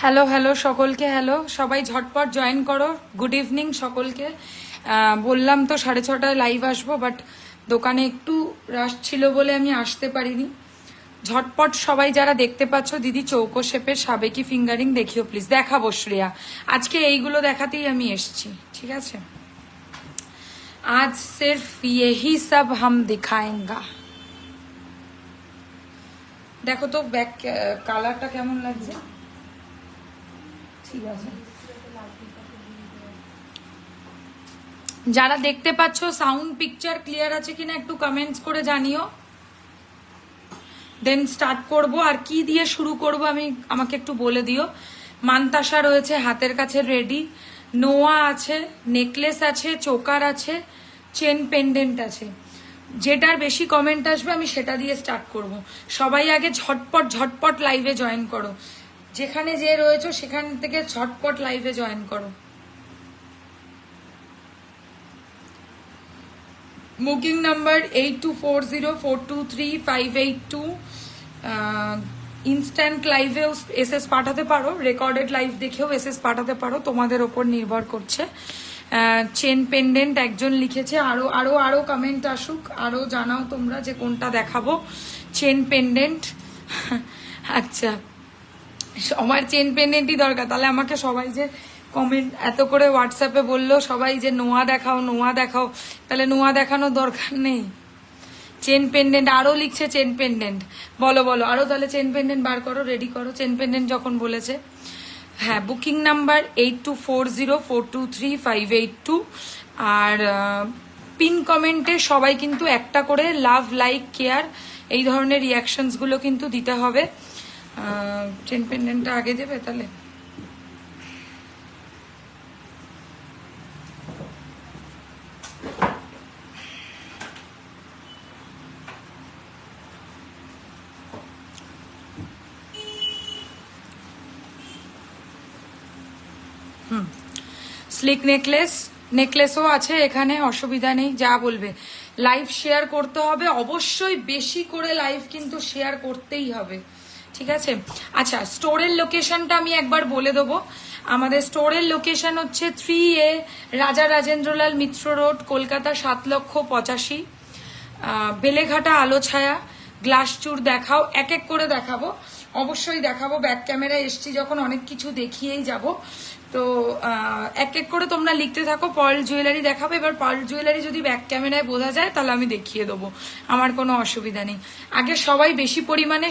Hello hello সকলকে, hello সবাই ঝটপট জয়েন করো। গুড ইভিনিং সকলকে। বললাম তো 6:30টায় লাইভ আসবো, বাট দোকানে একটু রাশ ছিল বলে আমি আসতে পারিনি। ঝটপট সবাই যারা দেখতে পাচ্ছ, দিদি চৌকো শেপের সাবেকি ফিঙ্গারিং দেখিও প্লিজ। দেখাবো শ্রেয়া, আজকে এইগুলো দেখাতেই আমি এসছি, ঠিক আছে? আজ সির্ফ यही सब हम दिखाएंगा। দেখো তো ব্যাক কালারটা কেমন লাগছে। ঠিক আছে, যারা দেখতে পাচ্ছ সাউন্ড পিকচার ক্লিয়ার আছে কিনা একটু কমেন্টস করে জানিও। দেন স্টার্ট করব। আর কি দিয়ে শুরু করব আমাকে একটু বলে দিও। মান্তাসা রয়েছে হাতের কাছে রেডি, নোয়া আছে, নেকলেস আছে, চোকার আছে, চেন পেন্ডেন্ট আছে। যেটার বেশি কমেন্ট আসবে আমি সেটা দিয়ে স্টার্ট করব। সবাই আগে ঝটপট ঝটপট লাইভে জয়েন করো। যেখানে যে রয়েছে সেখান থেকে ঝটপট লাইভে জয়েন করো। Booking number 8240423582। ইনস্ট্যান্ট লাইভেও এসএস পাঠাতে পারো, রেকর্ডেড লাইভ দেখেও এসএস পাঠাতে পারো, তোমাদের ওপর নির্ভর করছে। চেন পেন্ডেন্ট একজন লিখেছে, আরো আরো আরো কমেন্ট আসুক, আরো জানাও তোমরা যে কোনটা দেখাবো। চেন পেন্ডেন্ট, আচ্ছা সবার চেন পেন্ডেন্টই দরকার। তাহলে আমাকে সবাই যে কমেন্ট এত করে হোয়াটসঅ্যাপে বললো সবাই যে নোয়া দেখাও নোয়া দেখাও, তাহলে নোয়া দেখানোর দরকার নেই। চেন পেন্ডেন্ট আরো লিখছে, চেন পেন্ডেন্ট বলো বলো আরো, তাহলে চেন পেন্ডেন্ট বার করো, রেডি করো চেন পেন্ডেন্ট যখন বলেছে। হ্যাঁ, বুকিং নাম্বার 8240423582। আর পিন কমেন্টে সবাই কিন্তু একটা করে লাভ, লাইক, কেয়ার এই ধরনের রিয়াকশনস গুলো কিন্তু দিতে হবে। চেন পেন্ডেন্টটা আগে দেবে তাহলে। স্লিক নেকলেসও আছে এখানে, অসুবিধা নেই, যা বলবে। লাইভ শেয়ার করতে হবে অবশ্যই, বেশি করে লাইভ কিন্তু শেয়ার করতেই হবে, ঠিক আছে? আচ্ছা, স্টোরের লোকেশনটা আমি একবার বলে দেবো। আমাদের স্টোরের লোকেশন হচ্ছে 3A রাজা রাজেন্দ্রলাল মিত্র রোড, কলকাতা 7,85,000। বেলেঘাটা আলো ছায়া। গ্লাস চুর দেখাও, এক এক করে দেখাবো, অবশ্যই দেখাবো। ব্যাক ক্যামেরায় এসছি যখন অনেক কিছু দেখিয়েই যাব, তো এক এক করে তোমরা লিখতে থাকো। পার্ল জুয়েলারি দেখাবো। এবার পার্ল জুয়েলারি যদি ব্যাক ক্যামেরায় বোঝা যায় তাহলে আমি দেখিয়ে দেবো, আমার কোনো অসুবিধা নেই। আগে সবাই বেশি পরিমাণে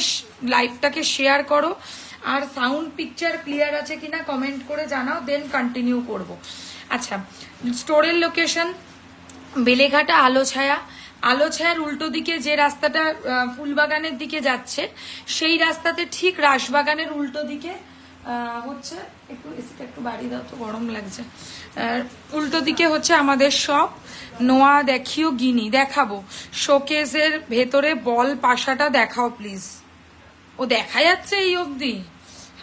লাইভটাকে শেয়ার করো, আর সাউন্ড পিকচার ক্লিয়ার আছে কিনা কমেন্ট করে জানাও, দেন কন্টিনিউ করব। আচ্ছা, স্টোরের লোকেশন বেলেঘাটা আলো ছায়া। আলো ছায়ার উল্টো দিকে যে রাস্তাটা ফুলবাগানের দিকে যাচ্ছে, সেই রাস্তাতে ঠিক রাসবাগানের উল্টো দিকে হচ্ছে, একটু এসিটা একটু বাড়ি দাও তো, গরম লাগছে। উল্টো দিকে হচ্ছে আমাদের শপ। নোয়া দেখিও গিনি দেখাবো। শোকেসের ভেতরে বল পাশাটা দেখাও প্লিজ। ও দেখা যাচ্ছে এই অবধি?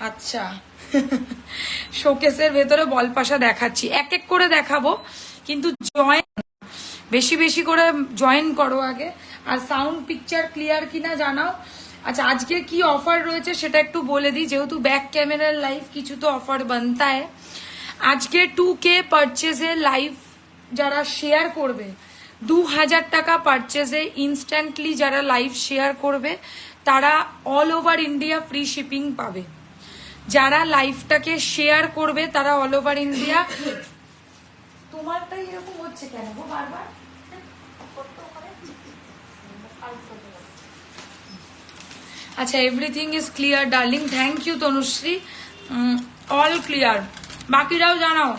আচ্ছা, শোকেসের ভেতরে বল পাশা দেখাচ্ছি, এক এক করে দেখাবো, কিন্তু জয়েন বেশি বেশি করে জয়েন করো আগে। আর সাউন্ড পিকচার ক্লিয়ার কিনা জানাও। আচ্ছা, আজকে কি অফার রয়েছে সেটা একটু বলে দিই, যেহেতু ব্যাক ক্যামেরার লাইভ কিছু তো অফার বানতা है। আজকে 2K পারচেজে লাইভ যারা শেয়ার করবে, 2,000 টাকা পারচেজে ইনস্ট্যান্টলি যারা লাইভ শেয়ার করবে তারা all over India free shipping পাবে। যারা লাইভটাকে শেয়ার করবে তারা অল ওভার ইন্ডিয়া। তোমারটাই এরকম হচ্ছে কেন গো বারবার? আচ্ছা, everything is clear darling, thank you Tanushree, all clear. বাকিরাও জানাও।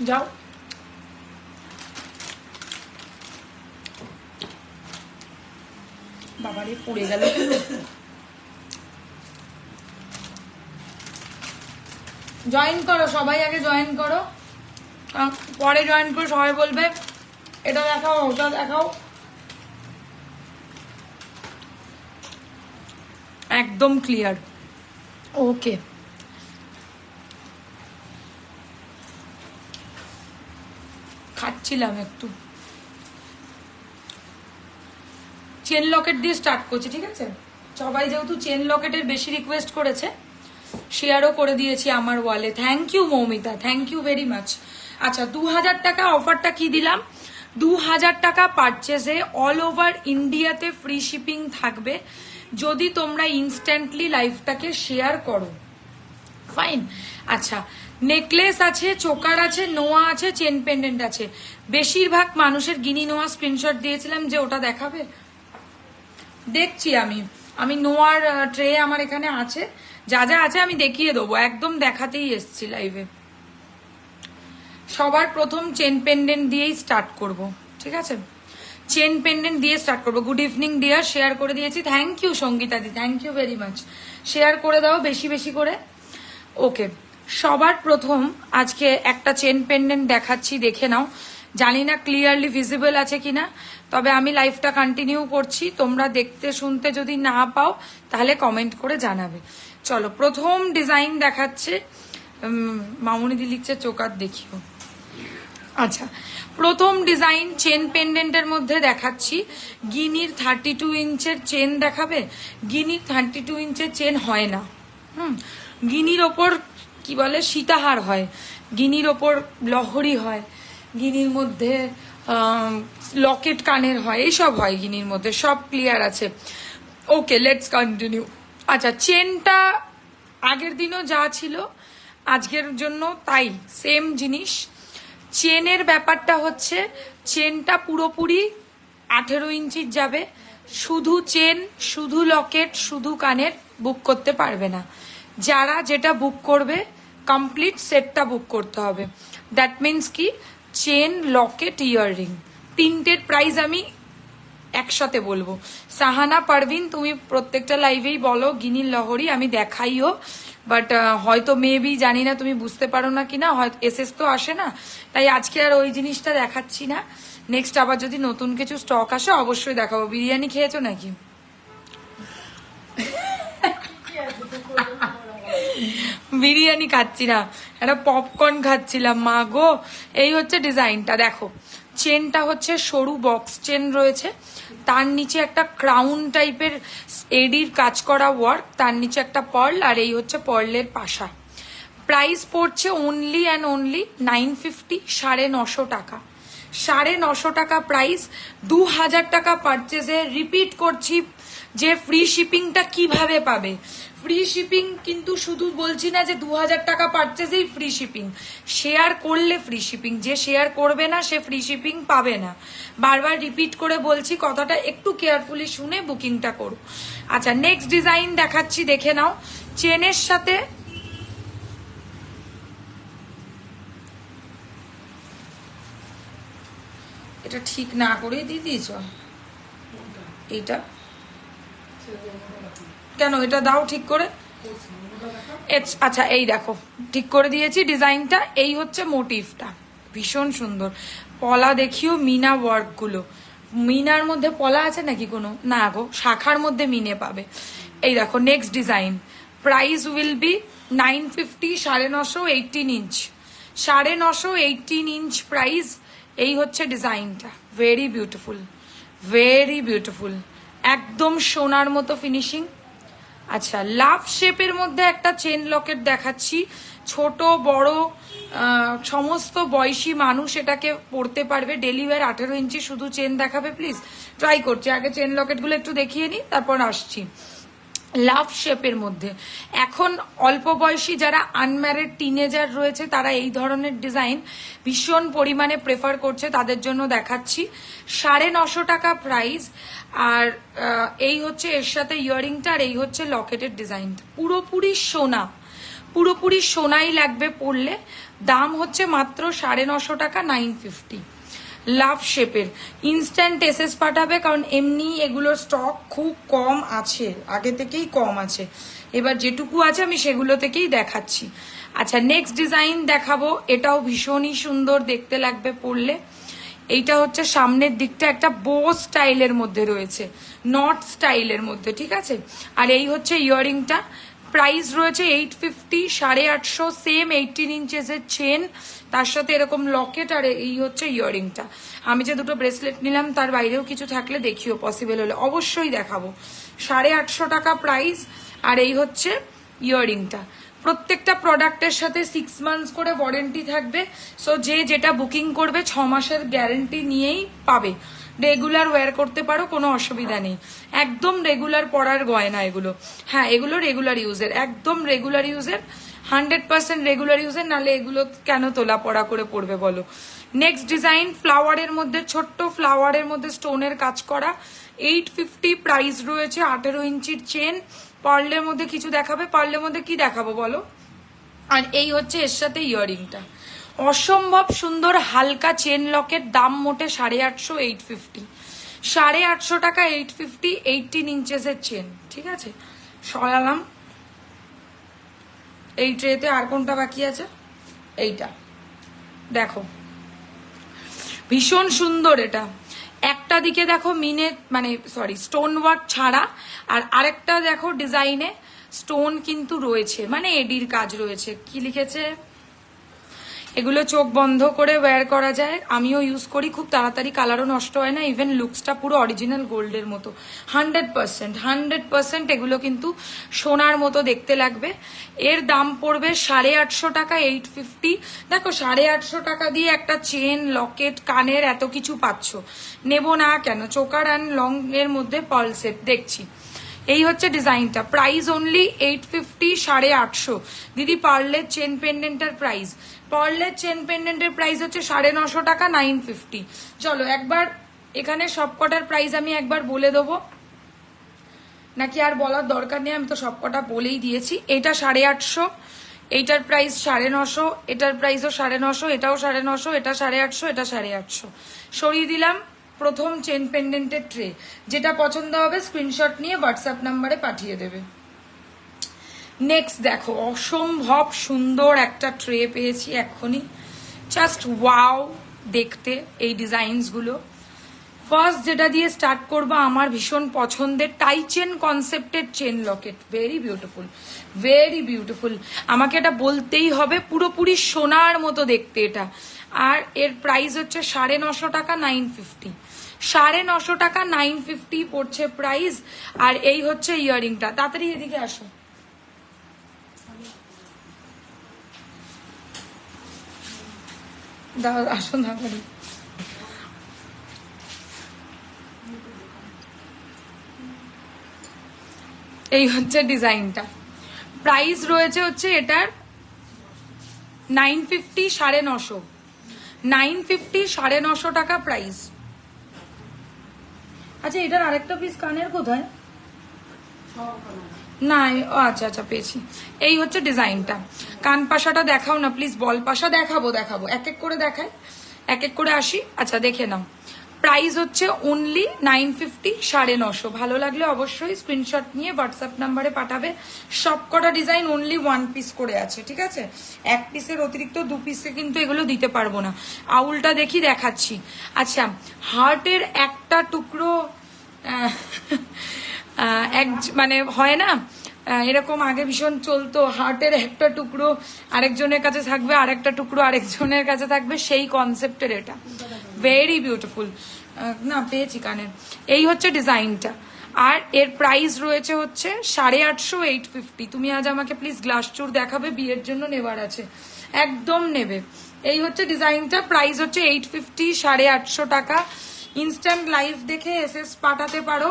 যাও, বাবারে পড়ে গেল। জয়েন করো সবাই, আগে জয়েন করো, পরে জয়েন করে সবাই বলবে এটা দেখাও ওটা দেখাও। একদম ক্লিয়ার, ওকে। খাচ্ছিলাম একটু। চেন লকেট দিয়ে স্টার্ট করছি, ঠিক আছে? সবাই যেহেতু চেন লকেটের বেশি রিকোয়েস্ট করেছে, শেয়ারও করে দিয়েছি আমার ওয়ালে। Thank you Moumita, thank you very much. আচ্ছা, 2000 টাকা অফারটা কি দিলাম? 2000 টাকা পারচেজে অল ওভার ইন্ডিয়াতে ফ্রি শিপিং থাকবে যদি তোমরা ইনস্ট্যান্টলি লাইভটাকে শেয়ার করো। ফাইন। আচ্ছা, নেকলেস আছে, চোকার আছে, নোয়া আছে, চেন পেন্ডেন্ট আছে। বেশিরভাগ মানুষের গিনি নোয়া স্ক্রিনশট দিয়েছিলাম যে ওটা দেখাবে, দেখছি আমি নোয়ার ট্রে আমার এখানে আছে, যা যা আছে আমি দেখিয়ে দেবো, একদম দেখাতেই এসছি লাইভে। সবার প্রথম চেন পেন্ডেন্ট দিয়েই স্টার্ট করব, ঠিক আছে? চেন পেন্ডেন্ট দিয়ে স্টার্ট করবো। গুড ইভিনিং ডিয়ার, শেয়ার করে দিয়েছি। থ্যাংক ইউ সঙ্গীতাদি, thank you very much. Share করে দাও বেশি বেশি করে। ওকে, সবার প্রথম আজকে একটা চেন পেন্ডেন্ট দেখাচ্ছি, দেখে নাও। জানি না ক্লিয়ারলি ভিজিবল আছে কিনা, তবে আমি লাইভটা কন্টিনিউ করছি। তোমরা দেখতে শুনতে যদি না পাও তাহলে কমেন্ট করে জানাবে। চলো, প্রথম ডিজাইন দেখাচ্ছে। মামুনিদি লিখছে চোকার দেখিও। আচ্ছা, প্রথম ডিজাইন চেন পেন্ডেন্টের মধ্যে দেখাচ্ছি। গিনির 32 ইঞ্চের চেন দেখাবে। গিনির 32 ইঞ্চের চেন হয় না। গিনির ওপর কি বলে সীতাহার হয়, গিনির ওপর লহরি হয়, গিনির মধ্যে লকেট কানের হয়, এইসব হয় গিনির মধ্যে। সব ক্লিয়ার আছে? ওকে, লেটস কন্টিনিউ। আচ্ছা, চেনটা আগের দিনও যা ছিল আজকের জন্য তাই, সেম জিনিস। চেনের ব্যাপারটা হচ্ছে, চেনটা পুরোপুরি 18 ইঞ্চির যাবে। শুধু চেন, শুধু লকেট, শুধু কানের বুক করতে পারবে না। যারা যেটা বুক করবে কমপ্লিট সেটটা বুক করতে হবে। দ্যাট মিনস কি, চেন, লকেট, ইয়াররিং, তিনটের প্রাইস আমি একসাথে বলবো। সাহানা পারভিন, তুমি প্রত্যেকটা লাইভেই বলো গিনির লহরি, আমি দেখাইও, বাট হয়তো মেবি জানি না তুমি বুঝতে পারো না কিনা, হয়তো এসএস তো আসে না, তাই আজকে আর ওই জিনিসটা দেখাচ্ছি না। নেক্সট আবার যদি নতুন কিছু স্টক আসে অবশ্যই দেখাবো। বিরিয়ানি খেয়েছো নাকি? বিরিয়ানি খাচ্ছি না, একটা পপকর্ন খাচ্ছিলাম মা গো। এই হচ্ছে ডিজাইনটা, দেখো চেনটা হচ্ছে সরু বক্স চেন রয়েছে, তার নিচে একটা ক্রাউন টাইপের এডির কাজ করা ওয়ার্ক, তার নিচে একটা পার্ল, আর এই হচ্ছে পার্লের পাশা। প্রাইস পড়ছে অনলি অ্যান্ড অনলি 950, 950 টাকা। 950 টাকা প্রাইস। 2000 টাকা পারচেজে, রিপিট করছি যে ফ্রি শিপিংটা কিভাবে পাবে। ফ্রি শিপিং কিন্তু শুধু বলছি না যে 2000 টাকা পারচেজেই ফ্রি শিপিং, শেয়ার করলে ফ্রি শিপিং। যে শেয়ার করবে না সে ফ্রি শিপিং পাবে না। বারবার রিপিট করে বলছি, কথাটা একটু কেয়ারফুলি শুনে বুকিংটা করো। আচ্ছা, নেক্সট ডিজাইন দেখাচ্ছি, দেখে নাও। চেনের সাথে এটা ঠিক না করে দিয়ে দিয়েছ, এইটা কেন, এটা দাও ঠিক করে। আচ্ছা, এই দেখো ঠিক করে দিয়েছি ডিজাইনটা। এই হচ্ছে মোটিভটা, ভীষণ সুন্দর। পলা দেখিও, মিনা ওয়ার্ক গুলো। মিনার মধ্যে পলা আছে নাকি কোনো? না গো, শাখার মধ্যে মিনে পাবে। এই দেখো next design. Price will be 950, 950, 18 inch, 950, 18 inch price. এই হচ্ছে ডিজাইনটা, ভেরি বিউটিফুল, ভেরি বিউটিফুল, একদম সোনার মতো ফিনিশিং। আচ্ছা, লাভ শেপের মধ্যে একটা চেন লকেট দেখাচ্ছি। ছোট বড় সমস্ত বয়সী মানুষ এটাকে পরতে পারবে। ডেলিভার 18 ইঞ্চি, শুধু চেন দেখাবে প্লিজ। ট্রাই করছি, আগে চেন লকেটগুলো একটু দেখিয়ে নিই, তারপর আসছি। লাভ শেপের মধ্যে এখন অল্প বয়সী যারা আনম্যারিড টিনেজার রয়েছে তারা এই ধরনের ডিজাইন ভীষণ পরিমাণে প্রেফার করছে, তাদের জন্য দেখাচ্ছি। 950 টাকা প্রাইস। আর এই হচ্ছে এর সাথে ইয়াররিংটা, আর এই হচ্ছে লকেটের ডিজাইনটা। পুরোপুরি সোনা, পুরোপুরি সোনাই লাগবে পরলে। দাম হচ্ছে মাত্র 950 টাকা, 950। লাভ শেপের ইনস্ট্যান্ট এসএস পাঠাবে, কারণ এমনি এগুলোর স্টক খুব কম আছে, আগে থেকেই কম আছে। এবার যেটুকু আছে আমি সেগুলো থেকেই দেখাচ্ছি। আচ্ছা, নেক্সট ডিজাইন দেখাবো, এটাও ভীষণই সুন্দর দেখতে লাগবে পরলে। এইটা হচ্ছে সামনের দিকটা একটা বো স্টাইলের মধ্যে রয়েছে, নট স্টাইলের মধ্যে, ঠিক আছে। আর এই হচ্ছে ইয়াররিংটা। প্রাইস রয়েছে 850, 850, সেম 18 ইঞ্চেসের চেন, তার সাথে এরকম লকেট, আর এই হচ্ছে ইয়াররিংটা। আমি যে দুটো ব্রেসলেট নিলাম তার বাইরেও কিছু থাকলে দেখিও, পসিবল হলে অবশ্যই দেখাবো। 850 টাকা প্রাইস, আর এই হচ্ছে ইয়াররিংটা। প্রত্যেকটা প্রোডাক্টের সাথে 6 মান্থস করে ওয়ারেন্টি থাকবে। সো যে যেটা বুকিং করবে 6 মাসের গ্যারেন্টি নিয়েই পাবে। রেগুলার ওয়্যার করতে পারো, কোনো অসুবিধা নেই। একদম রেগুলার পরার গয়না এগুলো। হ্যাঁ, এগুলো রেগুলার ইউজের, একদম রেগুলার ইউজের, 100% রেগুলার ইউজের, নাহলে এগুলো কেন তোলা পড়া করে পড়বে বলো। নেক্সট ডিজাইন, ফ্লাওয়ারের মধ্যে, ছোট্ট ফ্লাওয়ারের মধ্যে স্টোনের কাজ করা, 850 প্রাইস রয়েছে। 18 ইঞ্চির চেন, পার্লের মধ্যে কিছু দেখাবে? পার্লের মধ্যে কি দেখাবো বলো? আর এই হচ্ছে এর সাথে ইয়াররিংটা, অসম্ভব সুন্দর হালকা চেন লকেট, দাম মোটে 850, 850, 850 টাকা, 850, 18 ইঞ্চেসের চেন। ঠিক আছে, সরালাম। এই ট্রেতে আর কোনটা বাকি আছে? এইটা দেখো, ভীষণ সুন্দর এটা। একটা দিকে দেখো মিনে মানে সরি স্টোন ওয়ার্ক ছাড়া, আর আরেকটা দেখো ডিজাইনে স্টোন কিন্তু রয়েছে, মানে এডির কাজ রয়েছে। কি লিখেছে? এগুলো চোখ বন্ধ করে ওয়্যার করা যায়, আমিও ইউজ করি, খুব তাড়াতাড়ি কালারও নষ্ট হয় না, ইভেন লুকসটা পুরো অরিজিনাল গোল্ডের মতো। 100% এগুলো কিন্তু সোনার মতো দেখতে লাগবে। এর দাম পড়বে 850 টাকা, 850। দেখো 850 টাকা দিয়ে একটা চেন, লকেট, কানের এত কিছু পাচ্ছ, নেব না কেন? চোকার অ্যান্ড লং এর মধ্যে পার্ল সেট দেখছি। এই হচ্ছে ডিজাইনটা, প্রাইস অনলি 850, 850। দিদি পার্লের চেন পেন্ডেন্টের প্রাইস, পার্লের চেন পেন্ডেন্টের প্রাইস হচ্ছে 950 টাকা, 950। চলো একবার এখানে সবকটার প্রাইস আমি একবার বলে দেবো, নাকি আর বলার দরকার নেই? আমি তো সবকটা বলেই দিয়েছি। এটা 850, এইটার প্রাইস 950, এটার প্রাইসও 950, এটাও 950, এটা 850, এটা 850। সরিয়ে দিলাম প্রথম চেন পেন্ডেন্টের ট্রে। যেটা পছন্দ হবে স্ক্রিনশট নিয়ে হোয়াটসঅ্যাপ নাম্বারে পাঠিয়ে দেবে। নেক্সট দেখো, অসম্ভব সুন্দর একটা ট্রে পেয়েছি এক্ষুনি, জাস্ট ওয়াও দেখতে এই ডিজাইনসগুলো। ফার্স্ট যেটা দিয়ে স্টার্ট করবো, আমার ভীষণ পছন্দের টাই চেন কনসেপ্টের chain locket, very beautiful, very beautiful. আমাকে এটা বলতেই হবে, পুরোপুরি সোনার মতো দেখতে এটা। আর এর প্রাইস হচ্ছে 950 টাকা, 950, 950 টাকা, 950 পড়ছে প্রাইস। আর এই হচ্ছে ইয়াররিংটা। তাড়াতাড়ি এদিকে আসো, আসো না করি। এই হচ্ছে ডিজাইনটা, প্রাইস রয়েছে হচ্ছে এটার 950, 950, 950, 950 টাকা প্রাইস। আচ্ছা, এটার আরেকটা পিস কানের কোথায়? না, আচ্ছা আচ্ছা পেয়েছি। এই হচ্ছে ডিজাইনটা। কান পাশাটা দেখাও না প্লিজ, বল পাশা দেখাবো, দেখাবো এক এক করে দেখাই, এক এক করে আসি। আচ্ছা দেখে নাও, প্রাইস হচ্ছে অনলি 950, 950। ভালো লাগলে অবশ্যই স্ক্রিনশট নিয়ে হোয়াটসঅ্যাপ নাম্বারে পাঠাবে। সবকটা ডিজাইন অনলি 1 পিস করে আছে, ঠিক আছে? 1 পিসের অতিরিক্ত 2 পিসে কিন্তু এগুলো দিতে পারবো না। আউলটা দেখি, দেখাচ্ছি। আচ্ছা, হার্টের একটা টুকরো মানে হয় না এরকম, আগে ভীষণ চলতো, হার্টের একটা টুকরো আরেকজনের কাছে থাকবে, আরেকটা টুকরো আরেকজনের কাছে থাকবে, সেই কনসেপ্টের এটা, ভেরি বিউটিফুল। না পেয়েছি কানের। এই হচ্ছে ডিজাইনটা, আর এর প্রাইস রয়েছে হচ্ছে 850, 850। তুমি আজ আমাকে প্লিজ গ্লাস চুর দেখাবে, বিয়ের জন্য নেবার আছে, একদম নেবে। এই হচ্ছে ডিজাইনটা, প্রাইস হচ্ছে 850, 850 টাকা। ইনস্ট্যান্ট লাইভ দেখে এসএস পাঠাতে পারো,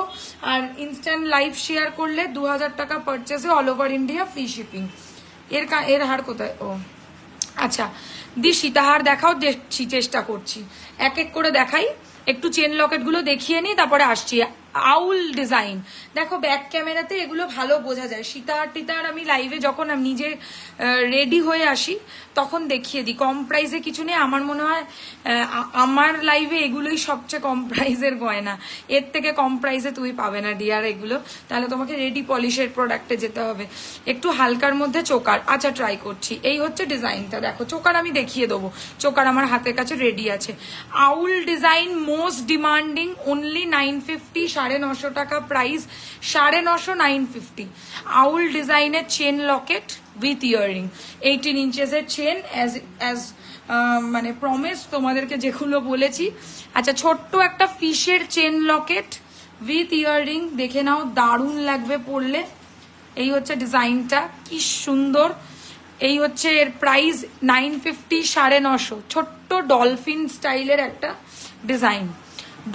আর ইনস্ট্যান্ট লাইভ শেয়ার করলে 2000 টাকা পারচেসে all over India free shipping. এর হার কোথায়? ও আচ্ছা, দি সীতাহার দেখাও, দেখছি, চেষ্টা করছি, এক এক করে দেখাই। একটু চেন লকেট গুলো দেখিয়ে নিই, তারপরে আসছি। আউল ডিজাইন দেখো, ব্যাক ক্যামেরাতে এগুলো ভালো বোঝা যায়। সীতাহার টিতাহার আমি লাইভে যখন আমি নিজে রেডি হয়ে আসি তখন দেখিয়ে দিই। কম প্রাইসে কিছু নেই, আমার মনে হয় আমার লাইভে এগুলোই সবচেয়ে কম প্রাইসের গয়না, এর থেকে কম প্রাইসে তুমি পাবে না ডিয়ার এগুলো। তাহলে তোমাকে রেডি পলিশের প্রোডাক্টে যেতে হবে। একটু হালকার মধ্যে চোকার, আচ্ছা ট্রাই করছি। এই হচ্ছে ডিজাইনটা, দেখো চোকার আমি দেখি দেখিয়ে দেবো, চোকার আমার হাতের কাছে রেডি আছে। Owl design most demanding, only 950, 950 টাকা প্রাইস, 950, 950। আউল ডিজাইনের চেন লকেট উইথ ইয়াররিং, 18 ইঞ্চেসের চেন, অ্যাজ মানে প্রমিস তোমাদেরকে যেগুলো বলেছি। আচ্ছা, ছোট্ট একটা ফিশের চেন লকেট উইথ ইয়াররিং, দেখে নাও, দারুণ লাগবে পরলে। এই হচ্ছে ডিজাইনটা, কি সুন্দর। এই হচ্ছে এর প্রাইস 950, 950। ছোট্ট ডলফিন স্টাইলের একটা ডিজাইন,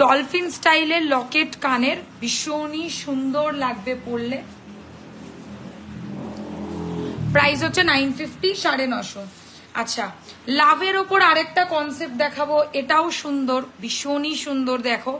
ডলফিন স্টাইলের লকেট কানের, ভীষণই সুন্দর লাগবে পরলে। প্রাইস হচ্ছে 950, 950। আচ্ছা, লাভের ওপর আরেকটা কনসেপ্ট দেখাবো, এটাও সুন্দর, ভীষণই সুন্দর। দেখো,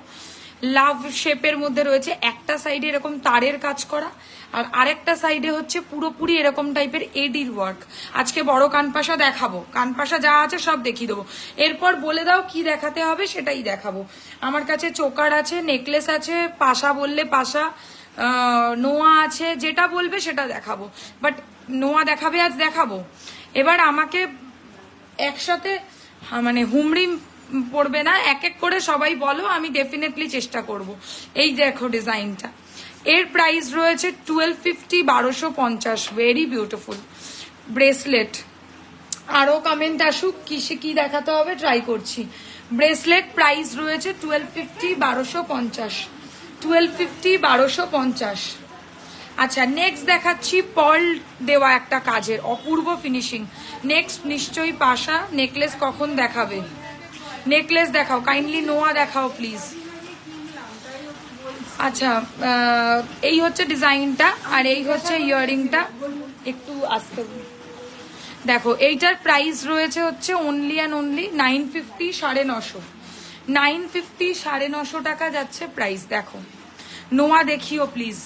লাভ শেপের মধ্যে রয়েছে, একটা সাইডে এরকম তারের কাজ করা, আর আরেকটা সাইডে হচ্ছে পুরোপুরি এরকম টাইপের এডির ওয়ার্ক। আজকে বড় কানপাশা দেখাবো, কানপাশা যা আছে সব দেখিয়ে দেবো। এরপর বলে দাও কি দেখাতে হবে, সেটাই দেখাবো। আমার কাছে চোকার আছে, নেকলেস আছে, পাশা বললে পাশা, নোয়া আছে, যেটা বলবে সেটা দেখাবো। বাট নোয়া দেখাবে আজ, দেখাবো। এবার আমাকে একসাথে মানে হুমড়ি পড়বে না, এক এক করে সবাই বলো, আমি ডেফিনেটলি চেষ্টা করব। এই দেখো ডিজাইনটা, এর প্রাইস রয়েছে 1250, 1250। Very beautiful bracelet. আরো কমেন্ট আসুক, কিসে কি দেখাতে হবে ট্রাই করছি। ব্রেসলেট প্রাইস রয়েছে 1250, 1250, 1250, 1250। আচ্ছা, নেক্সট দেখাচ্ছি পার্ল দেওয়া একটা কাজের অপূর্ব ফিনিশিং। নেক্সট নিশ্চয়ই পাশা। নেকলেস কখন দেখাবে? নেকলেস দেখাও কাইন্ডলি, নোয়া দেখাও প্লিজ। আচ্ছা, এই হচ্ছে ডিজাইনটা, আর এই হচ্ছে ইয়াররিংটা, একটু আসতে দেখো। এইটার প্রাইস রয়েছে হচ্ছে অনলি অ্যান্ড অনলি 950, 950, 950, 950 টাকা যাচ্ছে প্রাইস। দেখো, নোয়া দেখিও প্লিজ।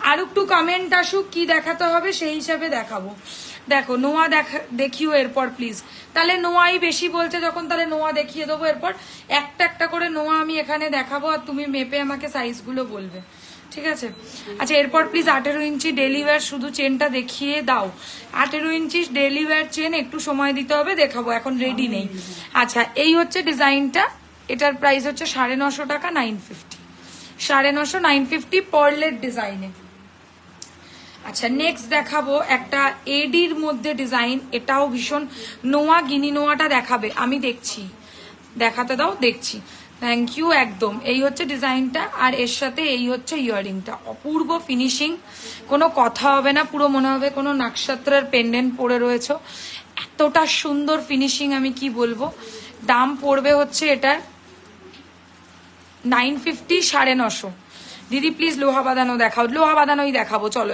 আর একটু কমেন্ট আসুক কি দেখাতে হবে, সেই হিসাবে দেখাবো। দেখো, নোয়া দেখিও এরপর প্লিজ। তাহলে নোয়াই বেশি বলছে যখন, তাহলে নোয়া দেখিয়ে দেবো। এরপর একটা একটা করে নোয়া আমি এখানে দেখাবো, আর তুমি মেপে আমাকে সাইজগুলো বলবে, ঠিক আছে? আচ্ছা, এরপর প্লিজ 18 ইঞ্চি ডেলি ওয়্যার শুধু চেনটা দেখিয়ে দাও। 18 ইঞ্চি ডেলি ওয়্যার চেন, একটু সময় দিতে হবে, দেখাবো, এখন রেডি নেই। আচ্ছা, এই হচ্ছে ডিজাইনটা, এটার প্রাইস হচ্ছে 950 টাকা, 950, 950, 950 পার্লের ডিজাইনে। আচ্ছা, নেক্সট দেখাবো একটা এডির মধ্যে ডিজাইন, এটাও ভীষণ। নোয়া গিনি নোয়াটা দেখাবে, আমি দেখছি, দেখাতে দাও, দেখছি। Thank you. একদম এই হচ্ছে ডিজাইনটা, আর এর সাথে এই হচ্ছে ইয়াররিংটা, অপূর্ব ফিনিশিং, কোনো কথা হবে না, পুরো মনে হবে কোনো নাকশাত্রের পেন্ডেন্ট পরে রয়েছে, এতটা সুন্দর ফিনিশিং, আমি কি বলবো। দাম পড়বে হচ্ছে এটার 950, 950। দিদি প্লিজ লোহা বাঁধানো দেখাও, লোহা বাঁধানোই দেখাবো, চলো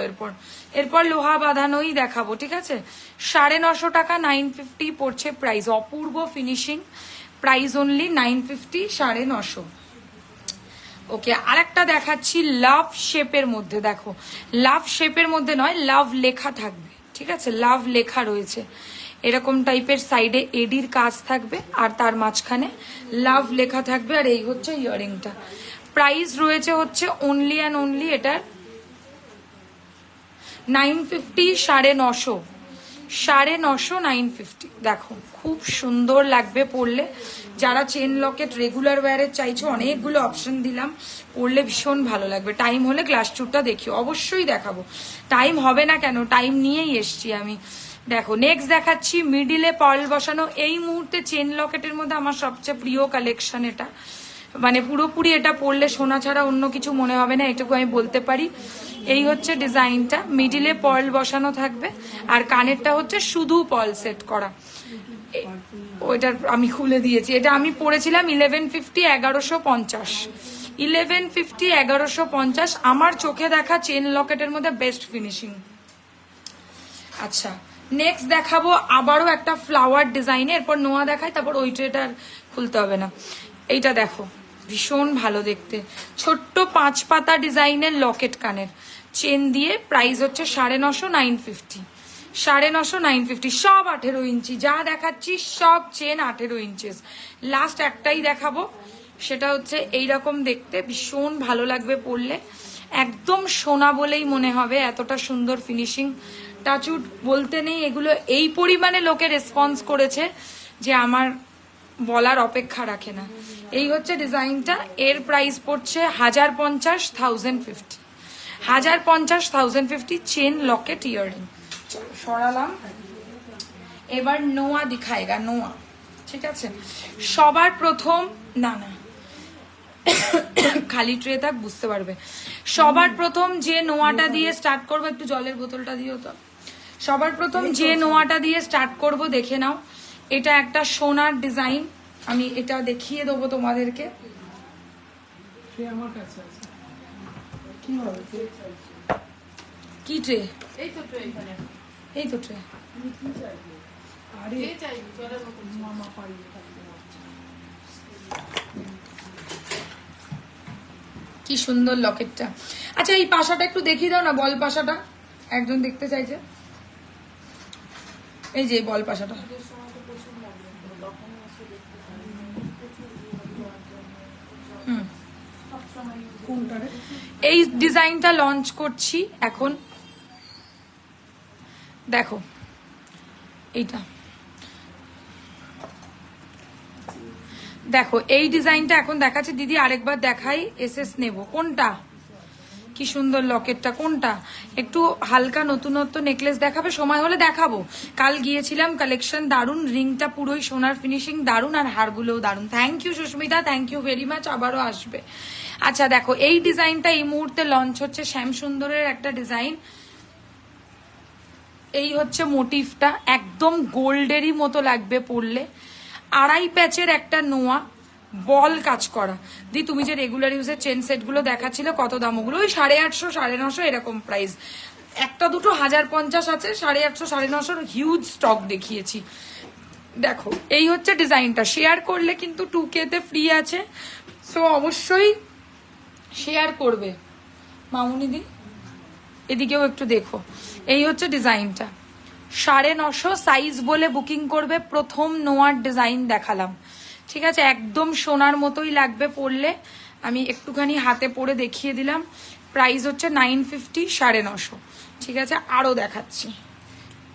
এরপর লোহা বাঁধানোই দেখাবো, ঠিক আছে? 950 টাকা, 950 পড়ছে প্রাইস, অপূর্ব ফিনিশিং, প্রাইস অনলি 950, 950। ওকে, আরেকটা দেখাচ্ছি লাভ শেপের মধ্যে। দেখো, লাভ শেপের মধ্যে নয়, লাভ লেখা থাকবে, ঠিক আছে? লাভ লেখা রয়েছে এরকম টাইপের, সাইডে এডির কাজ থাকবে, আর তার মাঝখানে লাভ লেখা থাকবে, আর এই হচ্ছে ইয়াররিংটা। প্রাইস রয়েছে হচ্ছে অনলি অ্যান্ড অনলি এটার 950, 950, 950, 950। দেখো, খুব সুন্দর লাগবে পরলে। যারা চেন লকেট রেগুলার ওয়্যারের চাইছো, অনেকগুলো অপশন দিলাম, পরলে ভীষণ ভালো লাগবে। টাইম হলে গ্লাস চুরটা দেখিও, অবশ্যই দেখাবো, টাইম হবে না কেন, টাইম নিয়েই এসছি আমি। দেখো, নেক্সট দেখাচ্ছি মিডিলে পার্ল বসানো। এই মুহূর্তে চেন লকেটের মধ্যে আমার সবচেয়ে প্রিয় কালেকশন এটা, মানে পুরোপুরি এটা পরলে সোনা ছাড়া অন্য কিছু মনে হবে না, এটুকু আমি বলতে পারি। এই হচ্ছে ডিজাইনটা, মিডিলে পার্ল বসানো থাকবে, আর কানেরটা হচ্ছে শুধু পার্ল সেট করা। ওইটার আমি খুলে দিয়েছি, এটা আমি পরেছিলাম 1150, 1150, 1150, 1150। আমার চোখে দেখা চেন লকেটের মধ্যে বেস্ট ফিনিশিং। আচ্ছা, নেক্সট দেখাবো আবারও একটা ফ্লাওয়ার ডিজাইনে, এরপর নোয়া দেখাই, তারপর ওইটা খুলতে হবে না। এইটা দেখো, ভীষণ ভালো দেখতে, ছোট্ট 5 পাতা ডিজাইনের লকেট কানের, চেন দিয়ে, প্রাইস হচ্ছে 950, 950, 950, 950। সব 18 ইঞ্চি, যা দেখাচ্ছি সব চেন 18 ইঞ্চেস। লাস্ট একটাই দেখাবো, সেটা হচ্ছে এইরকম দেখতে, ভীষণ ভালো লাগবে পরলে, একদম সোনা বলেই মনে হবে, এতটা সুন্দর ফিনিশিং। টাচউড বলতে নেই, এগুলো এই পরিমাণে লোকে রেসপন্স করেছে, যে আমার বলার অপেক্ষা রাখে না। এই হচ্ছে ডিজাইনটা, এর প্রাইস পড়ছে 1050, 1050, 1050, 1050 চেন লকেট ইয়ারিং। সরালাম, এবার নোয়া দিখায়গা, নোয়া। ঠিক আছে, সবার প্রথম না না খালি ট্রে থাক, বুঝতে পারবে। সবার প্রথম যে নোয়াটা দিয়ে স্টার্ট করবো, একটু জলের বোতলটা দিও তো। সবার প্রথম যে নোয়াটা দিয়ে স্টার্ট করব দেখে নাও। এটা একটা সোনার ডিজাইন, আমি এটা দেখিয়ে দেবো তোমাদেরকে। আমার কাছে আছে, কি হবে কি ট্রে? এই তো ট্রে, এখানে এই তো ট্রে। তুমি কি চাইবে? আরে চাইবে চলে মামা পাইয়ে থাকবে। কি সুন্দর লকেটটা। আচ্ছা এই পাশাটা একটু দেখিয়ে দাও না, বল পাশাটা একজন দেখতে চাইছে। এই যে বল পাশাটা, এই ডিজাইনটা লঞ্চ করছি এখন। দেখো এইটা, দেখো এই ডিজাইনটা এখন দেখাচ্ছি দিদি, আরেকবার দেখাই। এসএস নেব কোনটা? কি সুন্দর লকেটটা, কোনটা? একটু হালকা নতুনত্ব নেকলেস দেখাবে, সময় হলে দেখাবো। কাল গিয়েছিলাম, কালেকশন দারুন, রিংটা পুরোই সোনার ফিনিশিং দারুন, আর হারগুলোও দারুন। Thank you Susmita, thank you very much, আবারও আসবে। আচ্ছা দেখো এই ডিজাইনটা এই মুহূর্তে লঞ্চ হচ্ছে, শ্যাম সুন্দরের একটা ডিজাইন। এই হচ্ছে মোটিভটা, একদম গোল্ডেরই মতো লাগবে পরলে। আড়াই প্যাচের একটা নোয়া, বল কাজ করা। দি তুমি যে রেগুলার ইউজের চেন সেট গুলো দেখাচ্ছিল, কত দাম ওগুলো? ওই 850, 950 এরকম প্রাইস। একটা দুটো 1050 আছে, 850, 950 হিউজ স্টক দেখিয়েছি। দেখো এই হচ্ছে ডিজাইনটা, শেয়ার করলে কিন্তু 2K তে ফ্রি আছে, সো অবশ্যই শেয়ার করবে। মামুনি দি এদিকেও একটু দেখো, এই হচ্ছে ডিজাইনটা, 950 সাইজ বলে বুকিং করবে। প্রথম নোয়ার ডিজাইন দেখালাম, ঠিক আছে, একদম সোনার মতোই লাগবে পরলে। আমি একটুখানি হাতে পরে দেখিয়ে দিলাম। প্রাইস হচ্ছে 950, 950। ঠিক আছে, আরো দেখাচ্ছি।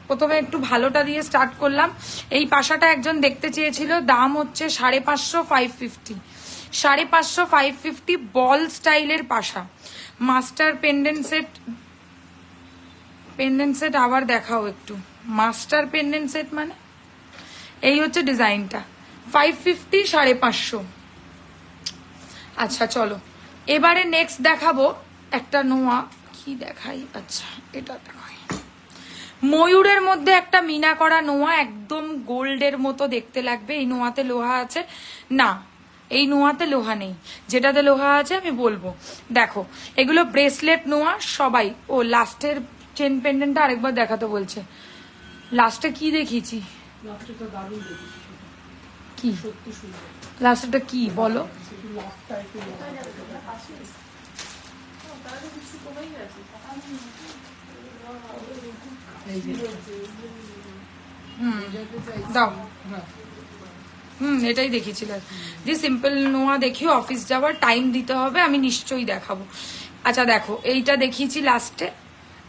প্রথমে একটু ভালোটা দিয়ে স্টার্ট করলাম। এই পাশাটা একজন দেখতে চেয়েছিল, দাম হচ্ছে 550, 550, 550, 550 বল স্টাইলের পাশা। Master pendant set, pendant set আবার দেখাও একটু। মাস্টার পেন্ডেন্ট সেট মানে এই হচ্ছে ডিজাইনটা, 550, 550। আচ্ছা চলো এবারে নেক্সট দেখাবো একটা নোয়া। কি দেখাই? আচ্ছা এটা দেখাই, ময়ূরের মধ্যে একটা মিনা করা নোয়া, একদম গোল্ডের মতো দেখতে লাগবে। এই নোয়াতে লোহা আছে না? এই নোয়াতে লোহা নেই, যেটাতে লোহা আছে আমি বলবো। দেখো এগুলো ব্রেসলেট নোয়া সবাই। ও লাস্টের চেন পেন্ডেন্টটা আরেকবার দেখাতে বলছে। লাস্টে কি দেখিয়েছি? কি লাস্টটা কি বলো? দাও। এটাই দেখিয়েছিল যে সিম্পল নোয়া দেখিও, অফিস যাওয়ার টাইম দিতে হবে, আমি নিশ্চয়ই দেখাবো। আচ্ছা দেখো এইটা দেখিয়েছি লাস্টে,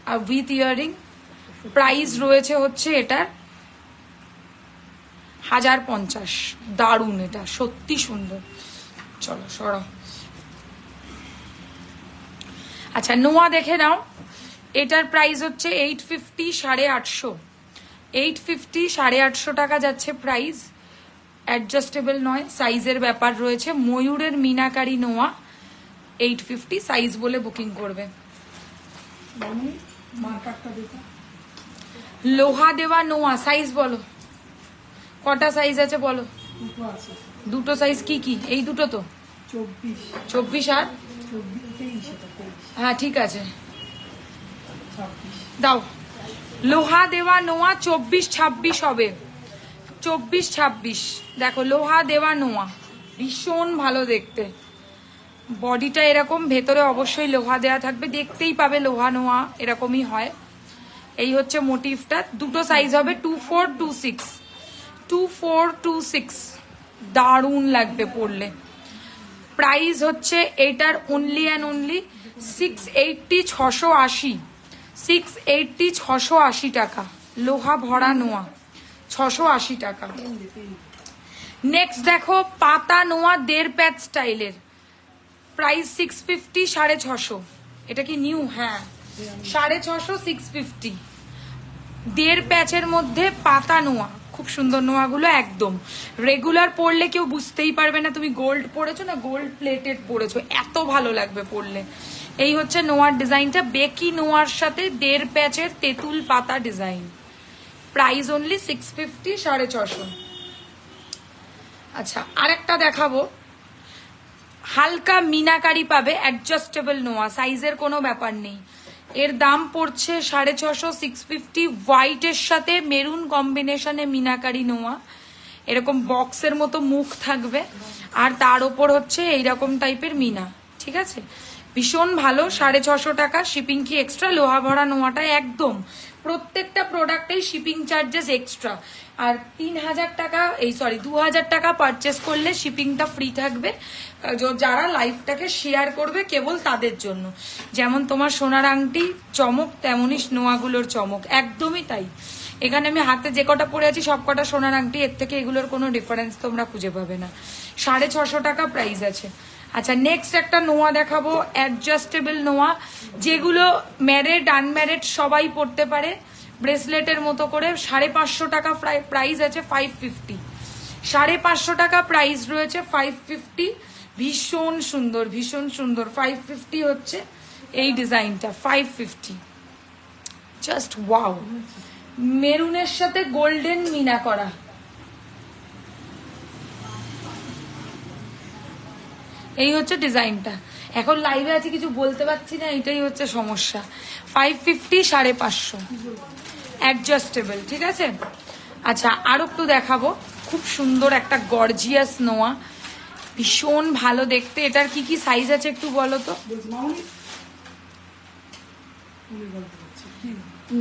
আর উইথ ইয়ারিং। প্রাইস রয়েছে হচ্ছে এটার 1050। দারুন, এটা সত্যি সুন্দর। চলো সরাও। আচ্ছা নোয়া দেখে নাও, এটার প্রাইস হচ্ছে 850, 850, 850, 850 টাকা যাচ্ছে প্রাইস। অ্যাডজাস্টেবল নয়, সাইজের ব্যাপার রয়েছে। ময়ূরের মিনাকারি নোয়া, 850 সাইজ বলে বুকিং করবে। লোহা দেওয়া নোয়া, সাইজ বলো কটা সাইজ আছে বলো? দুটো সাইজ। কি কি? এই দুটো তো 24 আর হ্যাঁ ঠিক আছে দাও। লোহা দেওয়া নোয়া 24, 26 হবে, 24, 26। দেখো লোহা দেওয়া নোয়া, ভীষণ ভালো দেখতে। বডিটা এরকম, ভেতরে অবশ্যই লোহা দেওয়া থাকবে, দেখতেই পাবে লোহা নোয়া এরকমই হয়। এই হচ্ছে মোটিভটা। দুটো সাইজ হবে, 24, 26, 24, 26। দারুণ লাগবে পরলে। প্রাইস হচ্ছে এটার অনলি অ্যান্ড অনলি 680, 680, 680, 680 টাকা। লোহা ভরা নোয়া 680 টাকা। নেক্সট দেখো পাতা নোয়া 1.5 প্যাচ স্টাইলের, প্রাইস 650, 650। এটা কি নিউ? হ্যাঁ 650, 650, 1.5 প্যাচের মধ্যে পাতা নোয়া, খুব সুন্দর নোয়াগুলো, একদম রেগুলার পরলে কেউ বুঝতেই পারবে না তুমি গোল্ড পরেছো না গোল্ড প্লেটেড পরেছো, এত ভালো লাগবে পরলে। এই হচ্ছে নোয়ার ডিজাইনটা, বেকি নোয়ার সাথে 1.5 প্যাচের তেঁতুল পাতা ডিজাইন, প্রাইস অনলি 650, 650। আচ্ছা আরেকটা দেখাবো, হালকা মিনাকারি পাবে, অ্যাডজাস্টেবল নোয়া, সাইজের কোনো ব্যাপার নেই। এর দাম পড়ছে 650, 650, হোয়াইটের সাথে মেরুন কম্বিনেশনে মিনাকারি নোয়া, এরকম বক্সের মতো মুখ থাকবে আর তার ওপর হচ্ছে এইরকম টাইপের মিনা, ঠিক আছে, ভীষণ ভালো। 650 টাকা, শিপিং কি এক্সট্রা? লোহা ভরা নোয়াটা একদম, প্রত্যেকটা প্রোডাক্টেই শিপিং চার্জেস এক্সট্রা। আর 3000 টাকা, 2000 টাকা পারচেস করলে শিপিংটা ফ্রি থাকবে, যারা লাইফটাকে শেয়ার করবে কেবল তাদের জন্য। যেমন তোমার সোনার আংটি চমক, তেমনই নোয়াগুলোর চমক, একদমই তাই। এখানে আমি হাতে যে কটা পরে আছি সব কটা সোনার আংটি, এর থেকে এগুলোর কোনো ডিফারেন্স তোমরা খুঁজে পাবে না। 650 টাকা প্রাইস আছে। আচ্ছা নেক্সট একটা নোয়া দেখাবো, অ্যাডজাস্টেবল নোয়া, যেগুলো ম্যারেড আনম্যারেড সবাই পড়তে পারে, ব্রেসলেটের মতো করে। 550 টাকা প্রাইস আছে, 550, 550 টাকা প্রাইস রয়েছে, 550, ভীষণ সুন্দর, ভীষণ সুন্দর। 550 হচ্ছে এই ডিজাইনটা, 550, জাস্ট ওয়াও, মেরুনের সাথে গোল্ডেন মিনা করা। এই হচ্ছে ডিজাইনটা। এখন লাইভে আছে কিছু বলতে পারছি না, এটাই হচ্ছে সমস্যা। 550, 550, অ্যাডজাস্টেবল, ঠিক আছে। আচ্ছা আরো একটু দেখাবো, খুব সুন্দর একটা গর্জিয়াস নোয়া, ভীষণ ভালো দেখতে। এটার কি কি সাইজ আছে একটু বলো তো?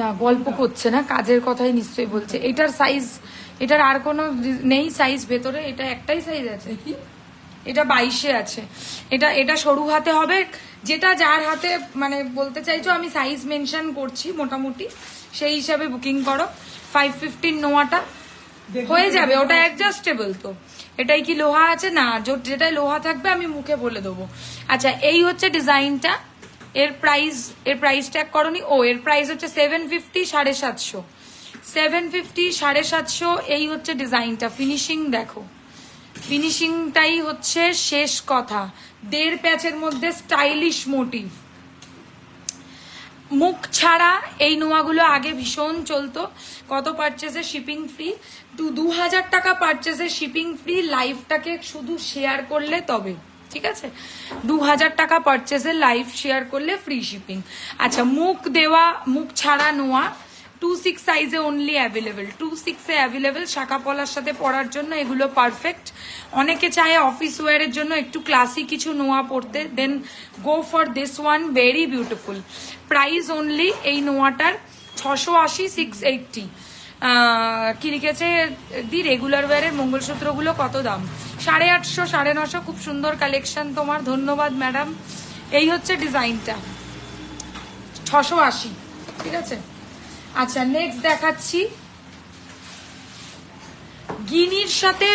না গল্প করছে না, কাজের কথাই নিশ্চয়ই বলছে। এটার সাইজ, এটার আর কোনো নেই সাইজ ভেতরে, এটা একটাই সাইজ আছে, এটা 22-এ আছে। এটা সরু হাতে হবে, যেটা যার হাতে মানে বলতে চাইছো, আমি সাইজ মেনশন করছি মোটামুটি, সেই হিসাবে বুকিং করো। 550 নোয়াটা হয়ে যাবে, ওটা অ্যাডজাস্টেবল তো। এটাই কি লোহা আছে? না, যেটাই লোহা থাকবে আমি মুখে বলে দেবো। আচ্ছা এই হচ্ছে ডিজাইনটা, এর প্রাইস ট্যাগ করনি, এর প্রাইস হচ্ছে 750, 750, 750, 750। এই হচ্ছে ডিজাইনটা, ফিনিশিং দেখো, ফিনিশিংটাই হচ্ছে শেষ কথা। 1.5 প্যাচের মধ্যে স্টাইলিশ মোটিভ, মুখ ছাড়া এই নোয়াগুলো আগে ভীষণ চলতো। কত পারচেজে শিপিং ফ্রি? 2000 টাকা পারচেজে শিপিং ফ্রি, লাইভটাকে শুধু শেয়ার করলে তবে, ঠিক আছে। 2000 টাকা পারচেজে লাইভ শেয়ার করলে ফ্রি শিপিং। আচ্ছা মুখ দেওয়া, মুখ ছাড়া নোয়া 26 সাইজে অনলি অ্যাভেলেবেল, 26-এ অ্যাভেলেবেল। শাখা পলার সাথে পরার জন্য এগুলো পারফেক্ট। অনেকে চায় অফিস ওয়ারের জন্য একটু ক্লাসি কিছু নোয়া পরতে, then go for this one, very beautiful. Price only এই নোয়াটার 680, 680। কি লিখেছে দি, রেগুলার ওয়ারের মঙ্গলসূত্রগুলো কত দাম? 850, 950। খুব সুন্দর কালেকশন তোমার, ধন্যবাদ ম্যাডাম। এই হচ্ছে ডিজাইনটা, 680, ঠিক আছে। আচ্ছা নেক্সট দেখাচ্ছি, গিনির সাথে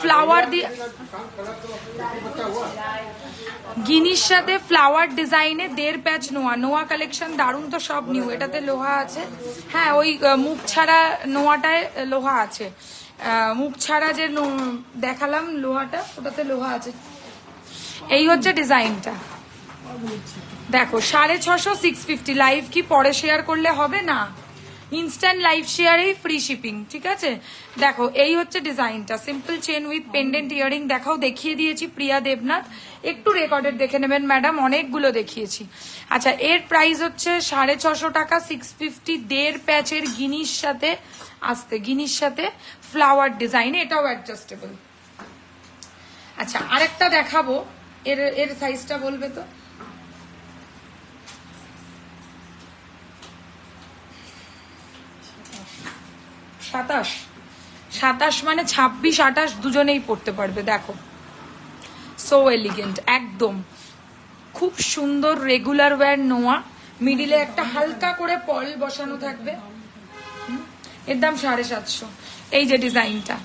ফ্লাওয়ার দিয়ে, গিনির সাথে ফ্লাওয়ার ডিজাইনে 1.5 প্যাচ নোয়া, নোয়া কালেকশন দারুণ তো, সব নিউ। এটাতে লোহা আছে, হ্যাঁ ওই মুখ ছাড়া নোয়াটায় লোহা আছে, মুখ ছাড়া যে দেখালাম লোহাটা, ওটাতে লোহা আছে। এই হচ্ছে ডিজাইনটা দেখো, 650, 650। লাইভ কি পরে শেয়ার করলে হবে না, ইনস্ট্যান্ট লাইভ শেয়ারেই ফ্রি শিপিং, ঠিক আছে। দেখো এই হচ্ছে ডিজাইনটা, simple chain with pendant earring. দেখাও, দেখিয়ে দিয়েছি প্রিয়া দেবনাথ, একটু রেকর্ডেড দেখে নেবেন ম্যাডাম, অনেকগুলো দেখিয়েছি। আচ্ছা এর প্রাইস হচ্ছে 650 টাকা, 650, 1.5 প্যাচের গিনির সাথে আসতে, গিনির সাথে ফ্লাওয়ার ডিজাইন, এটাও অ্যাডজাস্টেবল। আচ্ছা আরেকটা দেখাবো, এর সাইজটা বলবে তো? 27 মানে 26, 28 দুজনেই পড়তে পারবে। দেখো সো এলিগেন্ট, একদম খুব সুন্দর রেগুলার ওয়্যার নোয়া, মিডিলে একটা হালকা করে পল বসানো থাকবে, এর দাম 750। এই যে ডিজাইনটা,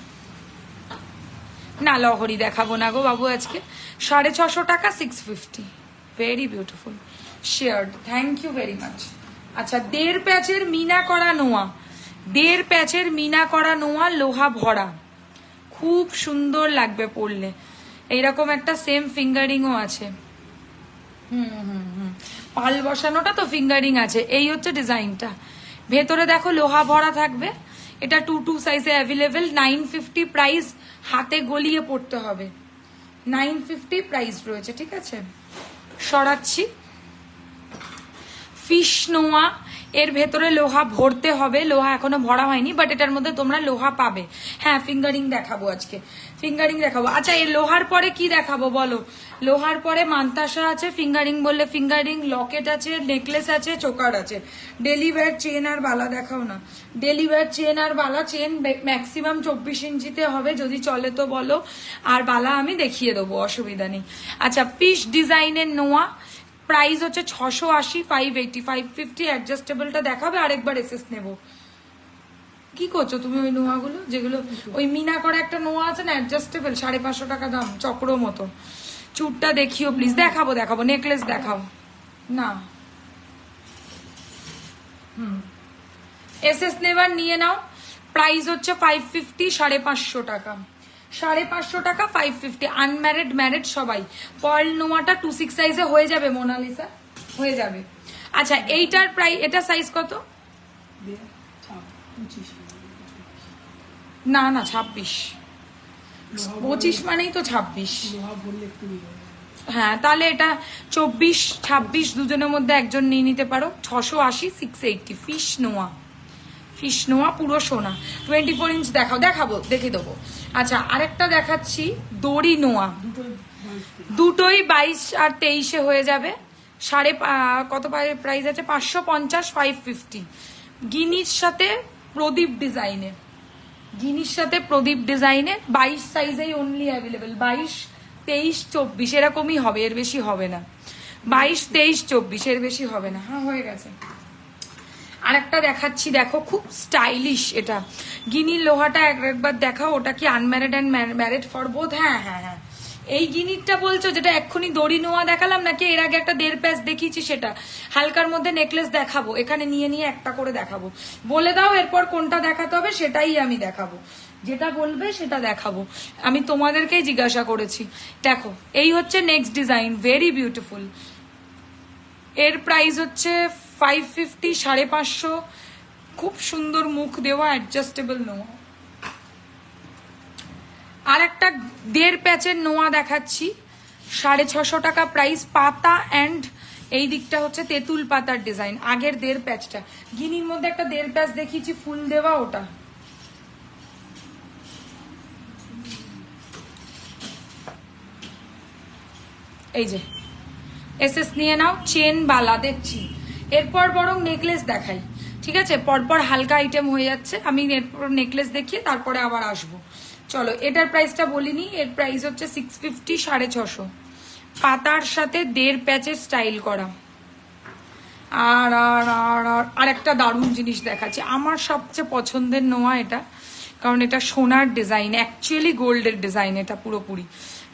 না লহরি দেখাবো না গো বাবু আজকে, 650 টাকা, 650। Very beautiful shared, thank you very much. আচ্ছা, 1.5 প্যাচের মিনা করা নোয়া, 1.5 প্যাচের মিনা করা নোয়া, লোহা ভরা, খুব সুন্দর লাগবে পরলে। এইরকম একটা সেম ফিঙ্গারিংও আছে। পাল বসানোটা তো ফিঙ্গারিং আছে। এই হচ্ছে ডিজাইনটা, ভেতরে দেখো লোহা ভরা থাকবে। এটা 2 সাইজে অ্যাভেলেবেল। 950 প্রাইস, হাতে গলিয়ে পড়তে হবে। 950 প্রাইস রয়েছে, ঠিক আছে। সরাচ্ছি, ফিশ নোয়া, এর ভেতরে লোহা ভরতে হবে, লোহা এখনো ভরা হয়নি, বাট এটার মধ্যে তোমরা লোহা পাবে। হ্যাঁ, ফিঙ্গারিং দেখাবো আজকে, ফিঙ্গারিং দেখাবো। আচ্ছা, এই লোহার পরে কি দেখাবো বলো? লোহার পরে মান্তাসা আছে, ফিঙ্গারিং বললে ফিঙ্গারিং, লকেট আছে, নেকলেস আছে, চোকার আছে। ডেলি ওয়্যার চেন আর বালা দেখাও না। ডেলি ওয়্যার চেন আর বালা, চেন ম্যাক্সিমাম 24 ইঞ্চিতে হবে, যদি চলে তো বলো, আর বালা আমি দেখিয়ে দেবো, অসুবিধা নেই। আচ্ছা, ফিশ ডিজাইনের নোয়া, প্রাইস হচ্ছে 680, 580, 550। অ্যাডজাস্টেবলটা দেখাবে, আরেকবার এসএস নেব। কি করছো তুমি ওই নোয়াগুলো, যেগুলো ওই মিনা করে একটা নোয়া আছে না অ্যাডজাস্টেবল, 550 টাকা দাম, চক্র মতো। চুটটা দেখিও প্লিজ। দেখাবো দেখাবো, নেকলেস দেখাও না। এসএস নেবার নিয়ে নাও। প্রাইস হচ্ছে 550, 550 টাকা, 550 টাকা, 550। আনম্যারিড ম্যারিড সবাই। পার্ল নোয়াটা 26 সাইজে হয়ে যাবে মোনালিসা, হয়ে যাবে। আচ্ছা, এইটার প্রাইস, এটা সাইজ কত? না না, 26। 25 মানেই তো 26। হ্যাঁ, তাহলে এটা 24, 26 দুজনের মধ্যে একজন নিয়ে নিতে পারো। 680, 680। ফিশ নোয়া, ফিশ নোয়া পুরো সোনা। 24 ইঞ্চ দেখাও, দেখাবো, দেখে দেবো। আচ্ছা, আরেকটা দেখাচ্ছি, দড়ি নোয়া, দুটোই 22 আর 23-এ হয়ে যাবে। কত প্রাইস আছে? 550, 550। গিনির সাথে প্রদীপ ডিজাইনে, গিনির সাথে প্রদীপ ডিজাইনে 22 সাইজেই অনলি অ্যাভেলেবেল। 22, 23, 24 এরকমই হবে, এর বেশি হবে না। 22, 23, 24 এর বেশি হবে না। হ্যাঁ, হয়ে গেছে। আরেকটা দেখাচ্ছি, দেখো খুব স্টাইলিশ এটা। গিনির লোহাটা একবার দেখাও, ওটা কি unmarried and married for both? হ্যাঁ হ্যাঁ হ্যাঁ, এই গিনিরটা বলছো, যেটা এক্ষুনি দড়ি নোয়া দেখালাম নাকি এর আগে একটা 1.5 প্যাচ দেখিয়েছি, সেটা হালকার মধ্যে নেকলেস দেখাবো। এখানে নিয়ে নিয়ে একটা করে দেখাবো। বলে দাও এরপর কোনটা দেখাতে হবে, সেটাই আমি দেখাবো। যেটা বলবে সেটা দেখাবো। আমি তোমাদেরকেই জিজ্ঞাসা করেছি। দেখো, এই হচ্ছে নেক্সট ডিজাইন, ভেরি বিউটিফুল। এর প্রাইস হচ্ছে 550, 550। খুব সুন্দর মুখ দেওয়া অ্যাডজাস্টেবল নোয়া। আর একটা 1.5 প্যাচের নোয়া দেখাচ্ছি, 650 টাকা প্রাইস। পাতা অ্যান্ড এই দিকটা হচ্ছে তেঁতুল পাতার ডিজাইন। আগের 1.5 প্যাচটা, গিনির মধ্যে একটা 1.5 প্যাচ দেখিয়েছি ফুল দেওয়া, ওটা। এই যে এসএস নিয়ে নাও। চেন বালা দেখছি, এরপর বরং নেকলেস দেখাই, ঠিক আছে? পরপর হালকা আইটেম হয়ে যাচ্ছে, আমি এরপর নেকলেস দেখিয়ে তারপরে আবার আসবো। চলো, এটার প্রাইসটা বলিনি। এর প্রাইস হচ্ছে 650, 650। পাতার সাথে 1.5 প্যাচের স্টাইল করা। আর আর আর আর একটা দারুণ জিনিস দেখাচ্ছি, আমার সবচেয়ে পছন্দের নোয়া এটা, কারণ এটা সোনার ডিজাইন, অ্যাকচুয়ালি গোল্ডের ডিজাইন এটা পুরোপুরি।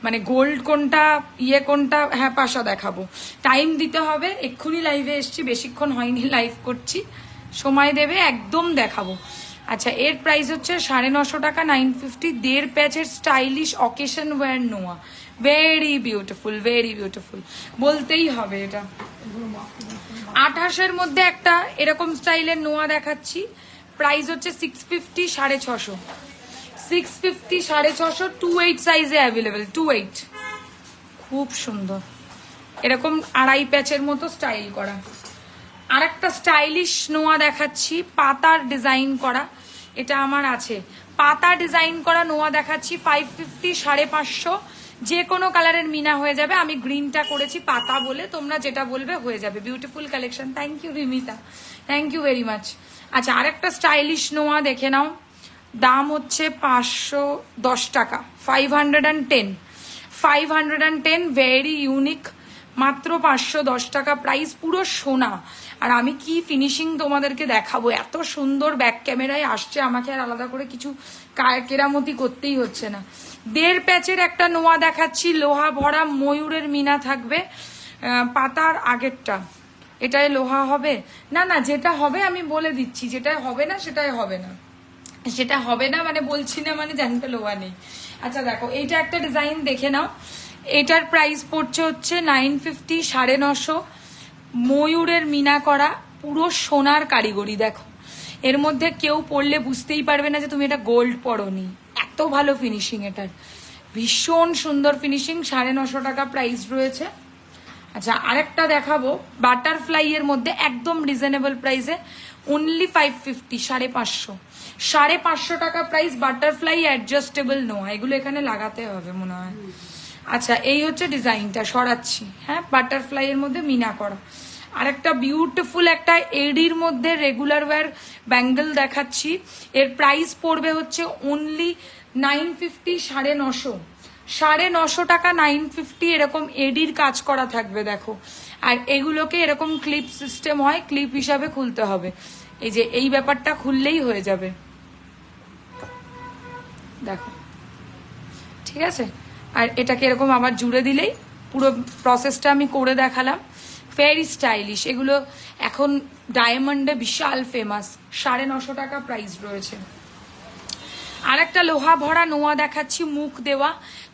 মানে গোল্ড কোনটা, ইয়ে কোনটা, হ্যাঁ পাশা দেখাবো। টাইম দিতে হবে, এক্ষুনি লাইভে এসছি, বেশিক্ষণ হয়নি লাইভ করছি, সময় দেবে, একদম দেখাবো। আচ্ছা, এর প্রাইস হচ্ছে 950 টাকা, 950। 1.5 প্যাচের স্টাইলিশ অকেশন ওয়্যার নোয়া, ভেরি বিউটিফুল, ভেরি বিউটিফুল, বলতেই হবে এটা। 28-এর মধ্যে একটা এরকম স্টাইলের নোয়া দেখাচ্ছি, প্রাইস হচ্ছে 650, 650। 650, 650। 28 সাইজে অ্যাভেলেবেল, 28। খুব সুন্দর, এরকম 2.5 প্যাচের মতো স্টাইল করা। আর একটা স্টাইলিশ নোয়া দেখাচ্ছি, পাতার ডিজাইন করা, এটা আমার আছে। পাতা ডিজাইন করা নোয়া দেখাচ্ছি, 550, 550। যে কোনো কালারের মিনা হয়ে যাবে। আমি গ্রিনটা করেছি পাতা বলে, তোমরা যেটা বলবে হয়ে যাবে। Beautiful collection, thank you Rimita, thank you very much. আচ্ছা, আরেকটা স্টাইলিশ নোয়া দেখে নাও, দাম হচ্ছে 510 টাকা, 510, 510। ভেরি ইউনিক, মাত্র 510 টাকা প্রাইস, পুরো সোনা। আর আমি কি ফিনিশিং তোমাদেরকে দেখাবো, এত সুন্দর ব্যাক ক্যামেরায় আসছে, আমাকে আর আলাদা করে কিছু কেরামতি করতেই হচ্ছে না। 1.5 প্যাচের একটা নোয়া দেখাচ্ছি, লোহা ভরা ময়ূরের মিনা থাকবে, পাতার আগেরটা এটাই লোহা হবে না, না যেটা হবে আমি বলে দিচ্ছি, যেটা হবে না সেটাই হবে না, সেটা হবে না মানে বলছি না মানে জানতে লোহা নেই। আচ্ছা দেখো এইটা একটা ডিজাইন দেখে নাও, এটার প্রাইস পড়ছে হচ্ছে 950, 950, ময়ূরের মিনা করা, পুরো সোনার কারিগরি। দেখো এর মধ্যে কেউ পরলে বুঝতেই পারবে না যে তুমি এটা গোল্ড পরোনি, এত ভালো ফিনিশিং এটার, ভীষণ সুন্দর ফিনিশিং। 950 টাকা প্রাইস রয়েছে। আচ্ছা আরেকটা দেখাবো বাটারফ্লাই এর মধ্যে, একদম রিজনেবল প্রাইসে, অনলি 550, 550, 550 টাকা প্রাইস, বাটারফ্লাই অ্যাডজাস্টেবল নোয়া, এগুলো এখানে লাগাতে হবে মনে হয়। আচ্ছা এই হচ্ছে ডিজাইনটা, সরাচ্ছি, হ্যাঁ বাটারফ্লাই এর মধ্যে মিনা করা। আরেকটা বিউটিফুল একটা এডির মধ্যে রেগুলার ওয়্যার ব্যাঙ্গেল দেখাচ্ছি, এর প্রাইস পড়বে হচ্ছে অনলি 950, 950, 950 টাকা, 950, এরকম এডির কাজ করা থাকবে দেখো। আর এগুলোকে এরকম ক্লিপ সিস্টেম হয়, ক্লিপ হিসাবে খুলতে হবে, এই যে এই ব্যাপারটা খুললেই হয়ে যাবে, দেখো ঠিক আছে। আর এটাকে এরকম আবার জুড়ে দিলেই, পুরো প্রসেসটা আমি করে দেখালাম, ভেরি স্টাইলিশ। এগুলো এখন ডায়মন্ডে বিশাল ফেমাস, 950 টাকা প্রাইস রয়েছে। আর একটা লোহা ভরা নোয়া দেখাচ্ছি, মুখ দেওয়া,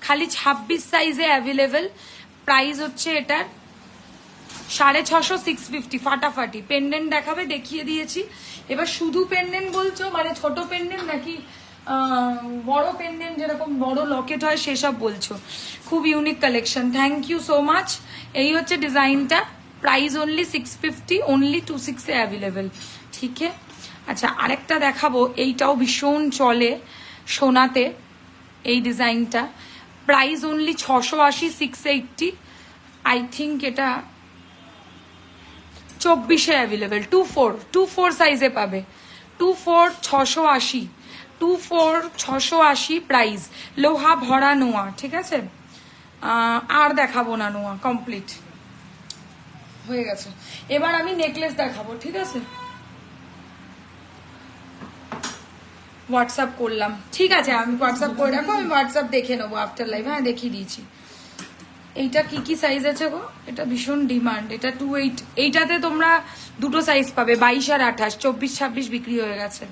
খালি 26 সাইজে অ্যাভেলেবেল, প্রাইস হচ্ছে এটার 650, 650, ফাটাফাটি। পেন্ডেন্ট দেখাবে, দেখিয়ে দিয়েছি, এবার শুধু পেন্ডেন্ট বলছো মানে ছোট পেন্ডেন্ট নাকি বড় পেন্ডেন্ট, যেরকম বড় লকেট হয় সেসব বলছো। খুব unique collection, thank you so much. এই হচ্ছে ডিজাইনটা, প্রাইস অনলি 650, অনলি 26 এ অ্যাভেলেবেল, ঠিক আছে। আচ্ছা আরেকটা দেখাবো, এইটাও ভীষণ চলে সোনাতে, এই ডিজাইনটা প্রাইস অনলি 680, 680, আই থিঙ্ক এটা 24 অ্যাভেলেবেল, 24 সাইজে পাবে, 24, 680, 24, 680 প্রাইস, লোহা ভরা নোয়া, ঠিক আছে। আর দেখাবো না, নোয়া কমপ্লিট হয়ে গেছে। এবার আমি নেকলেস দেখাবো, ঠিক আছে। হোয়াটসঅ্যাপ করলাম, ঠিক আছে আমি হোয়াটসঅ্যাপ করে রাখবো, আমি হোয়াটসঅ্যাপ দেখে নেবো আফটার লাইভ, হ্যাঁ দেখিয়ে দিয়েছি। এইটা কি কি সাইজ আছে গো, এটা ভীষণ ডিমান্ড, এটা 28, এইটাতে তোমরা দুটো সাইজ পাবে, 22 আর 28, 24, 26 বিক্রি হয়ে গেছে।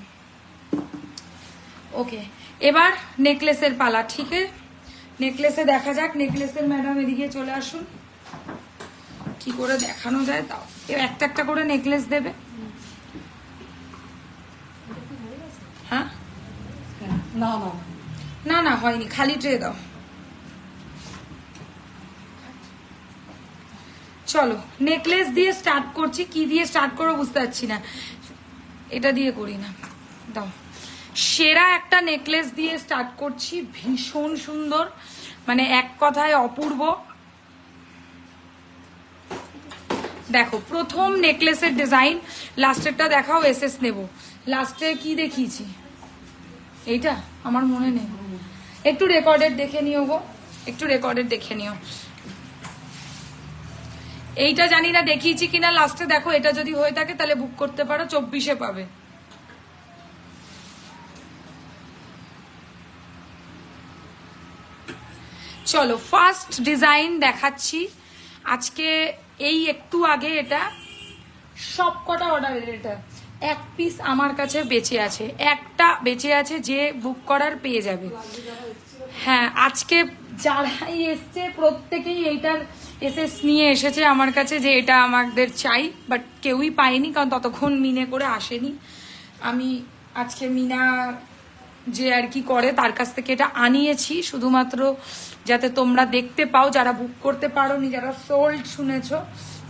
ওকে এবার নেকলেসের পালা, ঠিক আছে। নেকলেসে দেখা যাক, নেকলেসের ম্যাডাম এদিকে চলে আসুন, কি করে দেখানো যায় তাও, কেউ একটা একটা করে নেকলেস দেবে। হ্যাঁ না না না না হয়নি, খালি ট্রে দাও। চলো নেকলেস দিয়ে স্টার্ট করছি, কি দিয়ে স্টার্ট করবো বুঝতে পারছি না, এটা দিয়ে করি না, দাও। সেরা একটা নেকলেস দিয়ে স্টার্ট করছি, ভীষণ সুন্দর, মানে এক কথায় অপূর্ব। দেখো প্রথম নেকলেসের ডিজাইন, লাস্টেরটা দেখাও, এসএস নেব, লাস্টে কি দেখিয়েছি এইটা আমার মনে নেই, একটু রেকর্ডেড দেখে নিও গো, একটু রেকর্ডেড দেখে নিও। এইটা জানি না দেখিয়েছি কিনা, লাস্টে দেখো, এটা যদি হয়ে থাকে তাহলে বুক করতে পারো, 24-এ পাবে। চলো ফার্স্ট ডিজাইন দেখাচ্ছি আজকে, এই একটু আগে এটা সব কটা অর্ডারের, এটা এক পিস আমার কাছে বেঁচে আছে, একটা বেঁচে আছে, যে বুক করার পেয়ে যাবে। হ্যাঁ আজকে যারাই এসছে প্রত্যেকেই এইটার এসএস নিয়ে এসেছে আমার কাছে, যে এটা আমাদের চাই, বাট কেউই পায়নি, কারণ ততক্ষণ মিনে করে আসেনি। আমি আজকে মিনা যে আর কি করে তার কাছ থেকে এটা আনিয়েছি, শুধুমাত্র যাতে তোমরা দেখতে পাও, যারা বুক করতে পারোনি, যারা সোল্ড শুনেছ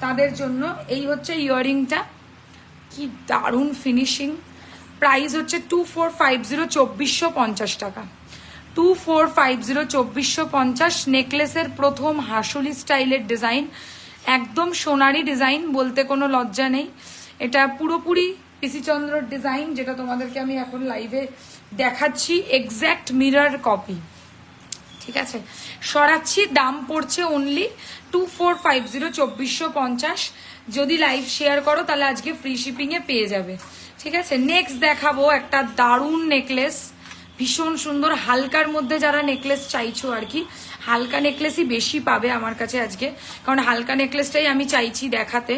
তাদের জন্য। এই হচ্ছে ইয়াররিংটা, কি দারুণ ফিনিশিং, প্রাইস হচ্ছে 2450, 2450 টাকা, 2450, 2450। নেকলেসের প্রথম হাসুলি স্টাইলের ডিজাইন, একদম সোনারি ডিজাইন, বলতে কোনো লজ্জা নেই, এটা পুরোপুরি পিসিচন্দ্রর ডিজাইন, যেটা তোমাদেরকে আমি এখন লাইভে দেখাচ্ছি, এক্স্যাক্ট মিরর কপি, ঠিক আছে, সরাচ্ছি। দাম পড়ছে অনলি 2450, 2450। যদি লাইভ শেয়ার করো তাহলে আজকে ফ্রি শিপিং এ পেয়ে যাবে। ঠিক আছে, নেক্সট দেখাবো একটা দারুণ নেকলেস, ভীষণ সুন্দর হালকার মধ্যে। যারা নেকলেস চাইছো আর কি, হালকা নেকলেসই বেশি পাবে আমার কাছে আজকে, কারণ হালকা নেকলেসটাই আমি চাইছি দেখাতে।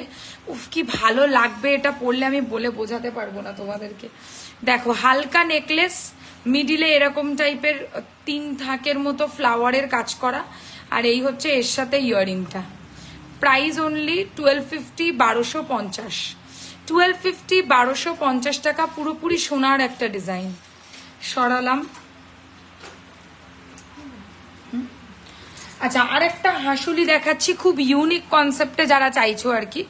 উফ কি ভালো লাগবে এটা পরলে, আমি বলে বোঝাতে পারবো না তোমাদেরকে। দেখো হালকা নেকলেস, মিডিলে এরকম টাইপের 3 থাকের মতো ফ্লাওয়ারের কাজ করা, আর এই হচ্ছে এর সাথে ইয়াররিংটা। Price only 1250, 1250। 1250, 1250 টাকা, পুরোপুরি সোনার একটা ডিজাইন। সরালাম। আচ্ছা, আরেকটা হাসুলি দেখাচ্ছি, খুব ইউনিক কনসেপ্টে যারা চাইছো আর কি,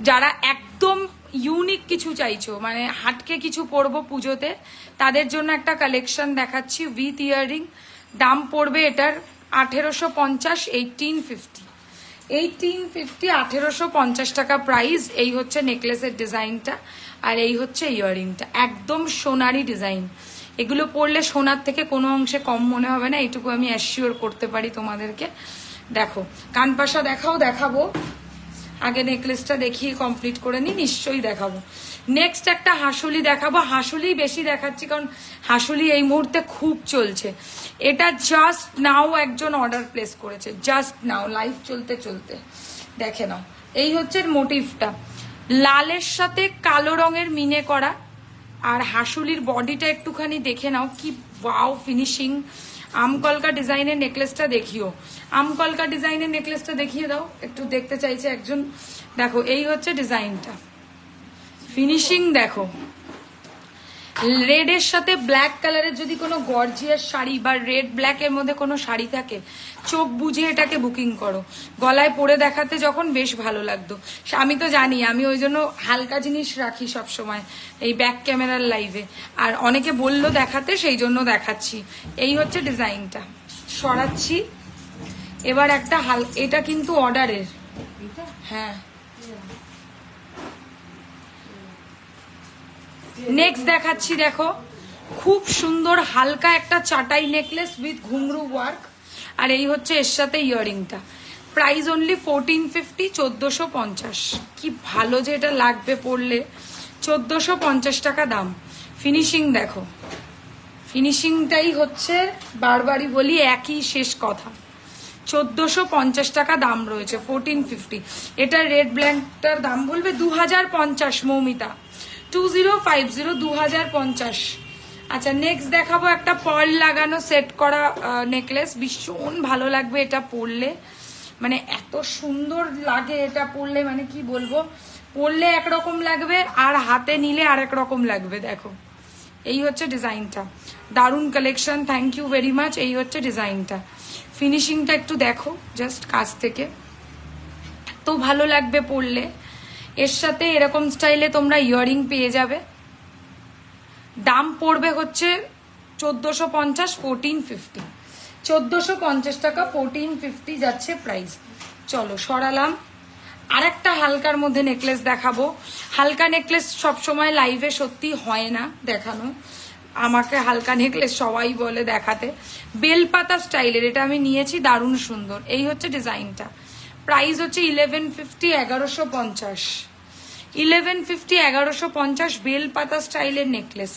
যারা একদম ইউনিক কিছু চাইছো, মানে হাটকে কিছু পরবো পুজোতে, তাদের জন্য একটা কালেকশন দেখাচ্ছি উইথ ইয়াররিং। দাম পড়বে এটার 1850, 1850, 1850, 1850 টাকা প্রাইস। এই হচ্ছে নেকলেসের ডিজাইনটা, আর এই হচ্ছে ইয়াররিংটা, একদম সোনারি ডিজাইন। এগুলো পরলে সোনার থেকে কোনো অংশে কম মনে হবে না, এইটুকু আমি অ্যাসিওর করতে পারি তোমাদেরকে। দেখো কানপাশা দেখাবো, আগে নেকলেসটা দেখিয়ে কমপ্লিট করে নি, নিশ্চয়ই দেখাবো। নেক্সট একটা হাসুলি দেখাবো, হাসুলি বেশি দেখাচ্ছি কারণ হাসুলি এই মুহূর্তে খুব চলছে। এটা জাস্ট নাও একজন অর্ডার প্লেস করেছে, জাস্ট নাও, লাইভ চলতে চলতে। দেখে নাও, এই হচ্ছে মোটিভটা, লালের সাথে কালো রঙের মিনে করা। আর হাসুলির বডিটা একটুখানি দেখে নাও, কি ওয়াও ফিনিশিং। আমকলকা ডিজাইনের নেকলেসটা দেখিও, আমকলকা ডিজাইনের নেকলেসটা দেখিয়ে দাও, একটু দেখতে চাইছে একজন। দেখো এই হচ্ছে ডিজাইনটা, ফিনিশিং দেখো। রেড এর সাথে ব্ল্যাক কালারের যদি কোনো গর্জিয়াস শাড়ি বা রেড ব্ল্যাক এর মধ্যে কোনো শাড়ি থাকে, চোখ বুঝে এটাকে বুকিং করো। গলায় পরে দেখাতে যখন বেশ ভালো লাগতো। আমি তো জানি, আমি ওই জন্য হালকা জিনিস রাখি সব সময় এই ব্যাক ক্যামেরার লাইভে, আর অনেকে বললো দেখাতে, সেই জন্য দেখাচ্ছি। এই হচ্ছে ডিজাইনটা, সরাচ্ছি। এবার একটা এটা কিন্তু অর্ডারের, হ্যাঁ। নেক্সট দেখাচ্ছি, দেখো খুব সুন্দর হালকা একটা চাটাই নেকলেস উইথ ঘুংরু ওয়ার্ক, আর এই হচ্ছে এর সাথে ইয়াররিংটা। Price only 1450, 1450। কি ভালো যে এটা লাগবে পড়লে, 1450 টাকা দাম। ফিনিশিং দেখো, ফিনিশিংটাই হচ্ছে, বারবারই বলি একই শেষ কথা। 1450 টাকা দাম রয়েছে, 1450। এটা রেড ব্ল্যাকটার দাম বলবে 2050 মৌমিতা, 2050, 2050। আচ্ছা নেক্সট দেখাবো একটা পার্ল লাগানো সেট করা নেকলেস, ভীষণ ভালো লাগবে এটা পরলে, মানে এত সুন্দর লাগে এটা পরলে, মানে কি বলবো, পরলে একরকম লাগবে আর হাতে নিলে আর এক রকম লাগবে। দেখো এই হচ্ছে ডিজাইনটা, দারুণ collection, thank you very much. এই হচ্ছে ডিজাইনটা, ফিনিশিংটা একটু দেখো জাস্ট কাছ থেকে, এত ভালো লাগবে পরলে। এর সাথে এরকম স্টাইলে তোমরা ইয়াররিং পেয়ে যাবে। দাম পড়বে হচ্ছে 1450, 1450, 1450 টাকা, 1450 যাচ্ছে প্রাইস। চলো সরালাম। আরেকটা হালকার মধ্যে নেকলেস দেখাবো। হালকা নেকলেস সবসময় লাইভে সত্যি হয় না দেখানো, আমাকে হালকা নেকলেস সবাই বলে দেখাতে। বেলপাতা স্টাইলের এটা আমি নিয়েছি, দারুণ সুন্দর। এই হচ্ছে ডিজাইনটা, প্রাইস হচ্ছে 1150, 1150, 1150, 1150। বেলপাতা স্টাইলের নেকলেস,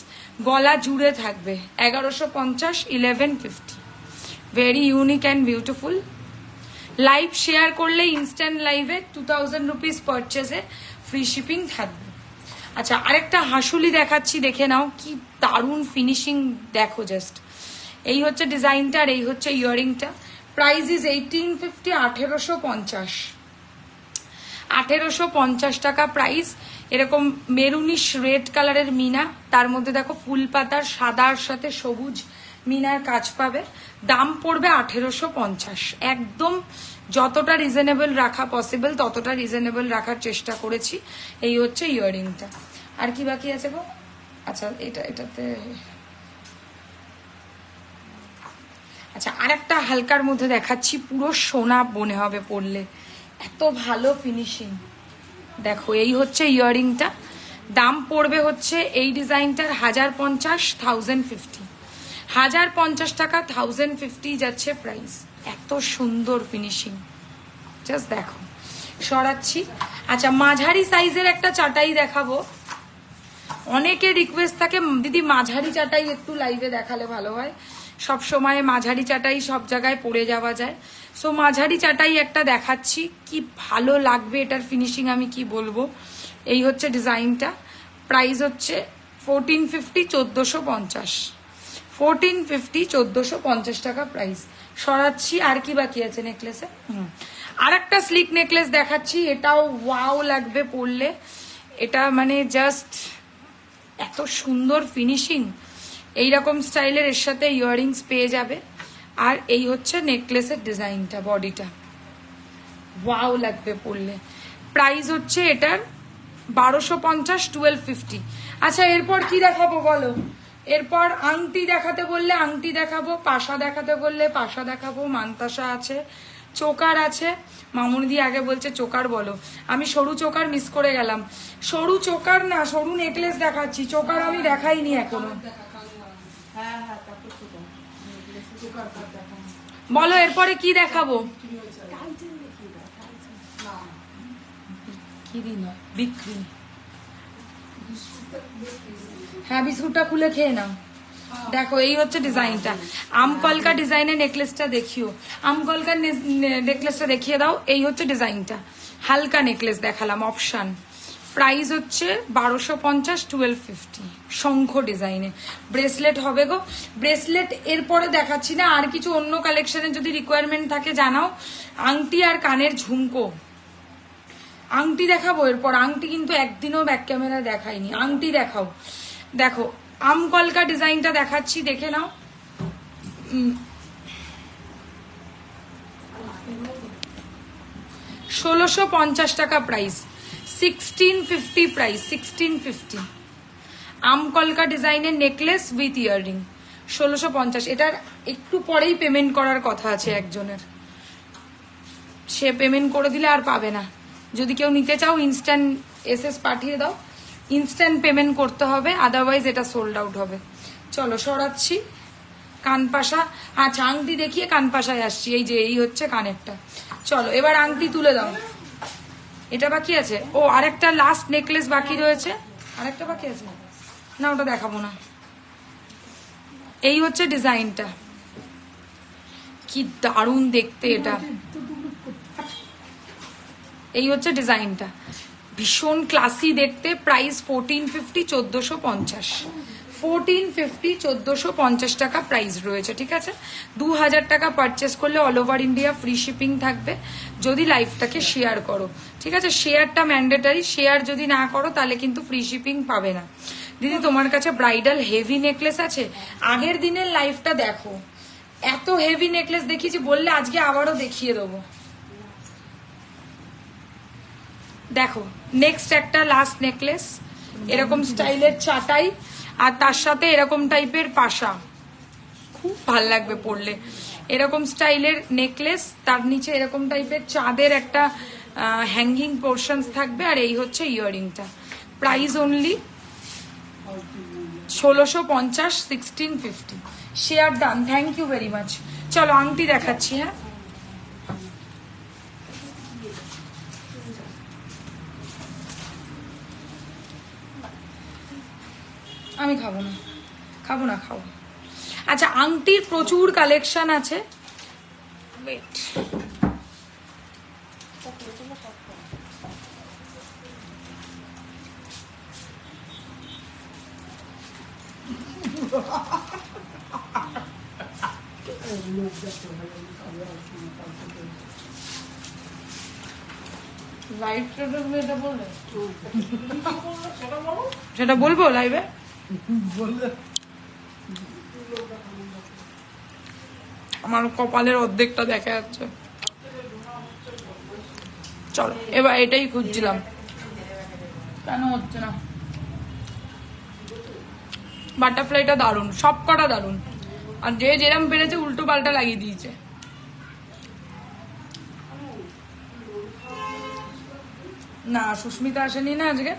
গলা জুড়ে থাকবে, 1150, 1150। Very unique and beautiful. Live share করলে ইনস্ট্যান্ট লাইভে 2000 রুপিস পারচেজে ফ্রি শিপিং থাকবে। আচ্ছা আরেকটা হাসুলি দেখাচ্ছি, দেখে নাও কি দারুণ ফিনিশিং, দেখো জাস্ট। এই হচ্ছে ডিজাইনটা, আর এই হচ্ছে ইয়াররিংটা। প্রাইস ইজ 1850, 1850, 1850 টাকা প্রাইস। এরকম মেরুনিশ রেড কালারের মিনা, তার মধ্যে দেখো ফুল পাতার সাদার সাথে সবুজ মিনার কাজ পাবে। দাম পড়বে 1850। একদম যতটা রিজনেবল রাখা পসিবল ততটা রিজনেবল রাখার চেষ্টা করেছি। এই হচ্ছে ইয়াররিংটা। আর কি বাকি আছে গো? আচ্ছা এটাতে আচ্ছা আরেকটা হালকার মধ্যে দেখাচ্ছি, পুরো সোনা মনে হবে পরলে, এত ভালো ফিনিশিং। দেখো এই হচ্ছে ইয়াররিংটা, দাম পড়বে হচ্ছে এই ডিজাইনটার 1050, 1050, 1050 টাকা, 1050 যাচ্ছে প্রাইস। এত সুন্দর ফিনিশিং, জাস্ট দেখো। সরাচ্ছি। আচ্ছা, মাঝারি সাইজের একটা চাটাই দেখাবো। অনেকে রিকোয়েস্ট থাকে দিদি মাঝারি চাটাই একটু লাইভে দেখালে ভালো হয়, সব সময় মাঝারি চাটাই সব জায়গায় পড়ে যাওয়া যায়। সো মাঝারি চাটাই একটা দেখাচ্ছি, কি ভালো লাগবে এটার ফিনিশিং আমি কি বলবো। এই হচ্ছে ডিজাইনটা, প্রাইস হচ্ছে 1450, 1450, 1450, 1450 টাকা প্রাইস। সরাচ্ছি। আর কি বাকি আছে নেকলেসে? আর একটা স্লিক নেকলেস দেখাচ্ছি, এটাও ওয়াও লাগবে পরলে। এটা মানে জাস্ট এত সুন্দর ফিনিশিং, এইরকম স্টাইলের এর সাথে ইয়াররিংস পেয়ে যাবে। আর এই হচ্ছে নেকলেসের ডিজাইনটা, বডিটা ওয়াও লাগবে পরলে। প্রাইস হচ্ছে এটার 1250, 1250। আচ্ছা, এরপর কি দেখাবো বলো? এরপর আংটি দেখাতে বললে আংটি দেখাবো, পাশা দেখাতে বললে পাশা দেখাবো। মানতাসা আছে, চোকার আছে। মামুনিদি আগে বলছে চোকার বলো, আমি সরু চোকার মিস করে গেলাম। সরু চোকার না, সরু নেকলেস দেখাচ্ছি, চোকার আমি দেখাইনি এখনো। বলো এরপরে কি দেখাবো? বিক্রি নয়, বিক্রি। হ্যাঁ, বিস্কুটটা খুলে খেয়ে নাও। দেখো এই হচ্ছে ডিজাইনটা, আমকলকা ডিজাইনের নেকলেসটা দেখিও। আমকলকার নেকলেসটা দেখিয়ে দাও। এই হচ্ছে ডিজাইনটা, হালকা নেকলেস দেখালাম অপশন। প্রাইস হচ্ছে 1250, 1250। শঙ্খ ডিজাইনে ব্রেসলেট হবে গো, ব্রেসলেট এরপরে দেখাচ্ছি না। আর কিছু অন্য কালেকশনের যদি রিকোয়ারমেন্ট থাকে জানাও। আংটি আর কানের ঝুমকো, আংটি দেখাবো এরপর। আংটি কিন্তু একদিনও ব্যাক ক্যামেরা দেখাইনি, আংটি দেখাও। দেখো আমকলকা ডিজাইনটা দেখাচ্ছি, দেখে নাও। 1650 টাকা প্রাইস, 1650 প্রাইস, 1650। আমকলকা ডিজাইনের নেকলেস উইথ ইয়াররিং, 1650। এটার একটু পরেই পেমেন্ট করার কথা আছে একজনের, সে পেমেন্ট করে দিলে আর পাবে না। যদি কেউ নিতে চাও ইনস্ট্যান্ট এসএস পাঠিয়ে দাও, ইনস্ট্যান্ট পেমেন্ট করতে হবে, আদারওয়াইজ এটা সোল্ড আউট হবে। চলো সরাচ্ছি। কানপাশা, আচ্ছা আংটি দেখিয়ে কানপাশায় আসছি। এই যে এই হচ্ছে কানেরটা। চলো এবার আংটি তুলে দাও। এটা বাকি আছে, ও আরেকটা লাস্ট নেকলেস বাকি রয়েছে, আরেকটা বাকি আছে না, ওটা দেখাবো না। এই হচ্ছে ডিজাইনটা, কি দারুণ দেখতে এটা। এই হচ্ছে ডিজাইনটা, ভীষণ ক্লাসি দেখতে। প্রাইস 1450, 1450, 1450, 1450 টাকা প্রাইস রয়েছে। ঠিক আছে, 2000 টাকা পারচেস করলে all over India free shipping থাকবে যদি লাইভটাকে শেয়ার করো। ঠিক আছে, শেয়ারটা ম্যান্ডেটারি, শেয়ার যদি না করো তাহলে কিন্তু ফ্রি শিপিং পাবে না। দিদি তোমার কাছে ব্রাইডাল হেভি নেকলেস আছে? আগের দিনের লাইভটা দেখো, এত হেভি নেকলেস দেখিয়েছি, বললে আজকে আবারও দেখিয়ে দেবো। দেখো নেক্সট একটা লাস্ট নেকলেস, এরকম স্টাইলের চাটাই আর তার সাথে এরকম টাইপের পাশা, খুব ভাল লাগবে পরলে। এরকম স্টাইলের নেকলেস, তার নিচে এরকম টাইপের চাঁদের একটা হ্যাঙ্গিং পোর্শনস থাকবে। আর এই হচ্ছে ইয়াররিংটা। Price only 1650, 1650। Share done, thank you very much. চলো আংটি দেখাচ্ছি। হ্যাঁ, আমি খাবো না, খাবো না, খাবো। আচ্ছা, আংটির প্রচুর কালেকশন আছে। ওয়েট, সেটা বলবো লাইভে? আমার কপালের অর্ধেকটা দেখা যাচ্ছে। চলো এবার এটাই খুঁজছিলাম, কেন হচ্ছে না। বাটারফ্লাইটা দারুণ, সব কটা দারুণ। আর যে যেরম পেরেছে উল্টো পাল্টা লাগিয়ে দিয়েছে। না সুস্মিতা আসেনি না আজকে,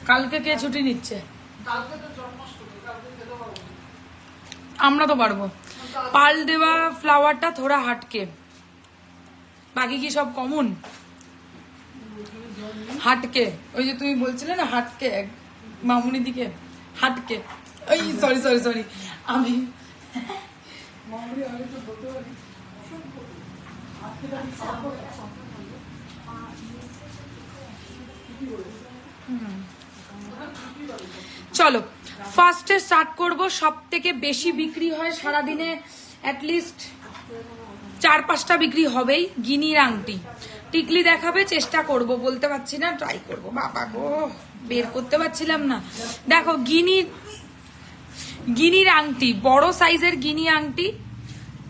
কালকে কে ছুটি নিচ্ছে? কালকে তো জন্মাষ্টমী, কালকে খেতে পারবো না। আমরা তো পারবো। পাল দেওয়া ফ্লাওয়ারটা থোড়া হাটকে, বাকি কি সব কমন? হাটকে, ওই যে তুমি বলছিলে না হাটকে, মামুনি দিকে হাটকে, ওই সরি সরি সরি আমি মামুনি আগে তো বলতে পারি আজকে আমি সাপোর্ট চলো ফার্স্টে স্টার্ট করব। সব থেকে বেশি বিক্রি হয় সারাদিনে, অ্যাটলিস্ট 4-5টা বিক্রি হবেই। গিনির আংটি, টিকলি দেখাবে, চেষ্টা করব, বলতে পারছি না, ট্রাই করব। বাবা গো, বের করতে পারছিলাম না। দেখো গিনির আংটি, বড় সাইজের গিনি আংটি,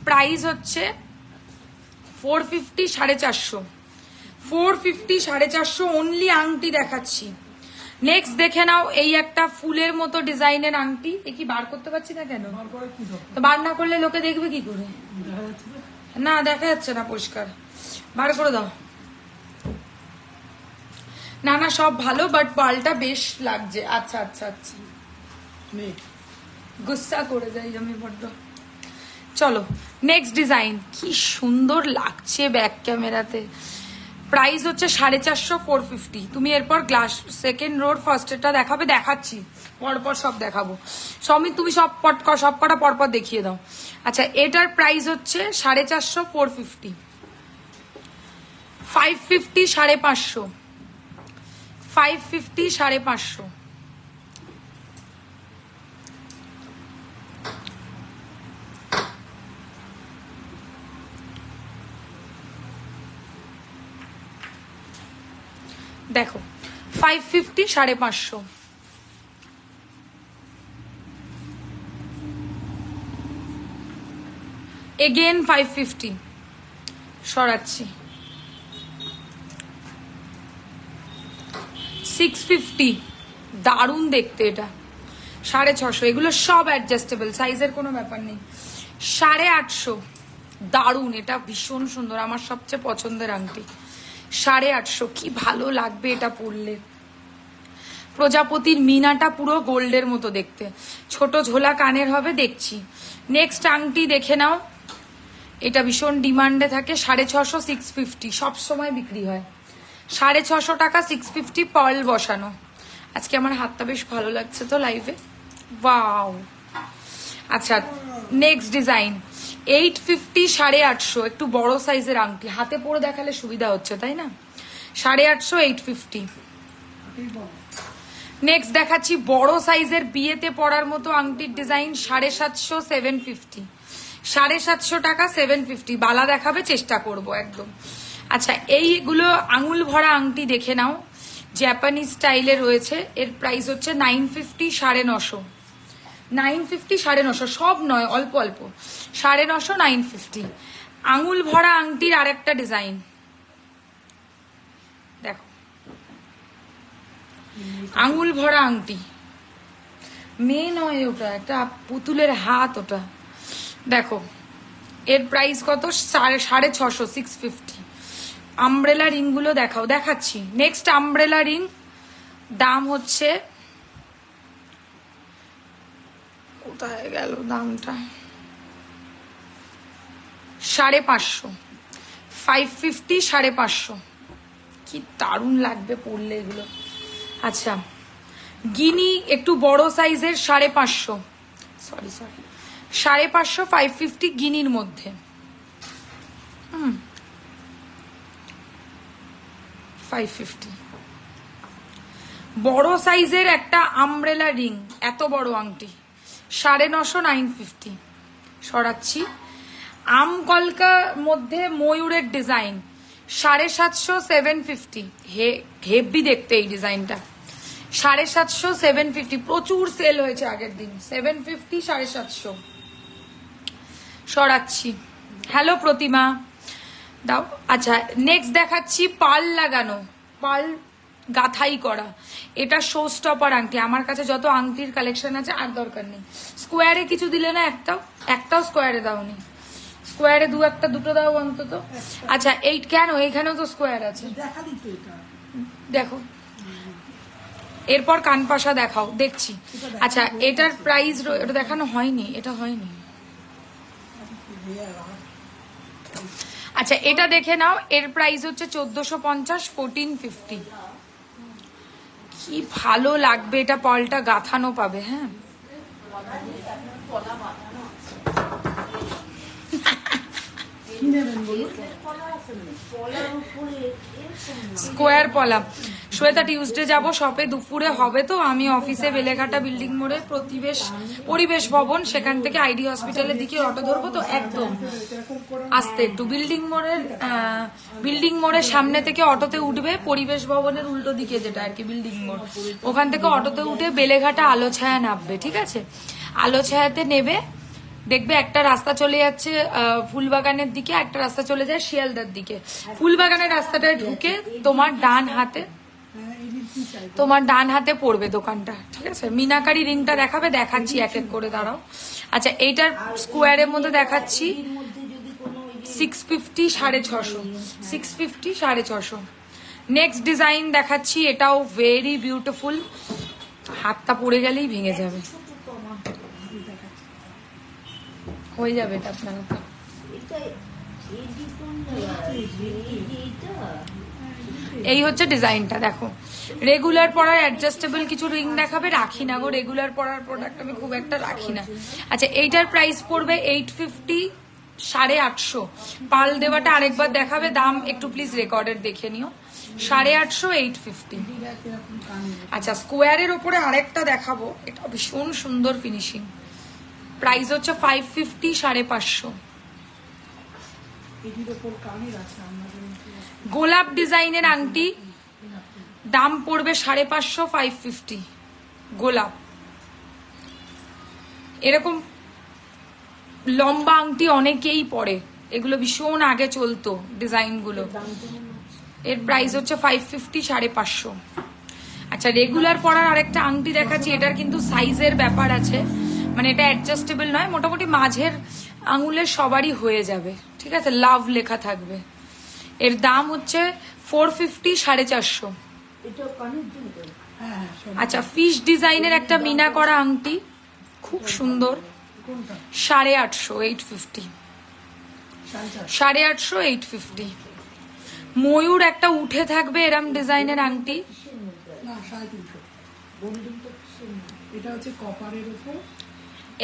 প্রাইস হচ্ছে 450, 450, 450, 450 অনলি আংটি দেখাচ্ছি। নেক্সট দেখে নাও, এই একটা ফুলের মতো ডিজাইনের আংটি। এ কি বার করতে পারছি না কেন? তো বার না করলে লোকে দেখবে কি করে? না দেখা যাচ্ছে না পরিষ্কার, বার করে দাও। না না সব ভালো, বাট পালটা বেশ লাগছে। আচ্ছা আচ্ছা আচ্ছা, গুস্সা করে যাই আমি বড্ড। চলো নেক্সট ডিজাইন, কি সুন্দর লাগছে ব্যাক ক্যামেরাতে। প্রাইস হচ্ছে 450, 450। তুমি এরপর গ্লাস সেকেন্ড রোড ফার্স্টেরটা দেখাবে, দেখাচ্ছি পরপর সব দেখাবো। সমিত তুমি সব কটা পরপর দেখিয়ে দাও। আচ্ছা এটার প্রাইস হচ্ছে 450, 450, 550, 550, 550, 550। দেখো 550, 550। এগেন 550, সরাচ্ছি। 650, দারুণ দেখতে এটা। 650, এগুলো সব অ্যাডজাস্টেবল, সাইজের কোনো ব্যাপার নেই। 850, দারুণ, এটা ভীষণ সুন্দর, আমার সবচেয়ে পছন্দের আংটি। 850, কি ভালো লাগবে এটা পরলে। প্রজাপতির মিনাটা পুরো গোল্ডের মতো দেখতে, ছোট ঝোলা কানের হবে, দেখছি। নেক্সট আংটি দেখে নাও, এটা ভীষণ ডিমান্ডে থাকে। 650, 650, সব সময় বিক্রি হয়। 650 টাকা, 650, পার্ল বসানো। আজকে আমার হাতটা বেশ ভালো লাগছে তো লাইভে, ওয়াও। আচ্ছা নেক্সট ডিজাইন 850, 850, একটু বড় সাইজের আংটি, হাতে পরে দেখালে সুবিধা হচ্ছে তাই না? 850, 850। নেক্সট দেখাচ্ছি বড় সাইজের বিয়েতে পরার মতো আংটির ডিজাইন, 750, 750, 750 টাকা, 750। বালা দেখাবে, চেষ্টা করব একদম। আচ্ছা এইগুলো আঙুল ভরা আংটি দেখে নাও, জাপানিজ স্টাইলে রয়েছে। এর প্রাইস হচ্ছে 950, 950, 950, 950, সব নয়, অল্প অল্প। 950, 950। আঙুল ভরা আংটির আরেকটা ডিজাইন দেখো, আঙুল ভরা আংটি, মেয়ে নয় ওটা, একটা পুতুলের হাত ওটা। দেখো এর প্রাইস কত? 650, 650। আমব্রেলা রিং গুলো দেখাও, দেখাচ্ছি। নেক্সট আমব্রেলা রিং, দাম হচ্ছে, কোথায় গেল দামটা, 550, 550, 550। কি দারুণ লাগবে পরলে এগুলো। আচ্ছা গিনি একটু বড় সাইজের, 550, সরি 550, 550 গিনির মধ্যে। 550 বড় সাইজের একটা আমব্রেলা রিং, এত বড় আংটি, 950, 950। সরাচ্ছি। আম কলকার মধ্যে ময়ূরের ডিজাইন, 750, 750। হেভি দেখতে এই ডিজাইনটা। 750, 750, প্রচুর সেল হয়েছে আগের দিন। 750, 750। সরাচ্ছি। হ্যালো প্রতিমা, দাও। আচ্ছা নেক্সট দেখাচ্ছি পাল লাগানো, পাল গাথাই করা। এটা শো স্টপার আংটি, আমার কাছে যত আংটির কালেকশন আছে আর দরকার নেই। স্কোয়ারে কিছু দিলে না, একটাও স্কোয়ারে দাওনি। স্কোয়ারে দুটো দাও অন্তত। আচ্ছা এই কেন, এইখানেও তো স্কোয়ার আছে, দেখো এরপর কানপাশা দেখাও, দেখছি। আচ্ছা এটার প্রাইস, এটা দেখানো হয়নি, এটা হয়নি। আচ্ছা এটা দেখে নাও, এর প্রাইস হচ্ছে 1450, 1450। কি ভালো লাগবে এটা, পলটা গাঁথানো পাবে। হ্যাঁ স্কোয়ার পলা। শ্বেতা টিউসডে যাব শপে, দুপুরে হবে তো। আমি অফিসে বেলেঘাটা বিল্ডিং মোড়ে পরিবেশ ভবন, সেখান থেকে আইডি হসপিটালের দিকে অটো ধরবো তো, একদম আসতে একটু বিল্ডিং মোড়ের সামনে থেকে অটোতে উঠবে, পরিবেশ ভবনের উল্টো দিকে যেটা আর কি বিল্ডিং মোড়, ওখান থেকে অটোতে উঠে বেলেঘাটা আলো ছায়া নামবে, ঠিক আছে? আলো ছায়াতে নেবে, দেখবে একটা রাস্তা চলে যাচ্ছে ফুলবাগানের দিকে, একটা রাস্তা চলে যায় শিয়ালদার দিকে। ফুলবাগানের রাস্তাটায় ঢুকে তোমার ডান হাতে পড়বে দোকানটা, ঠিক আছে? মিনাকারি রিংটা দেখাবে, দেখাচ্ছি এক এক করে, দাঁড়াও। আচ্ছা এইটার স্কোয়ারের মধ্যে দেখাচ্ছি 650, 650, 650, 650। নেক্সট ডিজাইন দেখাচ্ছি, এটাও ভেরি বিউটিফুল, হাতটা পড়ে গেলেই ভেঙে যাবে, হয়ে যাবে এটা আপনার। এই হচ্ছে ডিজাইনটা, দেখো। রেগুলার পরার অ্যাডজাস্টেবল কিছু রিং দেখাবে, রাখি না গো, রেগুলার পরার প্রোডাক্ট আমি খুব একটা রাখি না। আচ্ছা এইটার প্রাইস পড়বে 850, 850। পাল দেওয়াটা আরেকবার দেখাবে, দাম একটু প্লিজ রেকর্ডের দেখে নিও। 850, 850। আচ্ছা স্কোয়ারের ওপরে আরেকটা দেখাবো, এটা ভীষণ সুন্দর ফিনিশিং, প্রাইস হচ্ছে 550, 550। গোলাপ ডিজাইনের আংটি, দাম পড়বে 550, 550। গোলাপ এরকম লম্বা আংটি অনেকেই পরে, এগুলো ভীষণ আগে চলতো ডিজাইনগুলো। এর প্রাইস হচ্ছে 550, 550। আচ্ছা রেগুলার পরার আরেকটা আংটি দেখাচ্ছি, এটার কিন্তু সাইজের ব্যাপার আছে, মানে এটা অ্যাডজাস্টেবল নয়, মোটামুটি মাঝের আঙুলের সবারই হয়ে যাবে, ঠিক আছে? লাভ লেখা থাকবে। এর দাম হচ্ছে 450, 450। আচ্ছা ফিশ ডিজাইনের একটা মিনা করা আংটি, খুব সুন্দর, 850, 850, 850, 850। ময়ূর একটা উঠে থাকবে এরম ডিজাইনের আংটি,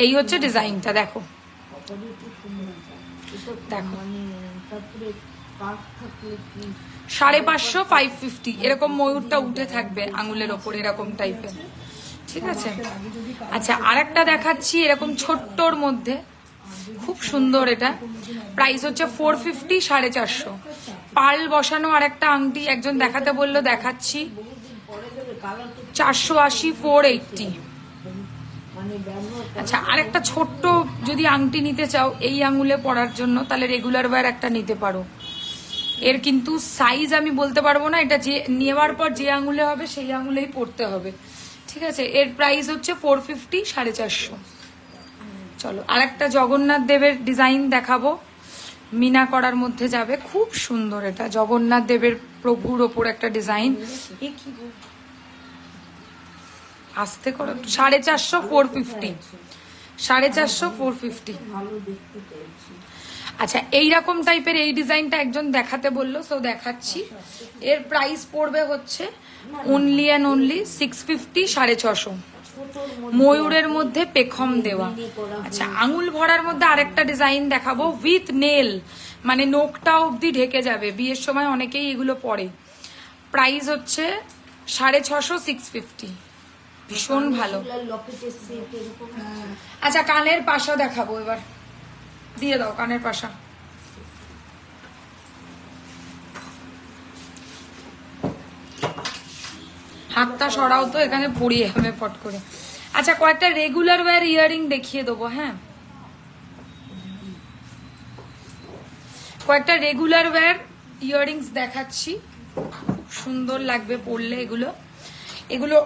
এই হচ্ছে ডিজাইনটা, দেখো দেখো, 550, 550। এরকম ময়ূরটা উঠে থাকবে আঙুলের ওপর, এরকম টাইপের, ঠিক আছে? আচ্ছা আরেকটা দেখাচ্ছি এরকম ছোট্টর মধ্যে, খুব সুন্দর, এটা প্রাইস হচ্ছে 450, 450। পার্ল বসানো আরেকটা আংটি একজন দেখাতে বললো, দেখাচ্ছি 480, 480। আচ্ছা আরেকটা ছোট্ট যদি আংটি নিতে চাও এই আঙুলে পরার জন্য, তাহলে রেগুলার ওয়্যার একটা নিতে পারো। এর কিন্তু সাইজ আমি বলতে পারবো না, এটা যে নেওয়ার পর যে আঙুলে হবে সেই আঙুলেই পড়তে হবে, ঠিক আছে? এর প্রাইস হচ্ছে 450, 450। চলো আরেকটা জগন্নাথ দেবের ডিজাইন দেখাবো, মিনা করার মধ্যে যাবে, খুব সুন্দর, এটা জগন্নাথ দেবের প্রভুর ওপর একটা ডিজাইন। আস্তে করো, 450, 450, 450, 450। আচ্ছা এইরকম টাইপের এই ডিজাইনটা একজন দেখাতে বললো, সো দেখাচ্ছি। এর প্রাইস পড়বে হচ্ছে অনলি অ্যান্ড অনলি 650, 650। ময়ূরের মধ্যে পেখম দেওয়া। আচ্ছা আঙুল ভরার মধ্যে আরেকটা ডিজাইন দেখাবো, উইথ নেল, মানে নোকটা অবধি ঢেকে যাবে, বিয়ের সময় অনেকেই এগুলো পরে। প্রাইস হচ্ছে 650, 650। ভীষণ ভালো। আচ্ছা কানের পাশা দেখাবো এবার, দিয়ে দাও কানের পাশা। হাতটা সরাও তো, এখানে পড়িয়ে হবে ফট করে। আচ্ছা কয়েকটা রেগুলার ওয়্যার ইয়াররিং দেখিয়ে দেবো, হ্যাঁ কয়েকটা রেগুলার ওয়্যার ইয়াররিংস দেখাচ্ছি, খুব সুন্দর লাগবে পরলে এগুলো। এগুলো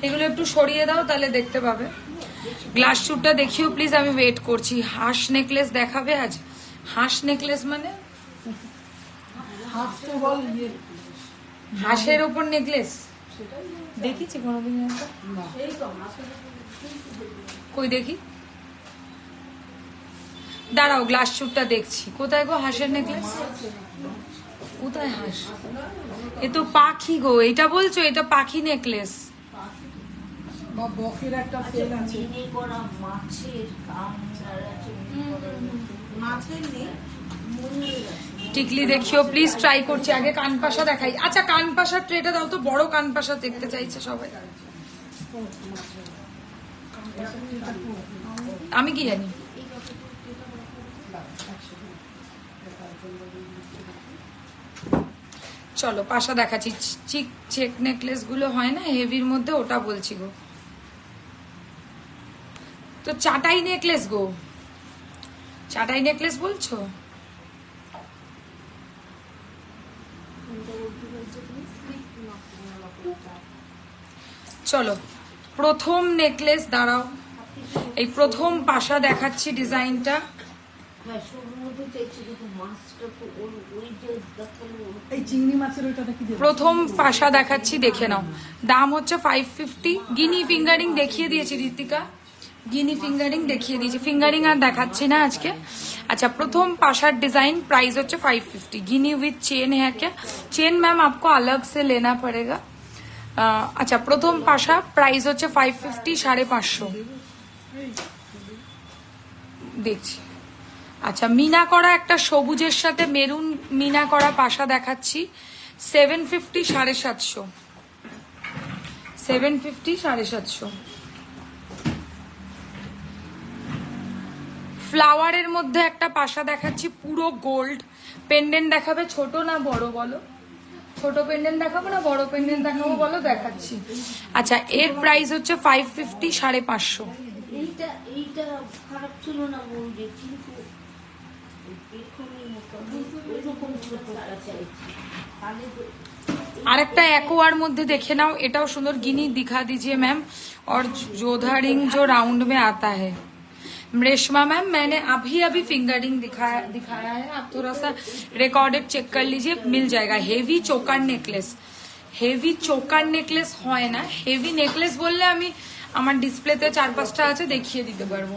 এগুলো একটু সরিয়ে দাও, তাহলে দেখতে পাবে। গ্লাস শুটটা দেখিও প্লিজ, আমি ওয়েট করছি। হাঁস নেকলেস দেখাবে আজ? হাঁস নেকলেস মানে হাত তো বল ইয়ে হাঁসের ওপর নেকলেস সেটাই দেখিছি কোনোদিন একটা? না কই দেখি, দাঁড়াও গ্লাস শুটটা দেখছি। কোথায় গো হাঁসের নেকলেস? কোথায় হাঁস? এ তো পাখি গো, এটা বলছো? এটা পাখি নেকলেস। বা বকের একটা সেল আছে মাছের নেই টিকলি দেখিও প্লিজ, ট্রাই করছি। আগে কানপাশা দেখাই। আচ্ছা কানপাশার ট্রেটা দাও তো, বড় কানপাশা দেখতে চাইছে সবাই। আমি কি জানি। চলো পাশা দেখাচ্ছি। চিক চেক নেকলেস গুলো হয় না হেভির মধ্যে, ওটা বলছি গো। তো চাটাই নেকলেস গো, চাটাই নেকলেস বলছো? চলো প্রথম নেকলেস, দাঁড়াও এই প্রথম পাশা দেখাচ্ছি ডিজাইনটা। এই চিংড়ি মাছের ওইটা দেখি দেবো প্রথম পাশা দেখাচ্ছি, দেখে নাও। দাম হচ্ছে 550। গিনি ফিঙ্গারিং দেখিয়ে দিয়েছি ঋতিকা, গিনি ফিঙ্গারিং দেখিয়ে দিয়েছি। ফিঙ্গারিং আর দেখাচ্ছি না আজকে। अच्छा प्रथम पाशार डिजाइन प्राइस होच्छे 550। गिनी विथ चेन है क्या? चेन मैम आपको अलग से लेना पड़ेगा। अच्छा प्रथम पाशा प्राइस होच्छे 550, 550 देखছি। আচ্ছা মিনা করা একটা সবুজের সাথে মেরুন মিনা করা পাশা দেখাচ্ছি 750, 750, 750, 750। ফ্লাওয়ারের মধ্যে একটা পাশা দেখাচ্ছি পুরো গোল্ড। পেন্ডেন্ট দেখাবে ছোট না বড় বলো? ছোট পেন্ডেন্ট দেখাবো না বড় পেন্ডেন্ট দেখাবো বলো? দেখাচ্ছি। আচ্ছা এর প্রাইস হচ্ছে 550, 550। এইটা এইটা খারাপ ছিল না বলছি, কিন্তু এরকম ছোটটা চাইছি তাহলে আরেকটা एक्वार মধ্যে দেখে নাও, এটাও সুন্দর। गिनी दिखा दीजिए मैम। और जोधा रिंग जो राउंड में आता है। रेशमा मैम मैंने अभी अभी फिंगरिंग दिखाया है, आप थोड़ा सा रिकॉर्डेड चेक कर लीजिए, मिल जाएगा। हेवी चोकार नेकलेस, हेवी चोकार नेकलेस হয় না। হেভি নেকলেস বললে আমি আমার ডিসপ্লেতে 4-5টা আছে দেখিয়ে দিতে পারবো,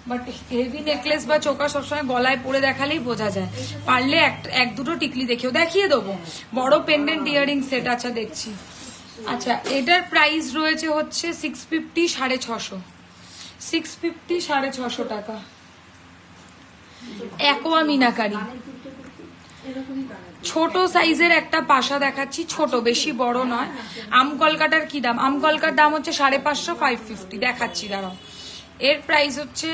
বাট হেভি নেকলেস বা চোকার সবসময় গলায় পরে দেখালেই বোঝা যায়। পারলে এক দুটো টিকলি দেখিয়ে দেবো। বড় পেন্ডেন্ট ইয়ারিং সেট আছে দেখছি। আচ্ছা এটার প্রাইস রয়েছে হচ্ছে 650, 650, 650, 650 টাকা। একোয়া মিনাকারি ছোট সাইজের একটা পাশা দেখাচ্ছি, ছোট বেশি বড় নয়। আমকলকাটার কি দাম? আমকলকার দাম হচ্ছে 550, 550 দেখাচ্ছি, দাঁড়াও। এর প্রাইস হচ্ছে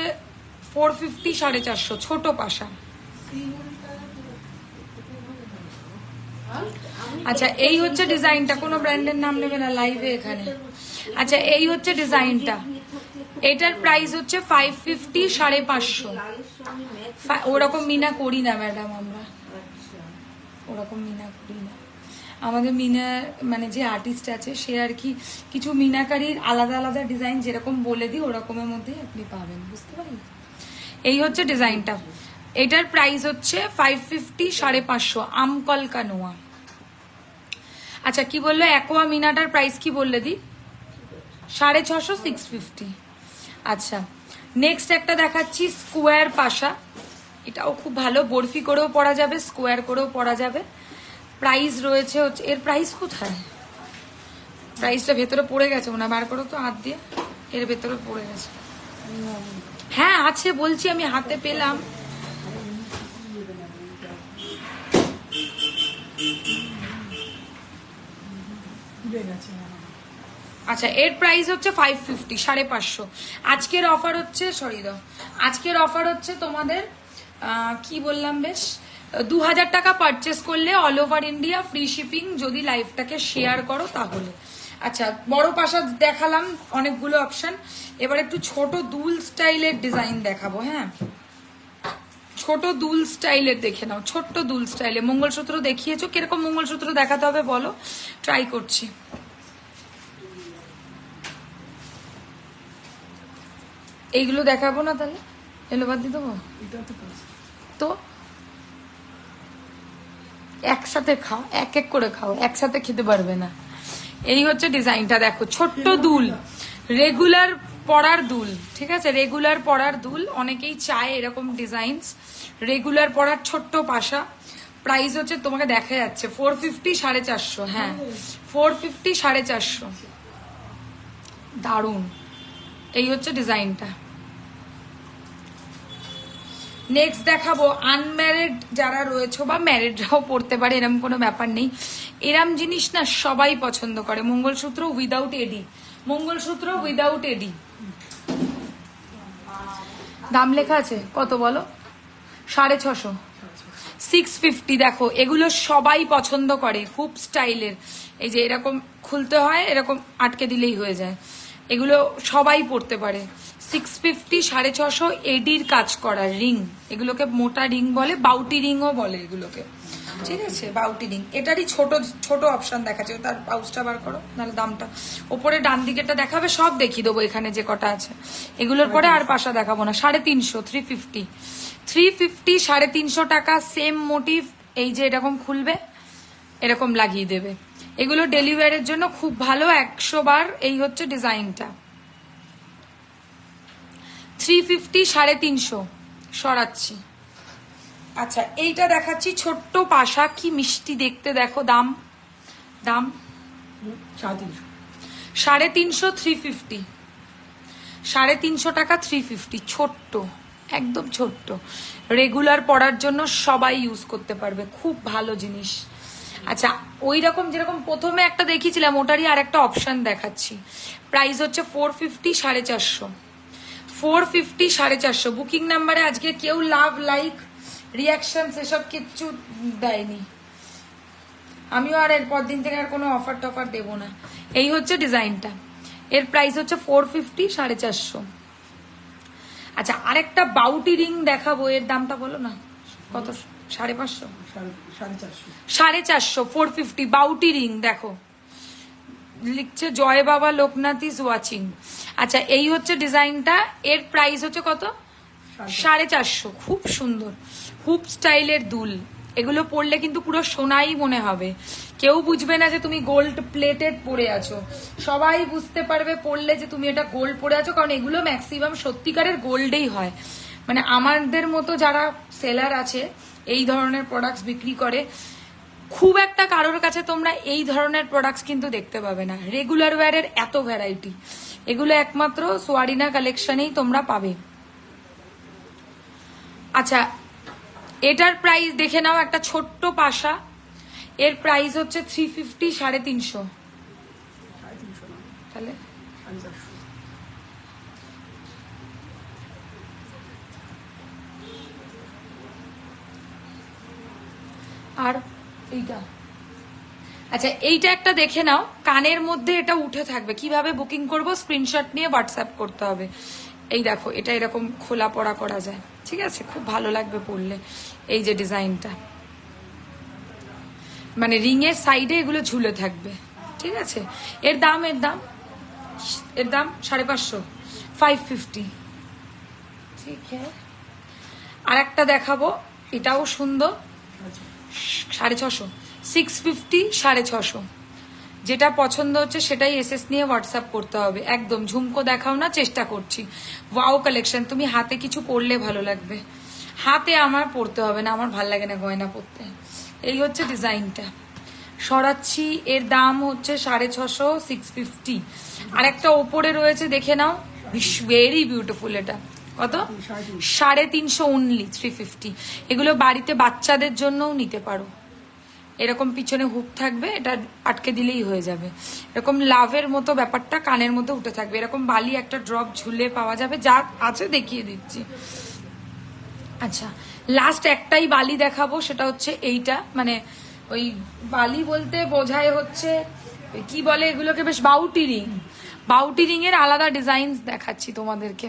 450, 450 ছোট পাশা। আচ্ছা এই হচ্ছে ডিজাইনটা, কোনো ব্র্যান্ডের নাম নেবে না লাইভে এখানে। আচ্ছা এই হচ্ছে ডিজাইনটা, এটার প্রাইস হচ্ছে 550, 550। ওরকম মিনা করি না ম্যাডাম আমরা, ওরকম মিনা করি না। আমাদের মিনা মানে যে আর্টিস্ট আছে সে আর কি কিছু মিনাকারির আলাদা আলাদা ডিজাইন যেরকম বলে দিই ওরকমের মধ্যেই আপনি পাবেন, বুঝতে পারলেন? এই হচ্ছে ডিজাইনটা, এটার প্রাইস হচ্ছে 550, 550 আমকলকা নোয়া। আচ্ছা কি বললো একোয়া মিনাটার প্রাইস কি বললে দি? 650, 650। আচ্ছা নেক্সট একটা দেখাচ্ছি স্কোয়ার পাশা, এটাও খুব ভালো, বরফি করেও পরা যাবে, স্কোয়ার করেও পরা যাবে। প্রাইস রয়েছে হচ্ছে, এর প্রাইস কোথায়? প্রাইসটা ভেতরে পড়ে গেছে মনে হয়, বার করো তো হাত দিয়ে, এর ভেতরে পড়ে গেছে। হ্যাঁ আছে বলছি, আমি হাতে পেলাম। আচ্ছা এর প্রাইস হচ্ছে 550, 550। আজকের অফার হচ্ছে আজকের অফার হচ্ছে তোমাদের কি বললাম বেশ 2000 টাকা পারচেস করলে all over India free shipping, যদি লাইভটাকে শেয়ার করো তাহলে। আচ্ছা বড় পাশা দেখালাম অনেকগুলো অপশন, এবার একটু ছোট দুল স্টাইলের ডিজাইন দেখাবো। হ্যাঁ ছোট দুল স্টাইলের দেখে নাও, ছোট্ট দুল স্টাইলে। মঙ্গলসূত্র দেখিয়েছো, কিরকম মঙ্গলসূত্র দেখাতে হবে বলো, ট্রাই করছি। এইগুলো দেখাবো না তাহলে, এলো বাদ দিয়ে দেবো এটা তো কাজ। তো। একসাথে খাও, এক এক করে খাও, একসাথে খেতে পারবে না। এই হচ্ছে ডিজাইনটা, দেখো ছোট্ট দুল, রেগুলার পরার দুল, ঠিক আছে, রেগুলার পরার দুল। অনেকেই চায় এরকম ডিজাইনস, রেগুলার পরার ছোট্ট পাশা। প্রাইস হচ্ছে তোমাকে দেখা যাচ্ছে 450, 450, হ্যাঁ 450, 450। দারুণ। এই হচ্ছে ডিজাইনটা। নেক্সট দেখাবো আনম্যারিড যারা রয়েছে বা ম্যারিডরাও পড়তে পারে, এরম কোনো ব্যাপার নেই। এরম জিনিস না সবাই পছন্দ করে। মঙ্গলসূত্র উইদাউট এডি, মঙ্গলসূত্র উইদাউট এডি। দাম লেখা আছে কত বলো? 650, 650। দেখো এগুলো সবাই পছন্দ করে, খুব স্টাইলের। এই যে এরকম খুলতে হয়, এরকম আটকে দিলেই হয়ে যায়। এগুলো সবাই পড়তে পারে। 650, 650 এডির কাজ করা রিং, এগুলোকে মোটা রিং বলে, বাউটি রিংও বলে এগুলোকে, ঠিক আছে, বাউটি রিং। এটারই ছোট ছোট অপশন দেখাচ্ছে, তার পাউচটা বার করো নাহলে দামটা। ওপরে ডান দিকেটা দেখাবে, সব দেখিয়ে দেবো এখানে যে কটা আছে। এগুলোর পরে আর পাশা দেখাবো না। 350, 350, 350, 350 টাকা। সেম মোটিভ, এই যে এরকম খুলবে, এরকম লাগিয়ে দেবে। এগুলো ডেলিভারির জন্য খুব ভালো, 100 বার। এই হচ্ছে ডিজাইনটা। 350, 350 সরাচ্ছি। আচ্ছা এইটা দেখাচ্ছি, ছোট্ট পাশা, কি মিষ্টি দেখতে, দেখো দাম, দাম 350, 350, 350, 350 টাকা, 350। ছোট্ট, একদম ছোট্ট, রেগুলার পরার জন্য সবাই ইউজ করতে পারবে, খুব ভালো জিনিস। আচ্ছা ওই রকম যেরকম প্রথমে একটা দেখিয়েছিলাম, ওটারই আর একটা অপশন দেখাচ্ছি। প্রাইস হচ্ছে 450, 450, 450, 450। বুকিং নাম্বারে আজকে কেউ লাভ, লাইক, রিয়াকশন এসব কিচ্ছু দেয়নি। আমিও আর এরপর দিন থেকে আর কোনো অফার টফার দেবো না। এই হচ্ছে ডিজাইনটা, এর প্রাইস হচ্ছে 450, 450। আচ্ছা আরেকটা বাউটি রিং দেখাবো, এর দামটা বলো না কত? 550, 450, 450, 450 বাউটি রিং। দেখো লিখছে জয় বাবা লোকনাথ ইজ ওয়াচিং। আচ্ছা এই হচ্ছে ডিজাইনটা, এর প্রাইস হচ্ছে কত? 450। খুব সুন্দর, খুব স্টাইলের দুল। এগুলো পরলে কিন্তু পুরো সোনাই মনে হবে, কেউ বুঝবে না যে তুমি গোল্ড প্লেটেড পরে আছো, সবাই বুঝতে পারবে পরলে যে তুমি এটা গোল্ড পরে আছো, কারণ এগুলো ম্যাক্সিমাম সত্যিকারের গোল্ডেই হয়। মানে আমাদের মতো যারা সেলার আছে, এই ধরনের প্রোডাক্টস বিক্রি করে, খুব একটা কারোর কাছে তোমরা এই ধরনের প্রোডাক্টস কিন্তু দেখতে পাবে না। রেগুলার ওয়্যারের এত ভ্যারাইটি, এগুলো একমাত্র সোয়ারিনা কালেকশনেই তোমরা পাবে। আচ্ছা এটার প্রাইস দেখে নাও, একটা ছোট্ট পাশা, এর প্রাইস হচ্ছে 350, 350। তাহলে আর এইটা, আচ্ছা এইটা একটা দেখে নাও, কানের মধ্যে এটা উঠে থাকবে। কিভাবে বুকিং করব? স্ক্রিনশট নিয়ে হোয়াটসঅ্যাপ করতে হবে। এই দেখো এটা এরকম খোলা পড়া করা যায়, ঠিক আছে, খুব ভালো লাগবে পরলে। এই যে ডিজাইনটা, মানে রিং এর সাইডে এগুলো ঝুলে থাকবে, ঠিক আছে। এর দাম 550, 550, ঠিক আছে। আর একটা দেখাবো, এটাও সুন্দর, 650, 650, 650। যেটা পছন্দ হচ্ছে সেটাই এসএস নিয়ে হোয়াটসঅ্যাপ করতে হবে। একদম ঝুমকো দেখাও না, চেষ্টা করছি। ওয়াও কালেকশন, তুমি হাতে কিছু পরলে ভালো লাগবে। হাতে আমার পরতে হবে না, আমার ভাল লাগে না গয়না পরতে। এই হচ্ছে ডিজাইনটা, সরাচ্ছি। এর দাম হচ্ছে 650, 650। আর একটা ওপরে রয়েছে, দেখে নাও, ভেরি বিউটিফুল। এটা কত? 350 অনলি, 350। এগুলো বাড়িতে বাচ্চাদের জন্যও নিতে পারো। এরকম পিছনে হুক থাকবে, এটা আটকে দিলেই হয়ে যাবে। এরকম লাভের মতো ব্যাপারটা কানের মধ্যে উঠে থাকবে। এরকম বালি একটা ড্রপ ঝুলে পাওয়া যাবে, যা আছে দেখিয়ে দিচ্ছি। আচ্ছা লাস্ট একটাই বালি দেখাবো, সেটা হচ্ছে এইটা। মানে ওই বালি বলতে বোঝায় হচ্ছে কি বলে এগুলোকে, বেশ বাউটি রিং। বাউটি রিং এর আলাদা ডিজাইন দেখাচ্ছি তোমাদেরকে।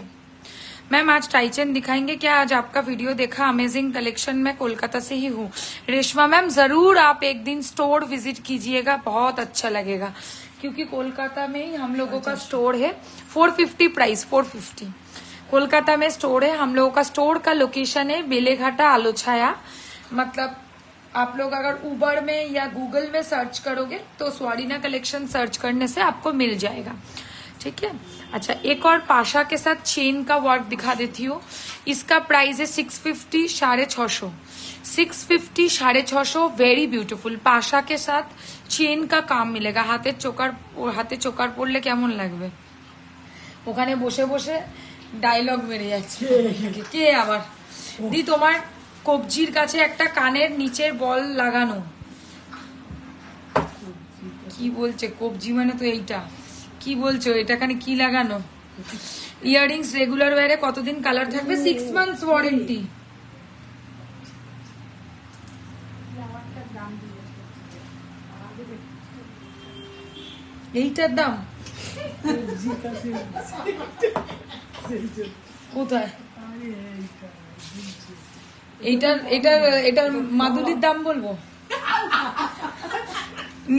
मैम आज टाइचन दिखाएंगे क्या? आज आपका वीडियो देखा, अमेजिंग कलेक्शन। मैं कोलकाता से ही हूँ। रेशमा मैम जरूर आप एक दिन स्टोर विजिट कीजिएगा, बहुत अच्छा लगेगा, क्योंकि कोलकाता में ही हम लोगों का स्टोर है। 450 प्राइस, 450 कोलकाता में स्टोर है हम लोगों का। स्टोर का लोकेशन है बेलेघाटा आलोछाया। मतलब आप लोग अगर उबर में या गूगल में सर्च करोगे तो स्वारीना कलेक्शन सर्च करने से आपको मिल जाएगा, ठीक है। अच्छा, एक और पाशा के साथ चेन का वर्क दिखा देती हूँ। इसका प्राइस है 650, 650, 650, 650। वेरी ब्यूटीफुल पाशा के साथ चेन का काम मिलेगा। हाथे চোকার পড়লে কেমন লাগবে? ওখানে বসে বসে ডায়লগ মেরে যাচ্ছে কে আবার। দি তোমার কবজির কাছে একটা কানের নিচের বল লাগানো। কি বলছে কবজি মানে তো এইটা, কি বলছো এটা কানে কি লাগানো? ইয়াররিংস রেগুলার ওয়্যারে কতদিন কালার থাকবে? 6 মান্থস ওয়ারেন্টি। এইটার দাম কোথায়? এটার মাদুলির দাম বলবো?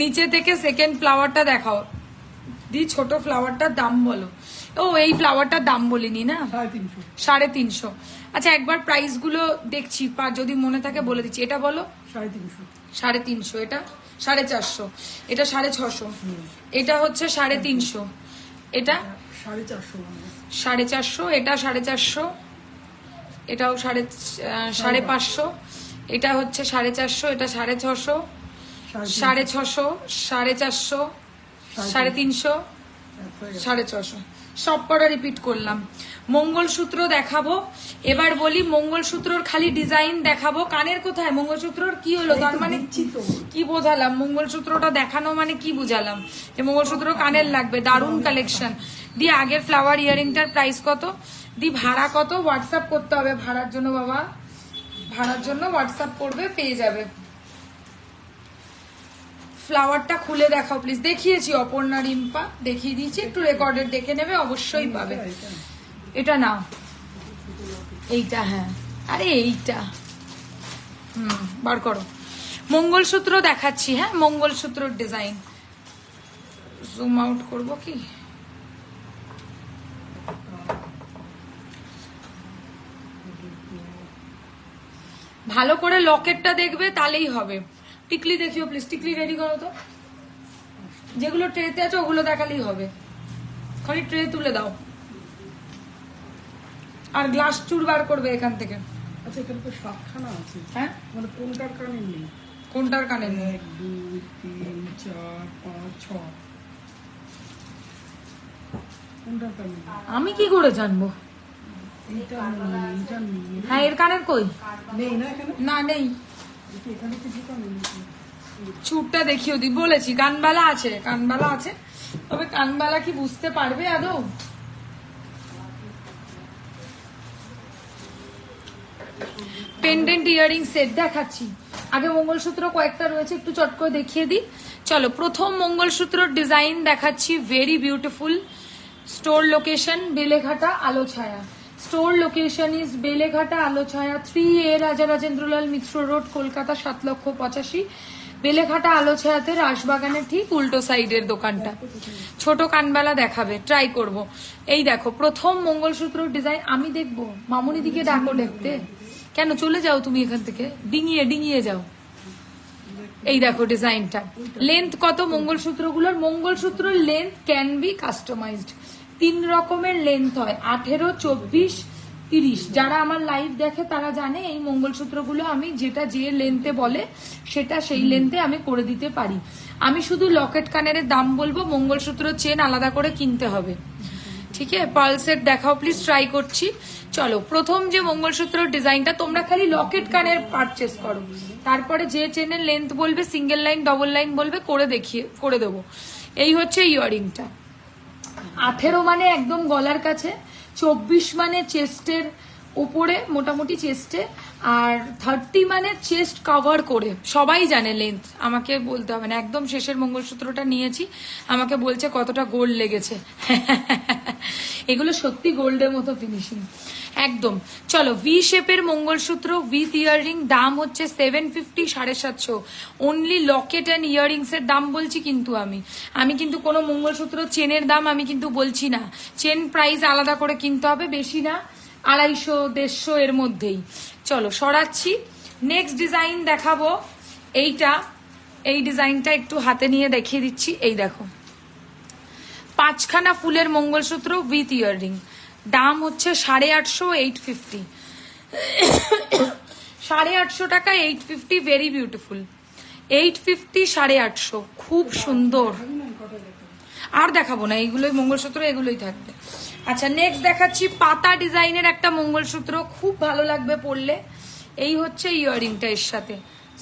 নিচে থেকে সেকেন্ড ফ্লাওয়ারটা দেখাও দি, ছোট ফ্লাওয়ারটার দাম বলো। ও এই ফ্লাওয়ারটার দাম বলিনি না, 350। আচ্ছা একবার প্রাইস গুলো দেখছি, যদি মনে থাকে বলে দিচ্ছি। এটা বলো 350, এটা 450, এটা 650, এটা হচ্ছে 350, এটা 450, এটা 450, এটাও 550, এটা হচ্ছে 450, এটা 650, 650, 450, 350, 650, সব কটা রিপিট করলাম। মঙ্গলসূত্র দেখাবো এবার। বলি মঙ্গলসূত্রর খালি ডিজাইন দেখাবো। কানের কোথায়? মঙ্গলসূত্রর কি হলো তার মানে? কি বোঝালাম? মঙ্গলসূত্রটা দেখানো মানে কি বুঝালাম? যে মঙ্গলসূত্র কানের লাগবে। দারুণ কালেকশন। দি আগের ফ্লাওয়ার ইয়ারিংটার প্রাইস কত? দি ভাড়া কত? হোয়াটসঅ্যাপ করতে হবে ভাড়ার জন্য বাবা, ভাড়ার জন্য হোয়াটসঅ্যাপ করবে, পেয়ে যাবে। ফ্লাওয়ারটা খুলে দেখাও প্লিজ। দেখিয়েছি অপর্ণা রিম্পা, দেখিয়ে দিয়েছি, একটু রেকর্ডেড দেখে নেবে, অবশ্যই পাবে। এটা নাও, এইটা, হ্যাঁ আরে এইটা, বার করো। মঙ্গলসূত্র দেখাচ্ছি, হ্যাঁ মঙ্গলসূত্রর ডিজাইন জুম আউট করব কি? ভালো করে লকেটটা দেখবে তাহলেই হবে। টিকলি দেখিও প্লিজ, টিকলি রেডি করো তো। যেগুলো ট্রেতে আছে ওগুলো দেখালেই হবে, খালি ট্রে তুলে দাও। আর গ্লাস চুর বার করবে এখান থেকে। আচ্ছা এখানে তো 7খানা আছে, হ্যাঁ মানে কোনটার কানে নেই? কোনটার কানে নেই? 1 2 3 4 5 6, কোনটার কানে নেই? আমি কি করে জানবো? এইটা নেই, এইটা নেই। হ্যাঁ এর কানের কই? নেই না এখানে? না নেই। এখানে কিছু কানে নেই। চুরটা দেখিও দি, বলেছি কানবালা আছে, কানবালা আছে, তবে কানবালা কি বুঝতে পারবে আদৌ? পেন্ডেন্ট ইয়ারিং সেট দেখাচ্ছি। আগে মঙ্গলসূত্র কয়েকটা রয়েছে, একটু চট করে দেখিয়ে দিই। চলো প্রথম মঙ্গলসূত্রর ডিজাইন দেখাচ্ছি। Very beautiful. Store location Beleghata আলোছায়া। স্টোর লোকেশন ইজ বেলেঘাটা আলোছায়া, 3A রাজা রাজেন্দ্রলাল মিত্র রোড, কলকাতা 7,85,000। বেলেঘাটা আলোছায়াতে রাসবাগানের ঠিক উল্টো সাইডের দোকানটা। ছোট কানবালা দেখাবে, ট্রাই করব। এই দেখো প্রথম মঙ্গলসূত্রর ডিজাইন। আমি দেখবো, মামুনি দিকে ডাকো দেখতে। কেন চলে যাও তুমি এখান থেকে? ডিঙিয়ে যাও। এই দেখো ডিজাইনটা। লেন্থ কত মঙ্গলসূত্রগুলোর? মঙ্গলসূত্রের লেন্থ ক্যান বি কাস্টমাইজড। 3 রকমের লেন্থ হয়, 18, 24, 30। যারা আমার লাইভ দেখে তারা জানে এই মঙ্গলসূত্রগুলো আমি যেটা যে লেন্থে বলে সেটা সেই লেন্থে আমি করে দিতে পারি। আমি শুধু লকেট কানের দাম বলবো, মঙ্গলসূত্র চেন আলাদা করে কিনতে হবে, ঠিক আছে? পালসেট দেখাও প্লিজ, ট্রাই করছি। চলো প্রথম যে মঙ্গলসূত্র ডিজাইনটা, তোমরা খালি লকেট কানের পারচেস করো, তারপরে যে চেনের লেন্থ বলবে, সিঙ্গেল লাইন ডবল লাইন বলবে, করে দেবো। এই হচ্ছে ইয়ারিংটা। 18 মানে একদম গলার কাছে, 24 মানে চেস্টের উপরে মোটামুটি চেস্টে, আর 30 মানে চেস্ট কভার করে, সবাই জানে লেন্থ, আমাকে বলতে হবে না। একদম শেষের মঙ্গলসূত্রটা নিয়েছি, আমাকে বলছে কতটা গোল্ড লেগেছে। এগুলো সত্যি গোল্ডের মতো ফিনিশিং একদম। চলো, ভি শেপের মঙ্গলসূত্র উইথ ইয়াররিং, দাম হচ্ছে 750, 750। অনলি লকেট অ্যান্ড ইয়াররিংস এর দাম বলছি, কিন্তু আমি কিন্তু কোনো মঙ্গলসূত্র চেনের দাম আমি কিন্তু বলছি না। চেন প্রাইস আলাদা করে কিনতে হবে, বেশি না, 250, 150 এর মধ্যেই। চলো সরাচ্ছি, নেক্সট ডিজাইন দেখাবো। এই ডিজাইনটা একটু হাতে নিয়ে দেখিয়ে দিচ্ছি। এই দেখো, 5খানা ফুলের মঙ্গলসূত্র উইথ ইয়াররিং, দাম হচ্ছে 850, 850, 850 টাকা, 850, ভেরি বিউটিফুল, 850, 850, খুব সুন্দর। আর দেখাবো না, এইগুলোই মঙ্গলসূত্র, এগুলোই থাকবে। আচ্ছা, নেক্সট দেখাচ্ছি পাতা ডিজাইনের একটা মঙ্গলসূত্র, খুব ভালো লাগবে পরলে। এই হচ্ছে ইয়াররিংটা এর সাথে,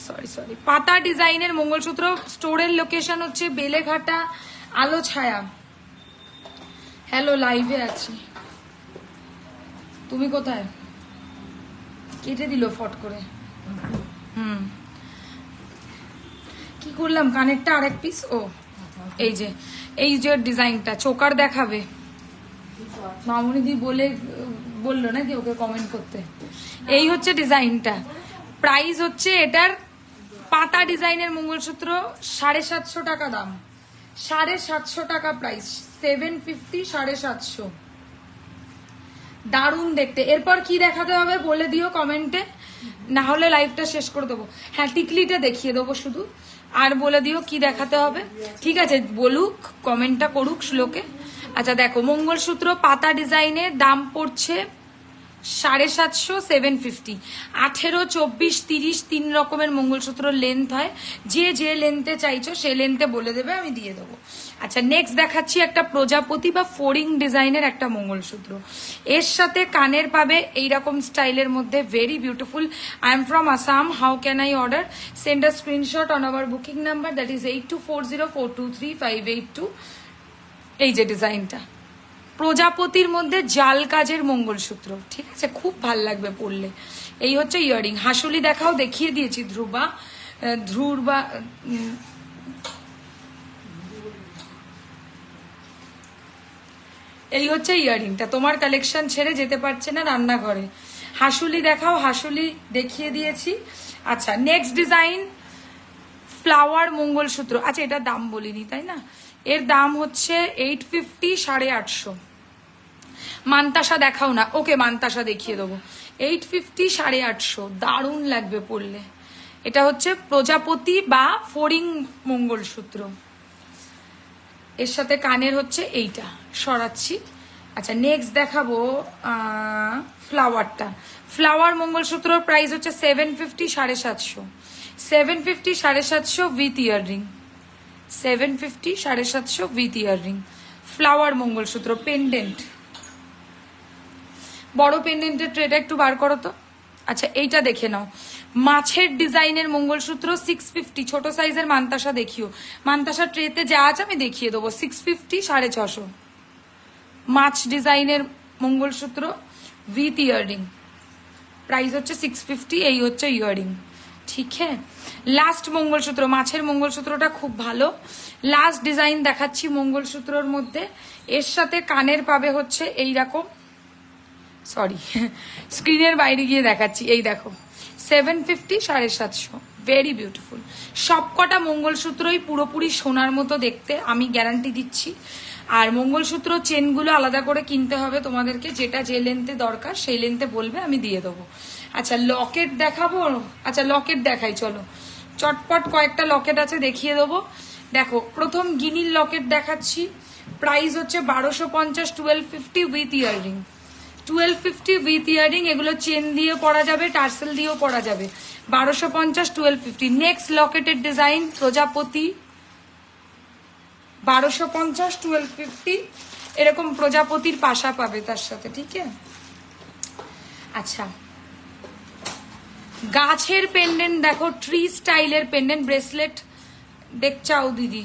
সরি, পাতা ডিজাইনের মঙ্গলসূত্র। স্টোরের লোকেশন হচ্ছে বেলেঘাটা, আলো ছায়া। হ্যালো, লাইভে আছি, তুমি কোথায়? কেটে দিল ফট করে। কি করলাম, কানেরটা আরেক পিস। ও এই যে ডিজাইনটা, চোকার দেখাবে মামুনিদি বললো নাকি ওকে কমেন্ট করতে। এই হচ্ছে ডিজাইনটা, প্রাইস হচ্ছে এটার, পাতা ডিজাইনের মঙ্গলসূত্র 750 টাকা দাম, 750 টাকা প্রাইস, 750, 750। দারুণ দেখতে। এরপর কি দেখাতে হবে বলে দিও কমেন্টে, না হলে লাইভটা শেষ করে দেবো। হ্যাঁ, টিকলিটা দেখিয়ে দেবো শুধু, আর বলে দিও কি দেখাতে হবে। ঠিক আছে, বলুক, কমেন্টটা করুক শ্লোকে। আচ্ছা দেখো, মঙ্গলসূত্র পাতা ডিজাইনের দাম পড়ছে 750, 750, 18, 24, 30, 3 রকমের মঙ্গলসূত্র লেন্থ হয়। যে লেন্থে চাইছো সে লেন্থে বলে দেবে, আমি দিয়ে দেবো। আচ্ছা, নেক্সট দেখাচ্ছি একটা প্রজাপতি বা ফোরিং ডিজাইনের একটা মঙ্গলসূত্র, এর সাথে কানের পাবে এইরকম স্টাইলের মধ্যে, very beautiful. I am from Assam, how can I order? Send a screenshot on our booking number, that is 8240423582। এই যে ডিজাইনটা, প্রজাপতির মধ্যে জাল কাজের মঙ্গলসূত্র, ঠিক আছে, খুব ভাল লাগবে পরলে। এই হচ্ছে ইয়াররিং। হাসুলি দেখাও, দেখিয়ে দিয়েছি। ধ্রুবা এই হচ্ছে ইয়াররিংটা, তোমার কালেকশন ছেড়ে যেতে পারছে না রান্নাঘরে। হাসুলি দেখাও, হাসুলি দেখিয়ে দিয়েছি। আচ্ছা, নেক্সট ডিজাইন, ফ্লাওয়ার মঙ্গলসূত্র। আচ্ছা, এটার দাম বলিনি তাই না? এর দাম হচ্ছে 850, 850। মানতাসা দেখাও না, ওকে মানতাসা দেখিয়ে দেবো। 850, 850, দারুণ লাগবে পরলে। এটা হচ্ছে প্রজাপতি বা ফোরিং মঙ্গলসূত্র, এর সাথে কানের হচ্ছে এইটা, সরাচ্ছি। আচ্ছা, নেক্সট দেখাবো ফ্লাওয়ারটা। ফ্লাওয়ার মঙ্গলসূত্র প্রাইস হচ্ছে 750, 750, 750, 750 with earring, 750, 750 with earring. Flower mangalsutra, pendant, বড় পেন্ডেন্টের ট্রেটা একটু বার করো তো। আচ্ছা, এইটা দেখে নাও, মাছের ডিজাইনের মঙ্গলসূত্র 650, ছোট সাইজের মানতাসা দেখিও। মানতাসা ট্রেতে যা আছে আমি দেখিয়ে দেবো। 650, 650, মাছ ডিজাইনের মঙ্গলসূত্র উইথ ইয়াররিং, প্রাইস হচ্ছে 650। এই হচ্ছে ইয়াররিং, ঠিক হ্যাঁ। লাস্ট মঙ্গলসূত্র, মাছের মঙ্গলসূত্রটা খুব ভালো। লাস্ট ডিজাইন দেখাচ্ছি মঙ্গলসূত্রর মধ্যে, এর সাথে কানের পাবে হচ্ছে এইরকম, সরি স্ক্রিনের বাইরে গিয়ে দেখাচ্ছি। এই দেখো, 750, 750, ভেরি বিউটিফুল। সবকটা মঙ্গলসূত্রই পুরোপুরি সোনার মতো দেখতে, আমি গ্যারান্টি দিচ্ছি। আর মঙ্গলসূত্র চেনগুলো আলাদা করে কিনতে হবে তোমাদেরকে, যেটা যে লেন্থে দরকার সেই লেন্থে বলবে, আমি দিয়ে দেবো। আচ্ছা, লকেট দেখাবো। আচ্ছা, লকেট দেখাই, চলো চটপট কয়েকটা লকেট আছে দেখিয়ে দেবো। দেখো, প্রথম গিনির লকেট দেখাচ্ছি, প্রাইস হচ্ছে 1250, 1250 উইথ ইয়াররিং, 1250 উইথ ইয়াররিং। এগুলো চেন দিয়ে পরা যাবে, টার্সেল দিয়েও পরা যাবে। 1250, 1250। নেক্সট লকেটের ডিজাইন প্রজাপতি, 1250, 1250, এরকম প্রজাপতির পাশা পাবে তার সাথে, ঠিক আছে। আচ্ছা, গাছের পেন্ডেন্ট দেখো, ট্রি স্টাইলের পেন্ডেন্ট, ব্রেসলেট দেখছাও দিদি।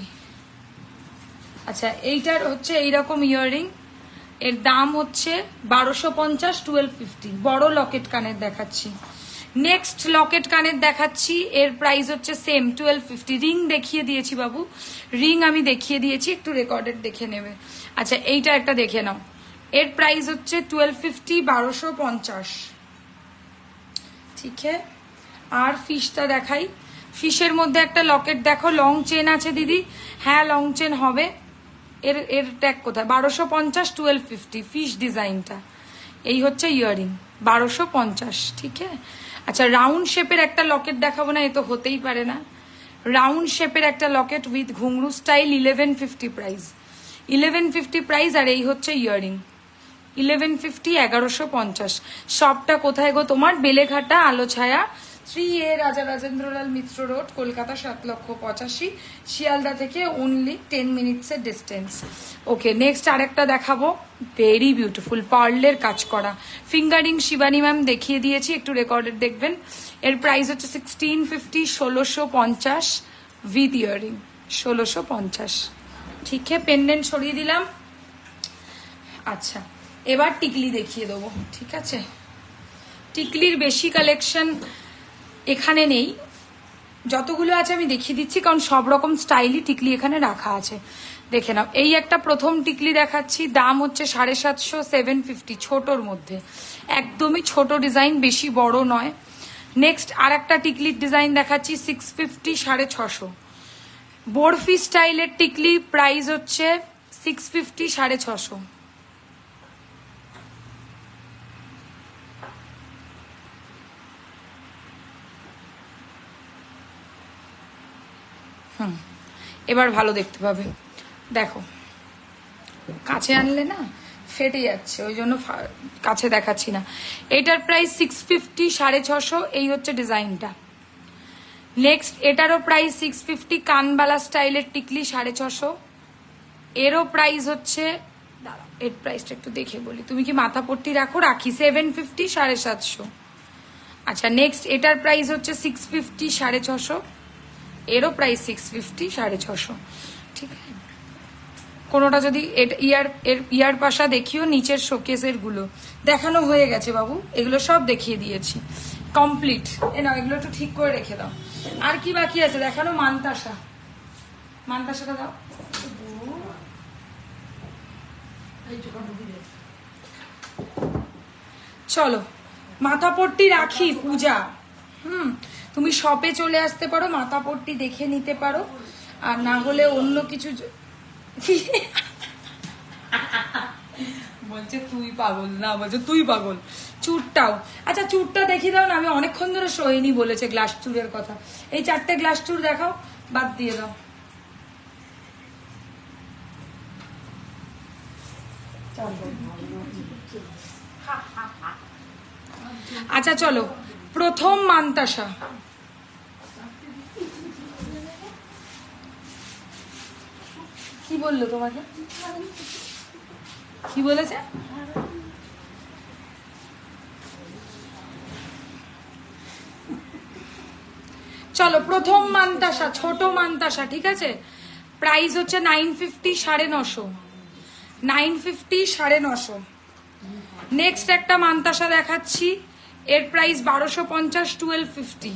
আচ্ছা, এইটার হচ্ছে এইরকম ইয়াররিং, এর দাম হচ্ছে 1250, 1250। বড় লকেট কানের দেখাচ্ছি। নেক্সট লকেট কানের দেখাচ্ছি, এর প্রাইস হচ্ছে সেম 1250। রিং দেখিয়ে দিয়েছি বাবু, রিং আমি দেখিয়ে দিয়েছি, একটু রেকর্ডেড দেখে নেবে। আচ্ছা এইটা একটা দেখে নাও, এর প্রাইস হচ্ছে 1250, 1250। ঠিক আছে, আর ফিশটা দেখাই। ফিশের মধ্যে একটা লকেট দেখো, লং চেন আছে দিদি, হ্যাঁ লং চেন হবে। এর এর ট্যাগ কোথায়? 1250, 1250 ফিশ ডিজাইনটা। এই হচ্ছে ইয়াররিং 1250। ঠিক আছে, আচ্ছা রাউন্ড শেপের একটা লকেট দেখাবো না, এ তো হতেই পারে না। রাউন্ড শেপের একটা লকেট উইথ ঘুংরু স্টাইল, 1150 প্রাইস, 1150 প্রাইস। আর এই হচ্ছে ইয়াররিং 1150, 1150। শপটা কোথায় গো তোমার? বেলেঘাটা, আলো ছায়া, 3A রাজা রাজেন্দ্রলাল মিত্র রোড, কলকাতা 7,85,000, শিয়ালদা থেকে অনলি 10 মিনিটসের ডিস্টেন্স। ওকে, নেক্সট আরেকটা দেখাবো, ভেরি বিউটিফুল পার্লের কাজ করা ফিঙ্গারিং। শিবানী ম্যাম দেখিয়ে দিয়েছি, একটু রেকর্ডেড দেখবেন। এর প্রাইস হচ্ছে 1650, 1650 উইথ ইয়ারিং, 1650। ঠিক আছে, পেন্ডেন্ট সরিয়ে দিলাম। আচ্ছা এবার টিকলি দেখিয়ে দেবো। ঠিক আছে, টিকলির বেশি কালেকশন এখানে নেই, যতগুলো আছে আমি দেখিয়ে দিচ্ছি, কারণ সব রকম স্টাইলই টিকলি এখানে রাখা আছে। দেখে নাও, এই একটা প্রথম টিকলি দেখাচ্ছি, দাম হচ্ছে 750, 750, ছোটর মধ্যে, একদমই ছোট ডিজাইন, বেশি বড় নয়। নেক্সট আর একটা টিকলির ডিজাইন দেখাচ্ছি, 650, 650। বরফি স্টাইলের টিকলি প্রাইস হচ্ছে 650, 650। এবার ভালো দেখতে পাবে। দেখো কাছে আনলে না ফেটে যাচ্ছে, ওই জন্য কাছে দেখাচ্ছি না। এটার প্রাইস 650, 650। এই হচ্ছে ডিজাইনটা। নেক্সট এটারও প্রাইস 650, কানবালা স্টাইলের টিকলি, 650। এরও প্রাইস হচ্ছে, দাঁড়াও এর প্রাইসটা একটু দেখে বলি, তুমি কি মাথা পট্টি রাখো? রাখি, 750, 750। আচ্ছা নেক্সট এটার প্রাইস হচ্ছে 650, 650। এরও প্রাইস 650, 650। ঠিক আছে, কোনোটা যদি ইয়ার পাশা দেখিও, নিচের শোকেসের গুলো দেখানো হয়ে গেছে বাবু, এগুলো সব দেখিয়ে দিয়েছি, কমপ্লিট। এ নাও এগুলো একটু ঠিক করে রেখে দাও। আর কি বাকি আছে দেখানো? মানতাসা, মানতাসাটা দাও। চলো মাথা পট্টি রাখি, পূজা। তুমি শপে চলে আসতে পারো, মাথা পট্টি দেখে নিতে পারো, আর না হলে অন্য কিছু। বলছে তুই পাগল, না বলছে তুই পাগল। চুরটাও, আচ্ছা চুরটা দেখিয়ে দাও না, আমি অনেকক্ষণ ধরে সোহিনী বলেছে গ্লাস চুরের কথা। এই 4টে গ্লাস চুর দেখাও, বাদ দিয়ে দাও। আচ্ছা চলো, প্রথম মানতাসা। কি বললো তোমাকে? কি বলেছে? চলো প্রথম মানতাসা, ছোট মানতাসা। ঠিক আছে, প্রাইস হচ্ছে 950, 950, 950, 950। নেক্সট একটা মানতাসা দেখাচ্ছি, এর প্রাইস 1250, 1250,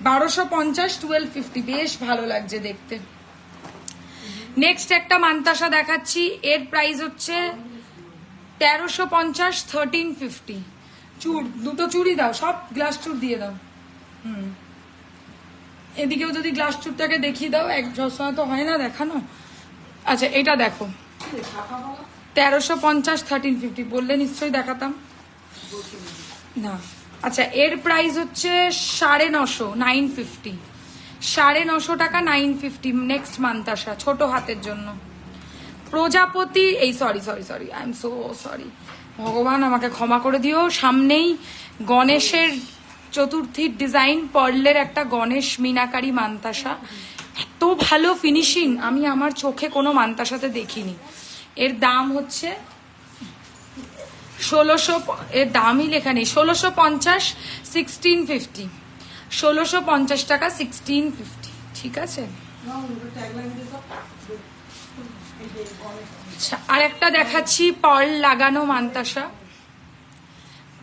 1250, 1250। বেশ ভালো লাগছে দেখতে। নেক্সট একটা মানতাসা দেখাচ্ছি, এর প্রাইস হচ্ছে 1350, 1350। চুর দুটো চুড়ি দাও, সব গ্লাস চুর দিয়ে দাও। এদিকেও যদি গ্লাস চুরটাকে দেখিয়ে দাও, এক সময় তো হয় না দেখানো। আচ্ছা এটা দেখো, 1350, 1350 বললে নিশ্চয়ই দেখাতাম না। আচ্ছা এর প্রাইস হচ্ছে 950, 950, 950 টাকা, 950। নেক্সট মানতাসা, ছোট হাতের জন্য। প্রজাপতি, এই sorry I am so sorry, ভগবান আমাকে ক্ষমা করে দিও। সামনেই গণেশের চতুর্থীর ডিজাইন, পার্লের একটা গণেশ মিনাকারি মানতাসা, এত ভালো ফিনিশিং আমি আমার চোখে কোনো মানতাসাতে দেখিনি। এর দাম হচ্ছে 1600, এর দামই লেখা নেই, 1650, 1650, 1650 টাকা, 1650। ঠিক আছে, আচ্ছা, আর একটা দেখাচ্ছি পার্ল লাগানো মান্তাসা।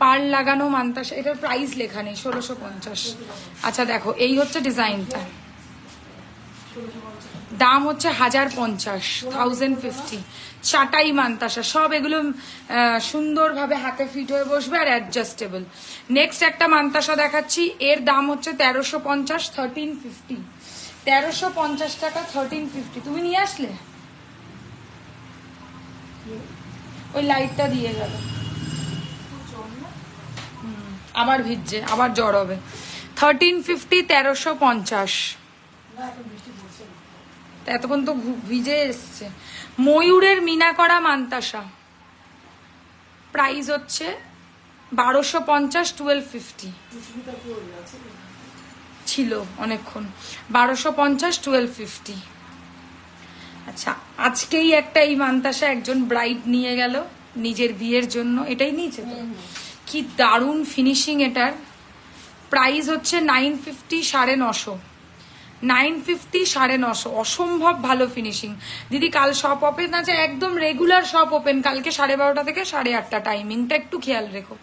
পার্ল লাগানো মান্তাসা, এটার প্রাইস লেখা নেই, 1650। আচ্ছা দেখো, এই হচ্ছে ডিজাইনটা, দাম হচ্ছে 1050, 1050। চাটাই মান্তাসা, সব এগুলো সুন্দরভাবে হাতে ফিট হয়ে বসবে আর অ্যাডজাস্টেবল। নেক্সট একটা মান্তাসা দেখাচ্ছি, এর দাম হচ্ছে 1350, 1350। 1350 টাকা, 1350। তুমি নিয়ে আসলে, ওই লাইটটা দিয়ে গেল, আবার ভিজছে, আবার জ্বর হবে। 1350, 1350। এতক্ষণ তো ভিজে এসছে। ময়ূরের মিনা করা মান্তাসা, প্রাইস হচ্ছে 1250, 1250 ছিল অনেকক্ষণ, 1250, 1250। আচ্ছা, আজকেই একটা এই মান্তাসা একজন ব্রাইড নিয়ে গেল নিজের বিয়ের জন্য, এটাই নিয়েছে তো, কি দারুণ ফিনিশিং এটার। প্রাইস হচ্ছে 950, 950, 950, 950। অসম্ভব ভালো ফিনিশিং। দিদি কাল শপ ওপেন আছে? একদম রেগুলার শপ ওপেন, কালকে 12:30 থেকে 8:30। টাইমিংটা একটু খেয়াল রেখো,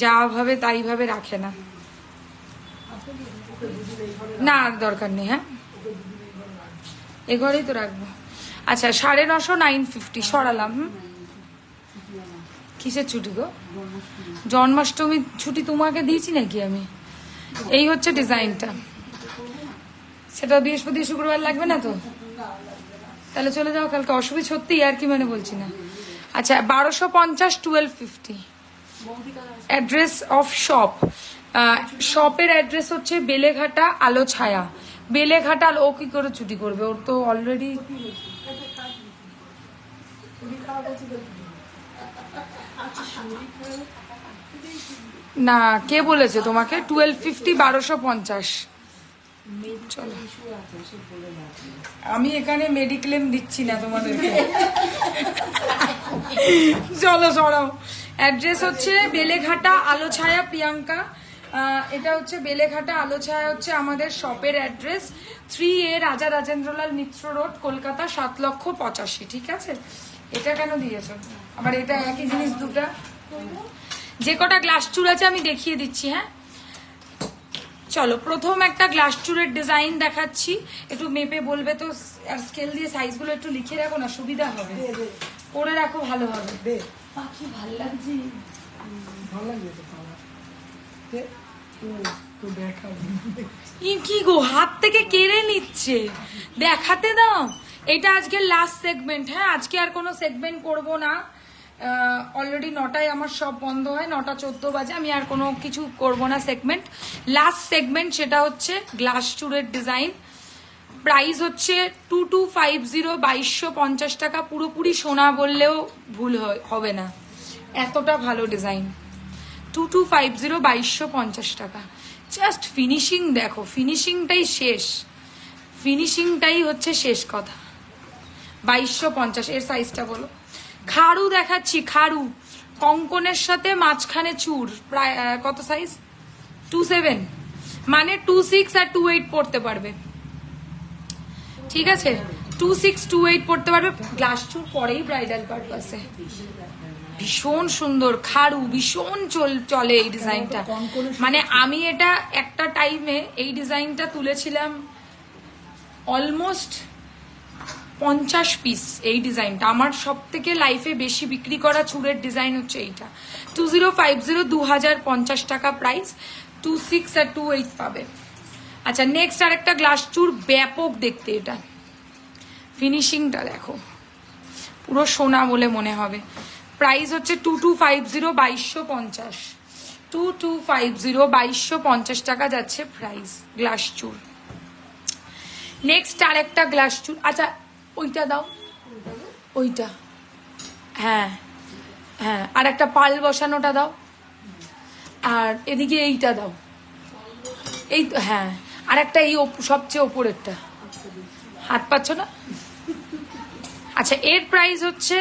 যা ভাবে তাই ভাবে রাখে না। না আর দরকার নেই, হ্যাঁ এ ঘরেই তো রাখবো। আচ্ছা 950, 950 সরালাম। কিসের ছুটি গো? জন্মাষ্টমী ছুটি তোমাকে দিয়েছি নাকি আমি? এই হচ্ছে ডিজাইনটা, সেটা বৃহস্পতি শুক্রবার লাগবে না তো? তাহলে চলে যাও কালকে, অসুবিধা সত্যি আর কি মানে বলছি না। আচ্ছা 1250, 1250। অ্যাড্রেস অফ শপ, শপের অ্যাড্রেস হচ্ছে বেলেঘাটা আলো ছায়া। বেলেঘাটা, ও কি করে ছুটি করবে, ওর তো অলরেডি। না কে বলেছে তোমাকে 1250, 1250? চলো, আমি এখানে মেডিক্লেম দিচ্ছি না তোমাদেরকে। চলো সরাও। অ্যাড্রেস হচ্ছে বেলেঘাটা আলো ছায়া প্রিয়াঙ্কা। এটা হচ্ছে বেলেঘাটা আলো ছায়া হচ্ছে আমাদের শপের অ্যাড্রেস। 3A রাজা রাজেন্দ্রলাল মিত্র রোড, কলকাতা 7,85,000। ঠিক আছে, এটা কেন দিয়েছো আবার? এটা একই জিনিস দুটা। যে কটা গ্লাস চুর আছে আমি দেখিয়ে দিচ্ছি। হ্যাঁ চলো, প্রথম একটা গ্লাস চুরের ডিজাইন দেখাচ্ছি, একটু মেপে বলবে তো, আর স্কেল দিয়ে সাইজগুলো একটু লিখে রাখো না, সুবিধা হবে, করে রাখো ভালো হবে। পাখি ভাল লাগছে, ভালো লাগছে তো দেখা। কি গো, হাত থেকে কেড়ে নিচ্ছে, দেখাতে দাও। এটা আজকে লাস্ট সেগমেন্ট। হ্যাঁ আজকে আর কোনো সেগমেন্ট করব না, অলরেডি 9টায় আমার সব বন্ধ হয়, 9:14 বাজে। আমি আর কোনো কিছু করব না সেগমেন্ট। লাস্ট সেগমেন্ট সেটা হচ্ছে গ্লাস চুরের ডিজাইন। প্রাইস হচ্ছে 2250, 2250 টাকা। পুরোপুরি সোনা বললেও ভুল হবে না, এতটা ভালো ডিজাইন। 2250, 2250 টাকা। জাস্ট ফিনিশিং দেখো, ফিনিশিংটাই শেষ, ফিনিশিংটাই হচ্ছে শেষ কথা। 2250। এর সাইজটা বলো। খাড়ু দেখাচ্ছি, খাড়ু কঙ্কনের সাথে মাঝখানে চুর, প্রায় কত সাইজ? 27, মানে 26 আর 28 পড়তে পারবে। ঠিক আছে, 26, 28 পড়তে পারবে। গ্লাস চুর পরেই ব্রাইডাল পারপাসে, ভীষণ সুন্দর খাড়ু, ভীষণ চলে এই ডিজাইনটা। মানে আমি এটা একটা টাইমে এই ডিজাইনটা তুলেছিলাম অলমোস্ট 50 পিস। এই ডিজাইনটা আমার সব থেকে লাইফে বেশি বিক্রি করা চুরের ডিজাইন হচ্ছে এইটা। 2050, 2050 টাকা প্রাইস। 26 আর 28 পাবে। আচ্ছা নেক্সট আরেকটা গ্লাস চুর, ব্যাপক দেখতে, এটা ফিনিশিংটা দেখো, পুরো সোনা বলে মনে হবে। প্রাইস হচ্ছে 2250, 2250। 2250, 2250 টাকা যাচ্ছে প্রাইস গ্লাস চুর। নেক্সট আরেকটা গ্লাস চুর। আচ্ছা ওইটা দাও, ওইটা, হ্যাঁ হ্যাঁ, আর একটা পাল বসানোটা দাও, আর এদিকে এইটা দাও, এই তো, হ্যাঁ আর একটা এই সবচেয়ে ওপরেরটা, হাত পাচ্ছ না? আচ্ছা এর প্রাইস হচ্ছে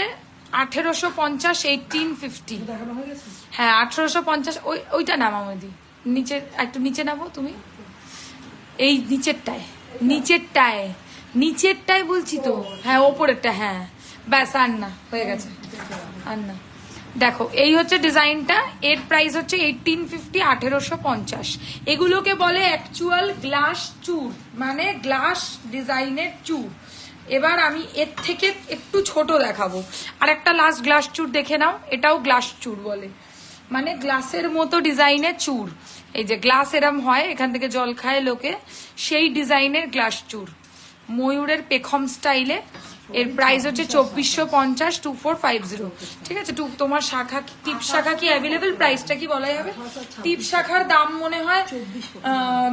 1850, 1850। হ্যাঁ 1850। ওইটা নামাও দি, নিচে একটু নিচে নামো তুমি, এই নিচেরটায়, নিচেরটায় নিচেরটাই বলছি তো, হ্যাঁ ওপরেরটা, হ্যাঁ ব্যাস আর না, হয়ে গেছে আর না। দেখো এই হচ্ছে ডিজাইনটা, এর প্রাইস হচ্ছে 1850, 1850। এগুলোকে বলে অ্যাকচুয়াল গ্লাস চুর, মানে গ্লাস ডিজাইনের চুর। এবার আমি এর থেকে একটু ছোট দেখাবো, আর একটা লাস্ট গ্লাস চুর দেখে নাও, এটাও গ্লাস চুর বলে, মানে গ্লাসের মতো ডিজাইনের চুর। এই যে গ্লাস এরম হয়, এখান থেকে জল খায় লোকে, সেই ডিজাইনের গ্লাস চুর, ময়ূরের পেখম স্টাইলে। এর প্রাইস হচ্ছে 2450, 2450। ঠিক আছে, তোমার শাখা, টিপ শাখা কি অ্যাভেলেবেল? প্রাইসটা কি বলা যাবে? টিপ শাখার দাম মনে হয়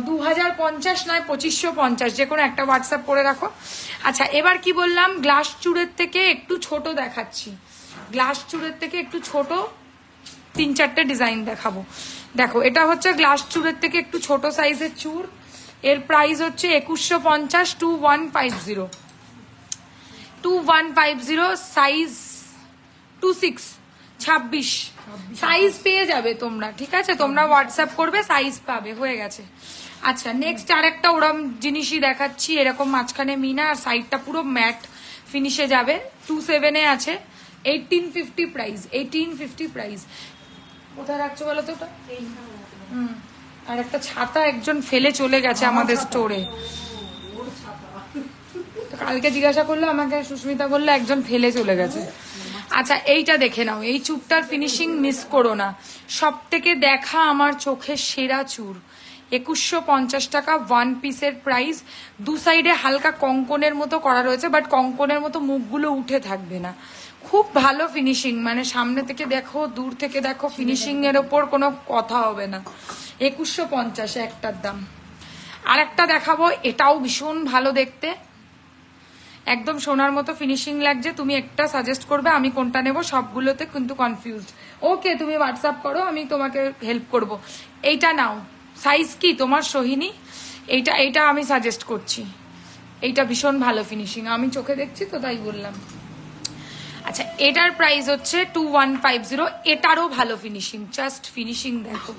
2050 নয় 2550, যে কোনো একটা হোয়াটসঅ্যাপ করে রাখো। আচ্ছা এবার কি বললাম, গ্লাস চুরের থেকে একটু ছোট দেখাচ্ছি, গ্লাস চুরের থেকে একটু ছোট 3-4টে ডিজাইন দেখাবো। দেখো এটা হচ্ছে গ্লাস চুরের থেকে একটু ছোট সাইজের চুর, এর প্রাইস হচ্ছে 2150, 2150, 2150, সাইজ 26 সাইজ পেয়ে যাবে তোমরা। ঠিক আছে, তোমরা হোয়াটসঅ্যাপ করবে, সাইজ পাবে, হয়ে গেছে। আচ্ছা নেক্সট আরেকটা ওরম জিনিসই দেখাচ্ছি, এরকম মাঝখানে মিনা আর সাইডটা পুরো ম্যাট ফিনিশে যাবে, 27 আছে, 1850 প্রাইস, 1850 প্রাইস। কোথায় রাখছো বলো তো ওটা? আর একটা ছাতা একজন ফেলে চলে গেছে আমাদের স্টোরে, কালকে জিজ্ঞাসা করলো আমাকে, সুস্মিতা বললো একজন ফেলে চলে গেছে। আচ্ছা এইটা দেখে নাও, এই চুরটার ফিনিশিং মিস করো না, সব থেকে দেখা আমার চোখের সেরা চুর, 2150 টাকা, ওয়ান পিসের প্রাইস। দু সাইডে হালকা কঙ্কনের মতো করা রয়েছে, বাট কঙ্কনের মতো মুখগুলো উঠে থাকবে না, খুব ভালো ফিনিশিং, মানে সামনে থেকে দেখো দূর থেকে দেখো, ফিনিশিং এর ওপর কোনো কথা হবে না। 2150 একটার দাম। আর একটা দেখাবো, এটাও ভীষণ ভালো দেখতে, একদম সোনার মতো ফিনিশিং লাগছে, তুমি একটা সাজেস্ট করবে আমি কোনটা নেব, সবগুলোতে কিন্তু কনফিউজড। ওকে তুমি হোয়াটসঅ্যাপ করো, আমি তোমাকে হেল্প করব। এইটা নাও, সাইজ কি তোমার সোহিনী? এইটা আমি সাজেস্ট করছি, এইটা ভীষণ ভালো ফিনিশিং, আমি চোখে দেখছি তো তাই বললাম। আচ্ছা এটার প্রাইস হচ্ছে 2150, এটারও ভালো ফিনিশিং, জাস্ট ফিনিশিং দেখো।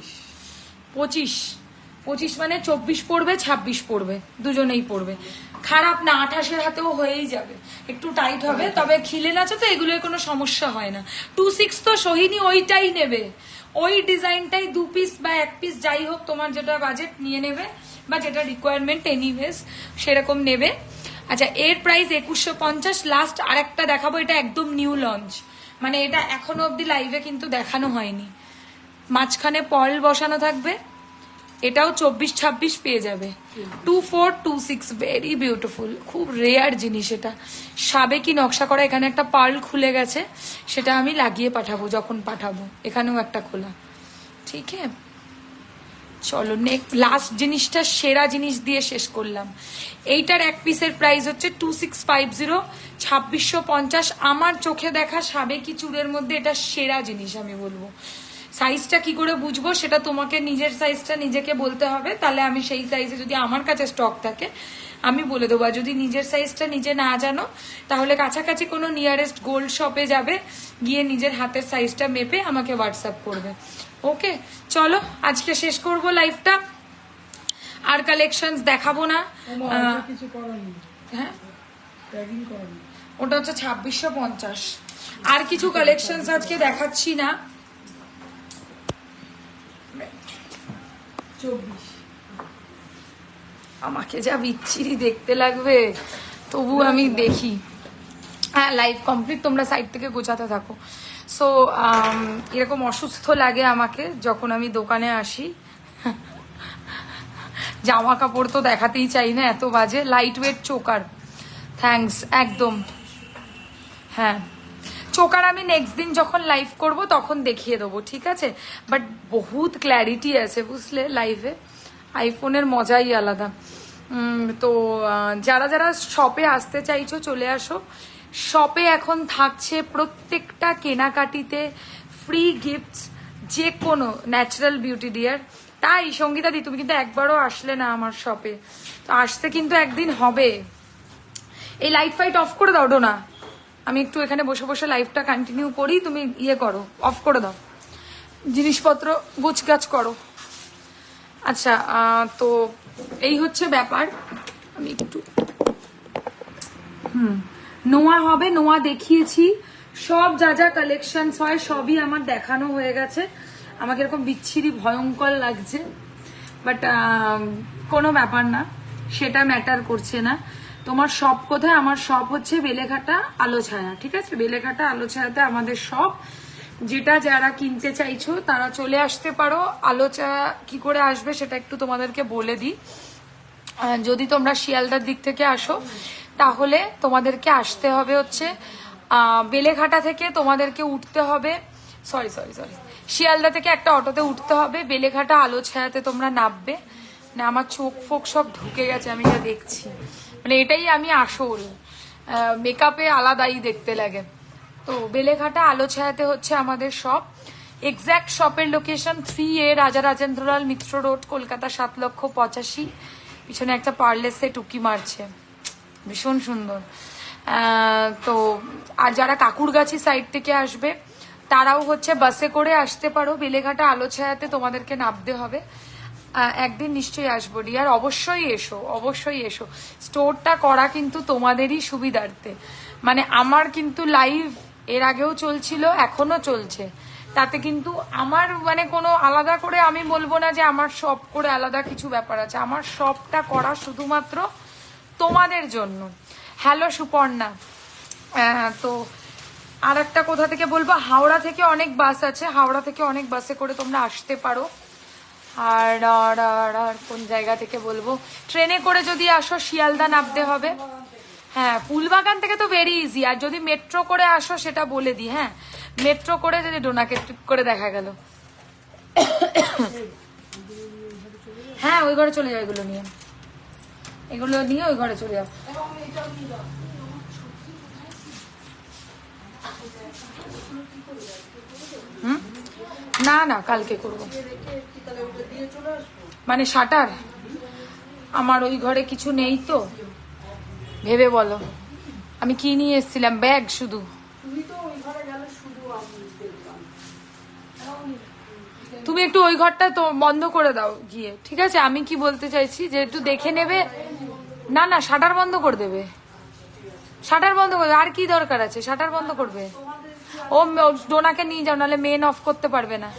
25 মানে 24 পড়বে, 26 পড়বে, দুজনেই পড়বে, খারাপ না, 28-এর হাতেও হয়েই যাবে, একটু টাইট হবে, তবে খিলে নাচে তো এগুলোর কোনো সমস্যা হয় না। 26 তো সোহিনী ওইটাই নেবে, ওই ডিজাইনটাই 2 পিস বা 1 পিস যাই হোক, তোমার যেটা বাজেট নিয়ে নেবে, বা যেটা রিকোয়ারমেন্ট এনিওয়েজ সেরকম নেবে। আচ্ছা এর প্রাইস 2150। লাস্ট আরেকটা দেখাবো, এটা একদম নিউ লঞ্চ, মানে এটা এখনো অব্দি লাইভে কিন্তু দেখানো হয়নি, মাঝখানে পল বসানো থাকবে, এটাও 24-26 পেয়ে যাবে, 2426, ভেরি বিউটিফুল, খুব রেয়ার জিনিস এটা, সাবেকি নকশা করা, এখানে একটা পার্ল খুলে গেছে, সেটা আমি লাগিয়ে পাঠাবো যখন পাঠাবো, এখানেও একটা খোলা। ঠিক আছে চলো নেক্সট, লাস্ট জিনিসটা সেরা জিনিস দিয়ে শেষ করলাম। এইটার 1 পিসের প্রাইস হচ্ছে 2650, 2650। আমার চোখে দেখা সাবেকি চুড়ের মধ্যে এটা সেরা জিনিস আমি বলবো। সাইজটা কি করে বুঝবো, সেটা তোমাকে নিজের সাইজটা নিজেকে বলতে হবে, তাহলে আমি সেই সাইজে যদি আমার কাছে স্টক থাকে আমি বলে দেবো, আর যদি নিজের সাইজটা নিজে না জানো তাহলে কাছাকাছি কোনো নিয়ারেস্ট গোল্ড শপে যাবে, গিয়ে নিজের হাতের সাইজটা মেপে আমাকে হোয়াটসঅ্যাপ করবে। ওকে চলো আজকে শেষ করব লাইভটা, আর কালেকশনস দেখাবো না। হ্যাঁ ওটা হচ্ছে 2650। আর কিছু কালেকশনস আজকে দেখাচ্ছি না। 24 আমাকে যা বিচ্ছিরি দেখতে লাগবে, তবু আমি দেখি। হ্যাঁ লাইভ কমপ্লিট, তোমরা সাইড থেকে গোছাতে থাকো। সো এরকম অসুস্থ লাগে আমাকে যখন আমি দোকানে আসি, জামা কাপড় তো দেখাতেই চাই না, এত বাজে। লাইট ওয়েট চোকার, থ্যাঙ্কস, একদম। হ্যাঁ চোকার আমি নেক্সট দিন যখন লাইভ করব তখন দেখিয়ে দেবো, ঠিক আছে? বাট বহুত ক্ল্যারিটি আছে বুঝলে লাইভে, আইফোনের মজাই আলাদা। তো যারা যারা শপে আসতে চাইছো চলে আসো, শপে এখন থাকছে প্রত্যেকটা কেনাকাটিতে ফ্রি গিফটস, যে কোনো ন্যাচারাল বিউটি ডিয়ার। তাই সঙ্গীতা দি তুমি কিন্তু একবারও আসলে না আমার শপে, তো আসতে কিন্তু একদিন হবে। এই লাইট ফাইট অফ করে দাও ডোনা, আমি একটু এখানে বসে বসে লাইভটা কন্টিনিউ করি, তুমি ইয়ে করো, অফ করে দাও, জিনিসপত্র গুছগাছ করো। আচ্ছা তো এই হচ্ছে ব্যাপার, আমি একটু নোয়া হবে, নোয়া দেখিয়েছি, সব যা যা কালেকশন হয় সবই আমার দেখানো হয়ে গেছে। আমাকে এরকম বিচ্ছিরি ভয়ঙ্কর লাগছে, বাট কোনো ব্যাপার না, সেটা ম্যাটার করছে না। তোমার সব কোথায়? আমার সব হচ্ছে বেলেঘাটা আলো ছায়া, ঠিক আছে? বেলেঘাটা আলো ছায়াতে আমাদের সব, যেটা যারা কিনতে চাইছো তারা চলে আসতে পারো। আলো ছায়া কি করে আসবে সেটা একটু তোমাদেরকে বলে দিই। যদি তোমরা শিয়ালদার দিক থেকে আসো তাহলে তোমাদেরকে আসতে হবে হচ্ছে বেলেঘাটা থেকে, তোমাদেরকে উঠতে হবে, সরি শিয়ালদা থেকে একটা অটোতে উঠতে হবে, বেলেঘাটা আলো ছায়াতে তোমরা নামবে। না আমার চোখ ফোক সব ঢুকে গেছে, আমি যা দেখছি, মানে এটাই আমি আসল মেকআপে আলাদাই দেখতে লাগে। তো বেলেঘাটা আলো ছায়াতে হচ্ছে আমাদের শপ। এক্স্যাক্ট শপের লোকেশন 3A রাজা রাজেন্দ্রলাল মিত্র রোড, কলকাতা 7,85,000। পিছনে একটা পার্লেসে টুকি মারছে, ভীষণ সুন্দর। তো আর যারা কাকুরগাছি সাইড থেকে আসবে তারাও হচ্ছে বাসে করে আসতে পারো, বেলেঘাটা আলো ছায়াতে তোমাদেরকে নামতে হবে। একদিন নিশ্চয়ই আসবো ডিয়ার, অবশ্যই এসো, অবশ্যই এসো। স্টোরটা করা কিন্তু তোমাদেরই সুবিধার্থে, মানে আমার কিন্তু লাইভ এর আগেও চলছিল, এখনো চলছে, তাতে কিন্তু আমার মানে কোনো আলাদা করে আমি বলবো না যে আমার সব করে আলাদা কিছু ব্যাপার আছে। আমার সবটা করা শুধুমাত্র তোমাদের জন্য। হ্যালো সুপর্ণা। তো আর একটা কোথা থেকে বলবো, হাওড়া থেকে অনেক বাস আছে, হাওড়া থেকে অনেক বাসে করে তোমরা আসতে পারো। আর আর আর আর কোন জায়গা থেকে বলবো, ট্রেনে করে যদি আসো শিয়ালদা নামতে হবে। হ্যাঁ, ফুলবাগান থেকে তো ভেরি ইজি। আর যদি মেট্রো করে আসো সেটা বলে দিই, হ্যাঁ মেট্রো করে যদি ডোনাকে ট্রিপ করে দেখা গেল, হ্যাঁ ওই ঘরে চলে যাও, এগুলো নিয়ে ওই ঘরে চলে যাও। না না কালকে করবো, মানে শাটার আমার ওই ঘরে কিছু নেই তো, ভেবে বলো আমি কি নিয়ে এসেছিলাম, ব্যাগ শুধু। তুমি একটু ওই ঘরটা তো বন্ধ করে দাও গিয়ে, ঠিক আছে? আমি কি বলতে চাইছি যে একটু দেখে নেবে। না না শাটার বন্ধ করে দেবে, শাটার বন্ধ করে, আর কি দরকার আছে শাটার বন্ধ করবে? ও ডোনাকে নিয়ে যাও, নাহলে মেন অফ করতে পারবে না।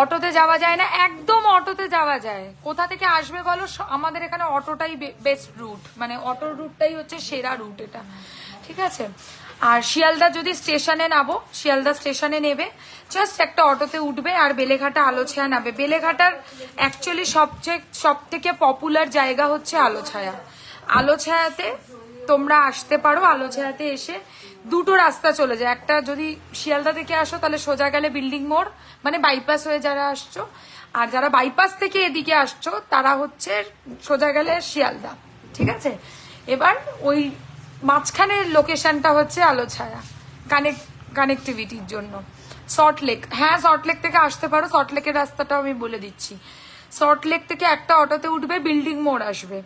অটোতে যাওয়া যায় না, একদম অটোতে যাওয়া যায়। কোথা থেকে আসবে বলো? আমাদের এখানে অটোটাই বেস্ট রুট, মানে অটোর রুটটাই হচ্ছে সেরা রুট এটা, ঠিক আছে? আর শিয়ালদা যদি স্টেশনে নামো, শিয়ালদা স্টেশনে নেবে, জাস্ট একটা অটোতে উঠবে আর বেলেঘাটা আলো ছায়া নামবে। বেলেঘাটার অ্যাকচুয়ালি সব থেকে পপুলার জায়গা হচ্ছে আলো ছায়া। আলো ছায়াতে তোমরা আসতে পারো। আলো ছায়াতে এসে দুটো রাস্তা চলে যায়, একটা যদি শিয়ালদা থেকে আসো তাহলে সোজা গেলে বিল্ডিং মোড়, মানে বাইপাস হয়ে যারা আসছো, আর যারা বাইপাস থেকে এদিকে আসছো তারা হচ্ছে সোজা গেলে শিয়ালদা, ঠিক আছে? এবার ওই মাঝখানের লোকেশনটা হচ্ছে আলো ছায়া, কানেক্টিভিটির জন্য। সল্টলেক, হ্যাঁ সল্টলেক থেকে আসতে পারো, সল্টলেকের রাস্তাটাও আমি বলে দিচ্ছি। সল্টলেক থেকে একটা অটোতে উঠবে, বিল্ডিং মোড় আসবে,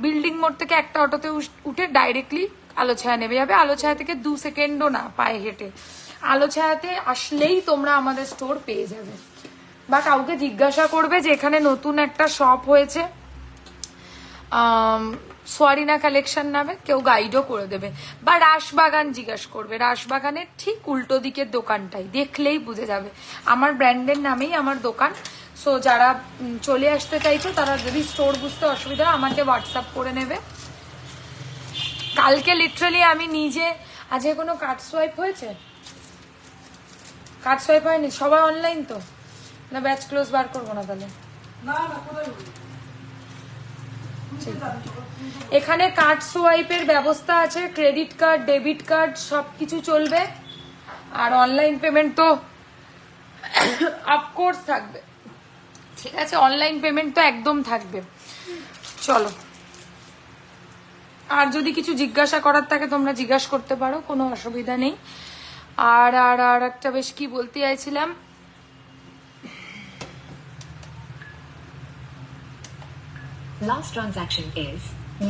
বিল্ডিং মোড় থেকে একটা অটোতে উঠে ডাইরেক্টলি আলো ছায়া নেমে যাবে। আলো ছায়া থেকে 2 সেকেন্ডও না পায়ে হেঁটে আলো ছায়াতে আসলেই তোমরা আমাদের স্টোর পেয়ে যাবে। বা কাউকে জিজ্ঞাসা করবে যে এখানে নতুন একটা শপ হয়েছে সোয়ারিনা কালেকশন নামে, কেউ গাইডও করে দেবে। বা রাসবাগান জিজ্ঞাসা করবে, রাসবাগানের ঠিক উল্টো দিকের দোকানটাই দেখলেই বুঝে যাবে, আমার ব্র্যান্ডের নামেই আমার দোকান। সো যারা চলে আসতে চাইছো তারা যদি স্টোর বুঝতে অসুবিধা হয় আমাকে হোয়াটসঅ্যাপ করে নেবে। কালকে লিটারালি আমি নিজে, আজকে কোনো কার্ড সোয়াইপ হয়েছে? কার্ড সোয়াইপ হয়নি, সবাই অনলাইন তো, না ব্যাচ ক্লোজ বার করবো না তাহলে? এখানে কার্ড সোয়াইপের ব্যবস্থা আছে, ক্রেডিট কার্ড, ডেবিট কার্ড সবকিছু চলবে। আর অনলাইন পেমেন্ট তো অফকোর্স থাকবে, ঠিক আছে? অনলাইন পেমেন্ট তো একদম থাকবে। চলো, আর যদি কিছু জিজ্ঞাসা করার থাকে তোমরা জিজ্ঞাসা করতে পারো, কোনো অসুবিধা নেই। আর আর আর একটা বেশ কি বলতে চাইছিলাম, Last transaction is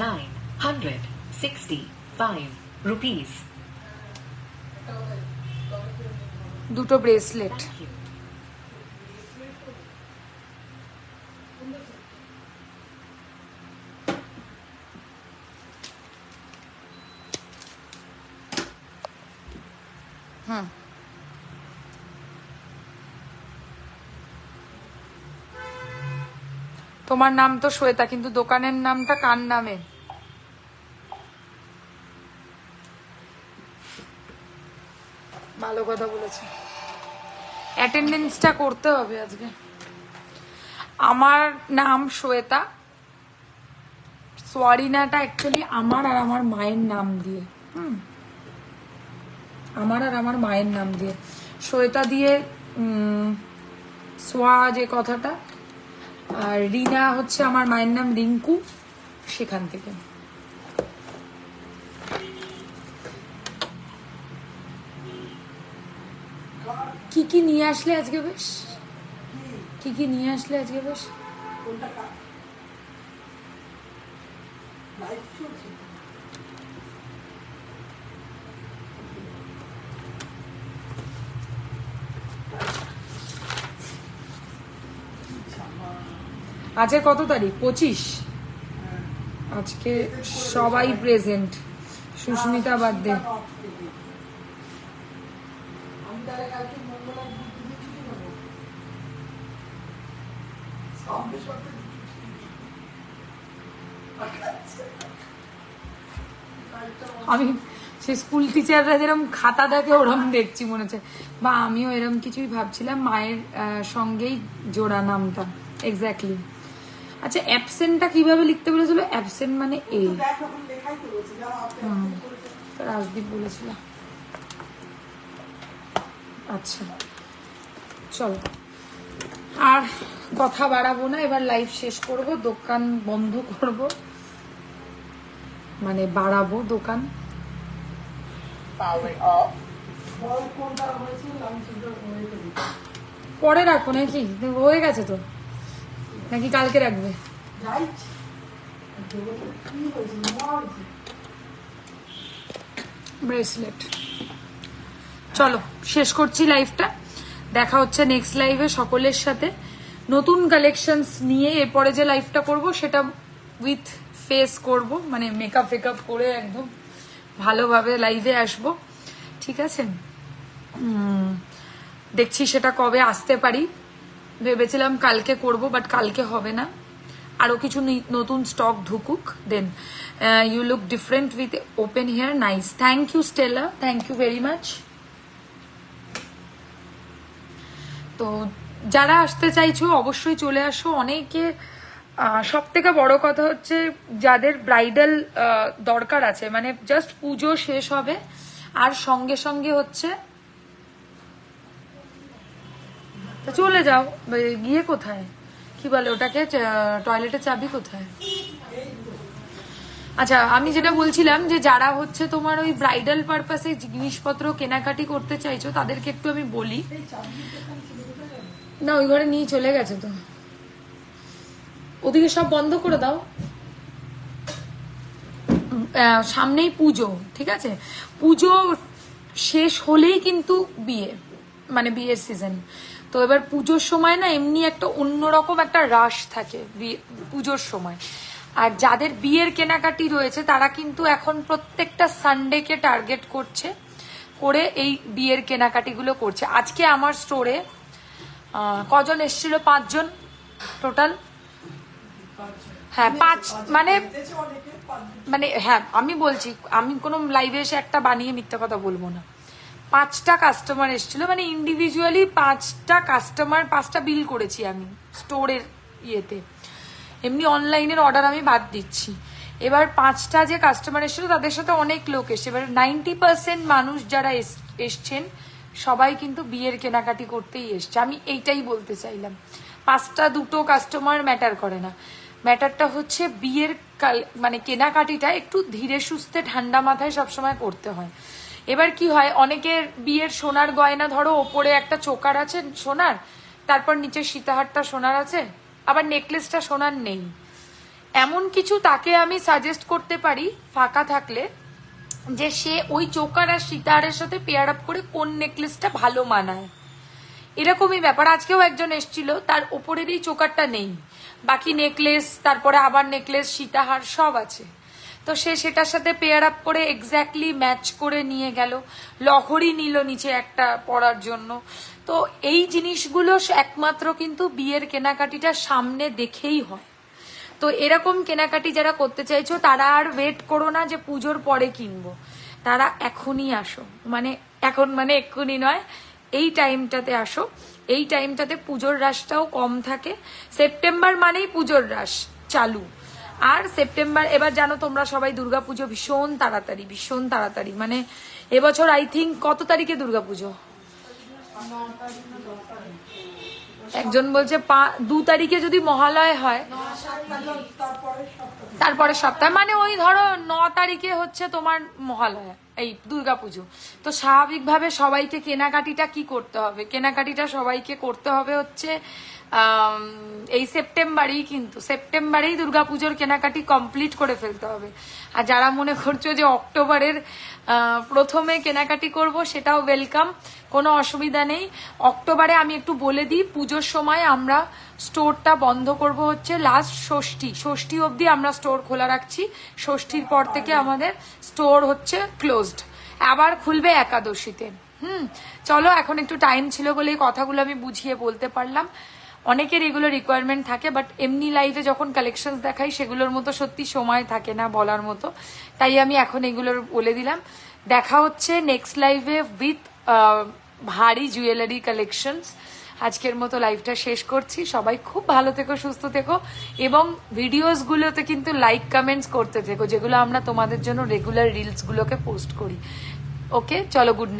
965 rupees. দুটো ব্রেসলেট। Thank you. হুম, তোমার নাম তো শ্বেতা, কিন্তু দোকানের নামটা কার নামে? ভালো কথা বলেছে। অ্যাটেন্ডেন্সটা করতে হবে আজকে। আমার নাম শ্বেতা, সোয়ারিনাটা অ্যাকচুয়ালি আমার আর আমার মায়ের নাম দিয়ে। আমার আর আমার মায়ের নাম দিয়ে শ্বেতা দিয়ে সোয়া যে কথাটা, আর রিনা হচ্ছে আমার মায়ের নাম রিঙ্কু, সেখান থেকে। কি কি নিয়ে আসলে আজকে বেশ? কি কি নিয়ে আসলে আজকে বেশ? আজকে কত তারিখ? 25। আজকে সবাই প্রেজেন্ট, সুস্মিতা বার্থডে। আমি সে স্কুল টিচাররা যেরকম খাতা দেখে ওরম দেখছি মনে হচ্ছে, বা আমিও এরম কিছুই ভাবছিলাম, মায়ের সঙ্গেই জোড়া নামটা। এক্স্যাক্টলি। আচ্ছা, অ্যাবসেন্টটা কিভাবে লিখতে বলেছিল? অ্যাবসেন্ট মানে এই রাজদীপ বলেছিল। আচ্ছা চলো, আর কথা বাড়াবো না, এবার লাইভ শেষ করব, দোকান বন্ধ করব, মানে বাড়াবো দোকান। পরে রাখো নাকি? হয়ে গেছে তো, নাকি কালকে রাখবে? ব্রেসলেট। চলো শেষ করছি লাইভটা, দেখা হচ্ছে নেক্সট লাইভে সকলের সাথে নতুন কালেকশনস নিয়ে। এরপরে যে লাইভটা করব সেটা উইথ ফেস করব, মানে মেকআপ ফেকআপ করে একদম ভালোভাবে লাইভে আসব, ঠিক আছে? দেখছি সেটা কবে আসতে পারি। ভেবেছিলাম কালকে করব, বাট কালকে হবে না, আরো কিছু নতুন স্টক ঢুকুক, then you look different with open hair. Nice, thank you Stella, thank you very much. তো যারা আসতে চাইছো অবশ্যই চলে আসো। অনেকে, সব থেকে বড় কথা হচ্ছে যাদের ব্রাইডাল দরকার আছে, মানে জাস্ট পুজো শেষ হবে আর সঙ্গে সঙ্গে হচ্ছে চলে যাও। গিয়ে কোথায়, কি বলে ওটাকে, টয়লেটের চাবি কোথায়? আচ্ছা, আমি যেটা বলছিলাম যে যারা হচ্ছে তোমার ওই ব্রাইডাল পারপাসে জিনিসপত্র কেনাকাটি করতে চাইছো তাদেরকে একটু আমি বলি, না ওই ঘরে নিয়ে চলে গেছে তো, ওদিকে সব বন্ধ করে দাও। সামনেই পুজো, ঠিক আছে? পুজো শেষ হলেই কিন্তু বিয়ে, মানে বিয়ের সিজন। তো এবার পুজোর সময় না এমনি একটা অন্যরকম একটা রাশ থাকে পুজোর সময়। আর যাদের বিয়ের কেনাকাটি রয়েছে তারা কিন্তু এখন প্রত্যেকটা সানডেকে টার্গেট করছে, করে এই বিয়ের কেনাকাটিগুলো করছে। আজকে আমার স্টোরে কজন এসেছিল? 5 জন টোটাল। হ্যাঁ 5, মানে হ্যাঁ আমি বলছি, আমি কোনো লাইভে এসে একটা বানিয়ে মিথ্যা কথা বলবো না। 5টা কাস্টমার এসেছিল, মানে ইন্ডিভিজুয়ালি 5টা কাস্টমার, 5টা বিল করেছি আমি স্টোরের ইয়েতে, এমনি অনলাইনের অর্ডার আমি বাদ দিচ্ছি। এবার 5টা যে কাস্টমার এসেছিল তাদের সাথে অনেক লোক এসছে। এবার 90% মানুষ যারা এসছেন সবাই কিন্তু বিয়ের কেনাকাটি করতেই এসছে। আমি এইটাই বলতে চাইলাম, 5টা 2টো কাস্টমার ম্যাটার করে না, ম্যাটারটা হচ্ছে বিয়ের মানে কেনাকাটিটা একটু ধীরে সুস্থে ঠান্ডা মাথায় সবসময় করতে হয়। এবার কি হয়, অনেকের বিয়ের সোনার গয়না, ধরো ওপরে একটা চোকার আছে সোনার, তারপর নিচে সীতাহারটা সোনার আছে, আবার নেকলেসটা সোনার নেই, এমন কিছু তাকে আমি সাজেস্ট করতে পারি ফাঁকা থাকলে, যে সে ওই চোকার আর সীতাহারের সাথে পেয়ার আপ করে কোন নেকলেসটা ভালো মানায়, এরকমই ব্যাপার। আজকেও একজন এসছিল, তার ওপরেরই চোকারটা নেই, বাকি নেকলেস, তারপরে আবার নেকলেস, সীতাহার সব আছে। তো সে সেটার সাথে পেয়ার আপ করে এক্স্যাক্টলি ম্যাচ করে নিয়ে গেল, লহরি নিল নিচে একটা পরার জন্য। তো এই জিনিসগুলো একমাত্র কিন্তু বিয়ের কেনাকাটিটা সামনে দেখেই হয়। তো এরকম কেনাকাটি যারা করতে চাইছো তারা আর ওয়েট করো না যে পুজোর পরে কিনবো, তারা এখনই আসো, মানে এখন মানে এক্ষুনি নয়, এই টাইমটাতে আসো। এই টাইমটাতে পুজোর রাশটাও কম থাকে। সেপ্টেম্বর মানেই পুজোর রাশ চালু। আর সেপ্টেম্বর, এবার জানো তোমরা সবাই দুর্গাপুজো ভীষণ তাড়াতাড়ি, মানে এবছর আই থিঙ্ক কত তারিখে দুর্গাপুজো? একজন বলছে 2 তারিখে যদি মহালয় হয় তারপরে সপ্তাহে, মানে ওই ধরো 9 তারিখে হচ্ছে তোমার মহালয়া, এই দুর্গাপুজো। তো স্বাভাবিকভাবে সবাইকে কেনাকাটিটা কি করতে হবে, কেনাকাটিটা সবাইকে করতে হবে হচ্ছে এই সেপ্টেম্বরেই, কিন্তু সেপ্টেম্বরেই দুর্গাপুজোর কেনাকাটি কমপ্লিট করে ফেলতে হবে। আর যারা মনে করছো যে অক্টোবরের প্রথমে কেনাকাটি করব, সেটাও ওয়েলকাম, কোনো অসুবিধা নেই। অক্টোবরে আমি একটু বলে দিই, পুজোর সময় আমরা স্টোরটা বন্ধ করব হচ্ছে লাস্ট ষষ্ঠী অবধি আমরা স্টোর খোলা রাখছি। ষষ্ঠীর পর থেকে আমাদের স্টোর হচ্ছে ক্লোজড, আবার খুলবে একাদশীতে। চলো, এখন একটু টাইম ছিল বলে এই কথাগুলো আমি বুঝিয়ে বলতে পারলাম। অনেকের এগুলো রিকোয়ারমেন্ট থাকে, বাট এমনি লাইভে যখন কালেকশন দেখাই সেগুলোর মতো সত্যি সময় থাকে না বলার মতো, তাই আমি এখন এগুলোর বলে দিলাম। দেখা হচ্ছে নেক্সট লাইভে উইথ ভারী জুয়েলারি কালেকশনস। আজকের মতো লাইভটা শেষ করছি। সবাই খুব ভালো থেকো, সুস্থ থেকো, এবং ভিডিওসগুলোতে কিন্তু লাইক কমেন্টস করতে থেকো, যেগুলো আমরা তোমাদের জন্য রেগুলার রিলসগুলোকে পোস্ট করি। ওকে, চলো, গুড নাইট।